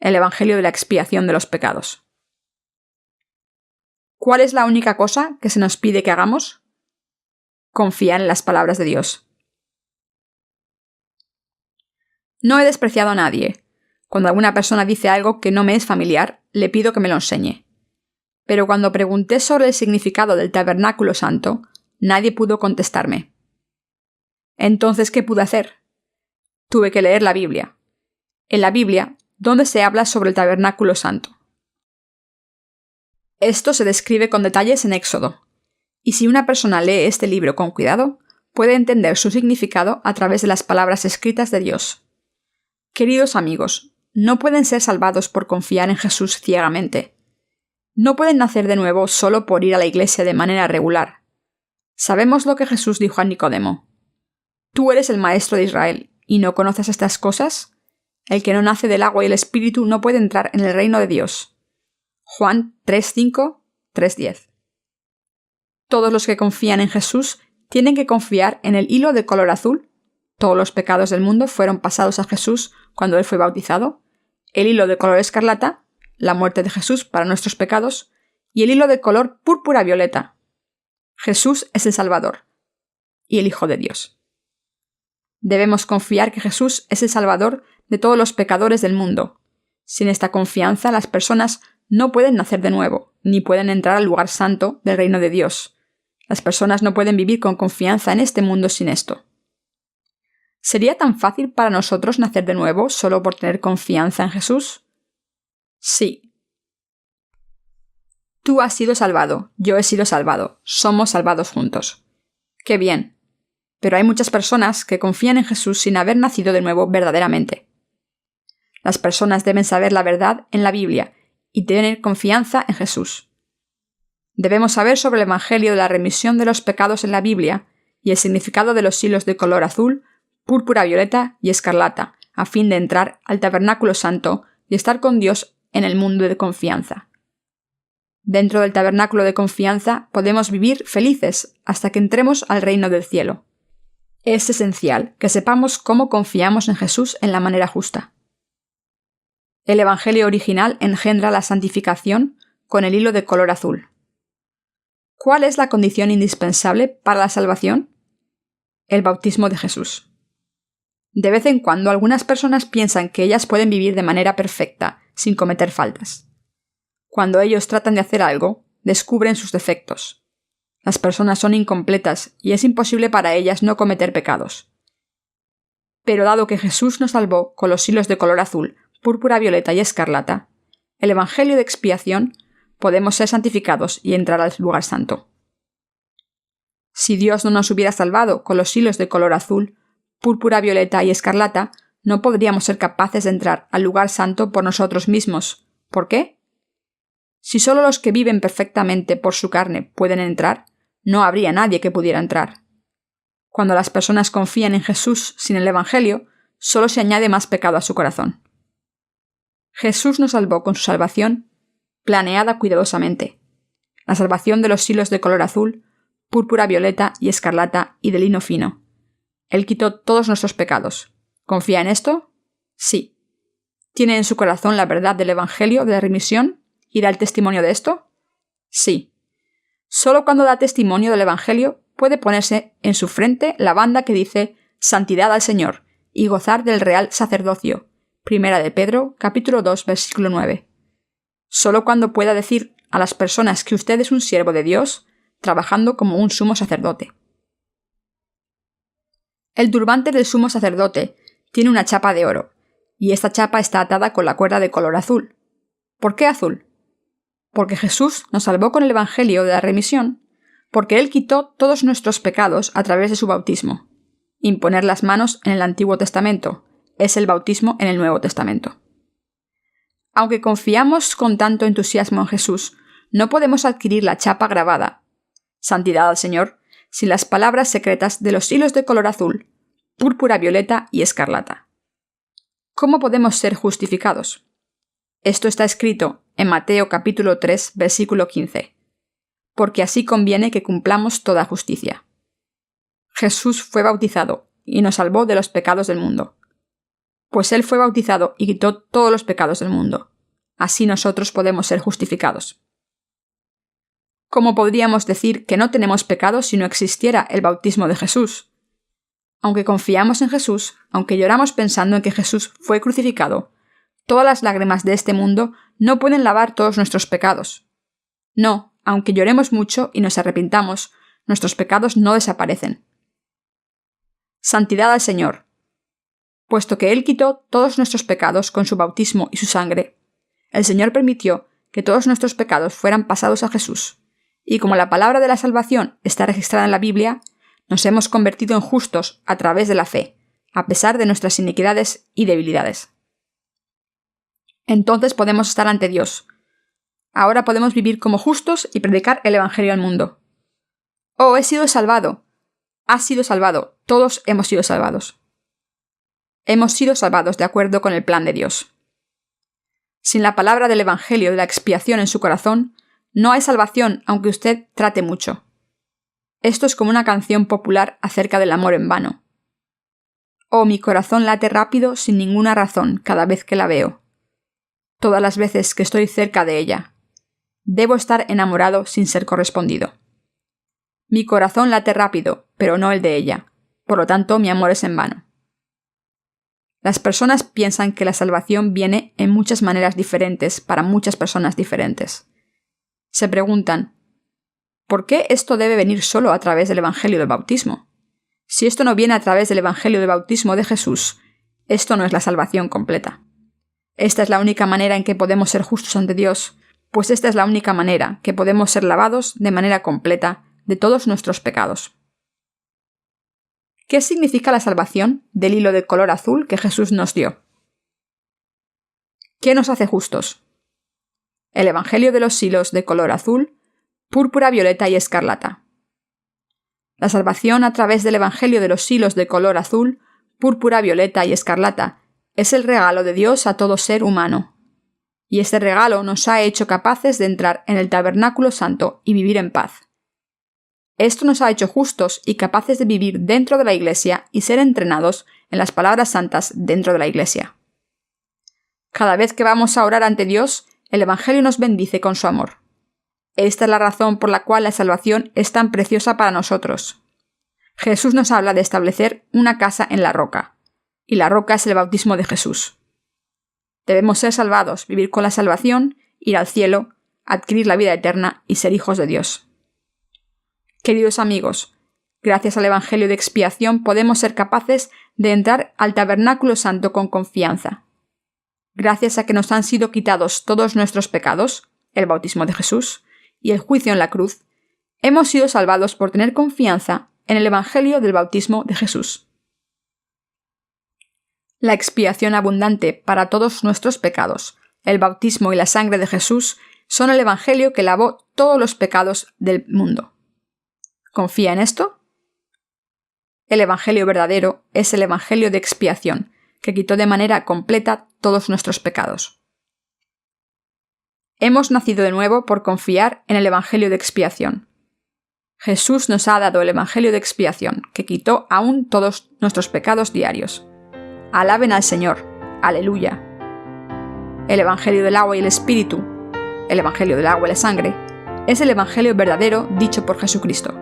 el Evangelio de la expiación de los pecados. ¿Cuál es la única cosa que se nos pide que hagamos? Confiar en las palabras de Dios. No he despreciado a nadie. Cuando alguna persona dice algo que no me es familiar, le pido que me lo enseñe. Pero cuando pregunté sobre el significado del tabernáculo santo, nadie pudo contestarme. Entonces, ¿qué pude hacer? Tuve que leer la Biblia. En la Biblia, ¿dónde se habla sobre el tabernáculo santo? Esto se describe con detalles en Éxodo, y si una persona lee este libro con cuidado, puede entender su significado a través de las palabras escritas de Dios. Queridos amigos, no pueden ser salvados por confiar en Jesús ciegamente. No pueden nacer de nuevo solo por ir a la iglesia de manera regular. Sabemos lo que Jesús dijo a Nicodemo. ¿Tú eres el maestro de Israel y no conoces estas cosas? El que no nace del agua y el espíritu no puede entrar en el reino de Dios. Juan 3:5, 3:10. Todos los que confían en Jesús tienen que confiar en el hilo de color azul. Todos los pecados del mundo fueron pasados a Jesús cuando Él fue bautizado. El hilo de color escarlata, la muerte de Jesús para nuestros pecados. Y el hilo de color púrpura violeta. Jesús es el Salvador y el Hijo de Dios. Debemos confiar que Jesús es el Salvador de todos los pecadores del mundo. Sin esta confianza, las personas no pueden nacer de nuevo, ni pueden entrar al lugar santo del reino de Dios. Las personas no pueden vivir con confianza en este mundo sin esto. ¿Sería tan fácil para nosotros nacer de nuevo solo por tener confianza en Jesús? Sí. Tú has sido salvado, yo he sido salvado, somos salvados juntos. ¡Qué bien! Pero hay muchas personas que confían en Jesús sin haber nacido de nuevo verdaderamente. Las personas deben saber la verdad en la Biblia y tener confianza en Jesús. Debemos saber sobre el Evangelio de la remisión de los pecados en la Biblia y el significado de los hilos de color azul, púrpura, violeta y escarlata, a fin de entrar al tabernáculo santo y estar con Dios en el mundo de confianza. Dentro del tabernáculo de confianza podemos vivir felices hasta que entremos al reino del cielo. Es esencial que sepamos cómo confiamos en Jesús en la manera justa. El Evangelio original engendra la santificación con el hilo de color azul. ¿Cuál es la condición indispensable para la salvación? El bautismo de Jesús. De vez en cuando algunas personas piensan que ellas pueden vivir de manera perfecta, sin cometer faltas. Cuando ellos tratan de hacer algo, descubren sus defectos. Las personas son incompletas y es imposible para ellas no cometer pecados. Pero dado que Jesús nos salvó con los hilos de color azul, púrpura, violeta y escarlata, el Evangelio de expiación, podemos ser santificados y entrar al lugar santo. Si Dios no nos hubiera salvado con los hilos de color azul, púrpura, violeta y escarlata, no podríamos ser capaces de entrar al lugar santo por nosotros mismos. ¿Por qué? Si solo los que viven perfectamente por su carne pueden entrar, no habría nadie que pudiera entrar. Cuando las personas confían en Jesús sin el Evangelio, solo se añade más pecado a su corazón. Jesús nos salvó con su salvación, planeada cuidadosamente. La salvación de los hilos de color azul, púrpura, violeta y escarlata y de lino fino. Él quitó todos nuestros pecados. ¿Confía en esto? Sí. ¿Tiene en su corazón la verdad del Evangelio de la remisión y da el testimonio de esto? Sí. Solo cuando da testimonio del Evangelio puede ponerse en su frente la banda que dice «Santidad al Señor» y gozar del real sacerdocio. Primera de Pedro, capítulo 2, versículo 9. Solo cuando pueda decir a las personas que usted es un siervo de Dios, trabajando como un sumo sacerdote. El turbante del sumo sacerdote tiene una chapa de oro, y esta chapa está atada con la cuerda de color azul. ¿Por qué azul? Porque Jesús nos salvó con el Evangelio de la remisión, porque Él quitó todos nuestros pecados a través de su bautismo. Imponer las manos en el Antiguo Testamento es el bautismo en el Nuevo Testamento. Aunque confiamos con tanto entusiasmo en Jesús, no podemos adquirir la chapa grabada, santidad al Señor, sin las palabras secretas de los hilos de color azul, púrpura, violeta y escarlata. ¿Cómo podemos ser justificados? Esto está escrito en Mateo capítulo 3, versículo 15. Porque así conviene que cumplamos toda justicia. Jesús fue bautizado y nos salvó de los pecados del mundo. Pues Él fue bautizado y quitó todos los pecados del mundo. Así nosotros podemos ser justificados. ¿Cómo podríamos decir que no tenemos pecado si no existiera el bautismo de Jesús? Aunque confiamos en Jesús, aunque lloramos pensando en que Jesús fue crucificado, todas las lágrimas de este mundo no pueden lavar todos nuestros pecados. No, aunque lloremos mucho y nos arrepintamos, nuestros pecados no desaparecen. Santidad al Señor. Puesto que Él quitó todos nuestros pecados con su bautismo y su sangre, el Señor permitió que todos nuestros pecados fueran pasados a Jesús. Y como la palabra de la salvación está registrada en la Biblia, nos hemos convertido en justos a través de la fe, a pesar de nuestras iniquidades y debilidades. Entonces podemos estar ante Dios. Ahora podemos vivir como justos y predicar el Evangelio al mundo. ¡Oh, he sido salvado! Has sido salvado. Todos hemos sido salvados. Hemos sido salvados de acuerdo con el plan de Dios. Sin la palabra del Evangelio de la expiación en su corazón, no hay salvación aunque usted trate mucho. Esto es como una canción popular acerca del amor en vano. Oh, mi corazón late rápido sin ninguna razón cada vez que la veo. Todas las veces que estoy cerca de ella. Debo estar enamorado sin ser correspondido. Mi corazón late rápido, pero no el de ella. Por lo tanto, mi amor es en vano. Las personas piensan que la salvación viene en muchas maneras diferentes para muchas personas diferentes. Se preguntan, ¿por qué esto debe venir solo a través del Evangelio del bautismo? Si esto no viene a través del Evangelio del bautismo de Jesús, esto no es la salvación completa. Esta es la única manera en que podemos ser justos ante Dios, pues esta es la única manera que podemos ser lavados de manera completa de todos nuestros pecados. ¿Qué significa la salvación del hilo de color azul que Jesús nos dio? ¿Qué nos hace justos? El Evangelio de los hilos de color azul, púrpura, violeta y escarlata. La salvación a través del Evangelio de los hilos de color azul, púrpura, violeta y escarlata es el regalo de Dios a todo ser humano. Y este regalo nos ha hecho capaces de entrar en el tabernáculo santo y vivir en paz. Esto nos ha hecho justos y capaces de vivir dentro de la Iglesia y ser entrenados en las palabras santas dentro de la Iglesia. Cada vez que vamos a orar ante Dios, el Evangelio nos bendice con su amor. Esta es la razón por la cual la salvación es tan preciosa para nosotros. Jesús nos habla de establecer una casa en la roca, y la roca es el bautismo de Jesús. Debemos ser salvados, vivir con la salvación, ir al cielo, adquirir la vida eterna y ser hijos de Dios. Queridos amigos, gracias al Evangelio de expiación podemos ser capaces de entrar al tabernáculo santo con confianza. Gracias a que nos han sido quitados todos nuestros pecados, el bautismo de Jesús, y el juicio en la cruz, hemos sido salvados por tener confianza en el Evangelio del bautismo de Jesús. La expiación abundante para todos nuestros pecados, el bautismo y la sangre de Jesús son el Evangelio que lavó todos los pecados del mundo. ¿Confía en esto? El Evangelio verdadero es el Evangelio de expiación, que quitó de manera completa todos nuestros pecados. Hemos nacido de nuevo por confiar en el Evangelio de expiación. Jesús nos ha dado el Evangelio de expiación, que quitó aún todos nuestros pecados diarios. Alaben al Señor. Aleluya. El Evangelio del agua y el Espíritu, el Evangelio del agua y la sangre, es el Evangelio verdadero dicho por Jesucristo.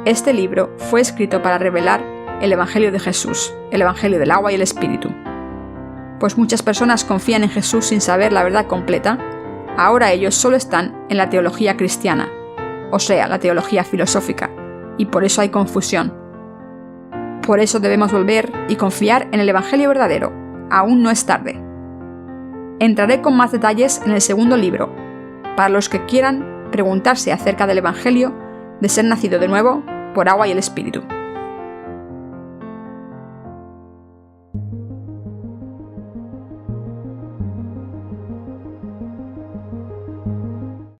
Este libro fue escrito para revelar el Evangelio de Jesús, el Evangelio del agua y el Espíritu. Pues muchas personas confían en Jesús sin saber la verdad completa, ahora ellos solo están en la teología cristiana, o sea, la teología filosófica, y por eso hay confusión. Por eso debemos volver y confiar en el Evangelio verdadero. Aún no es tarde. Entraré con más detalles en el segundo libro, para los que quieran preguntarse acerca del Evangelio de ser nacido de nuevo por agua y el Espíritu.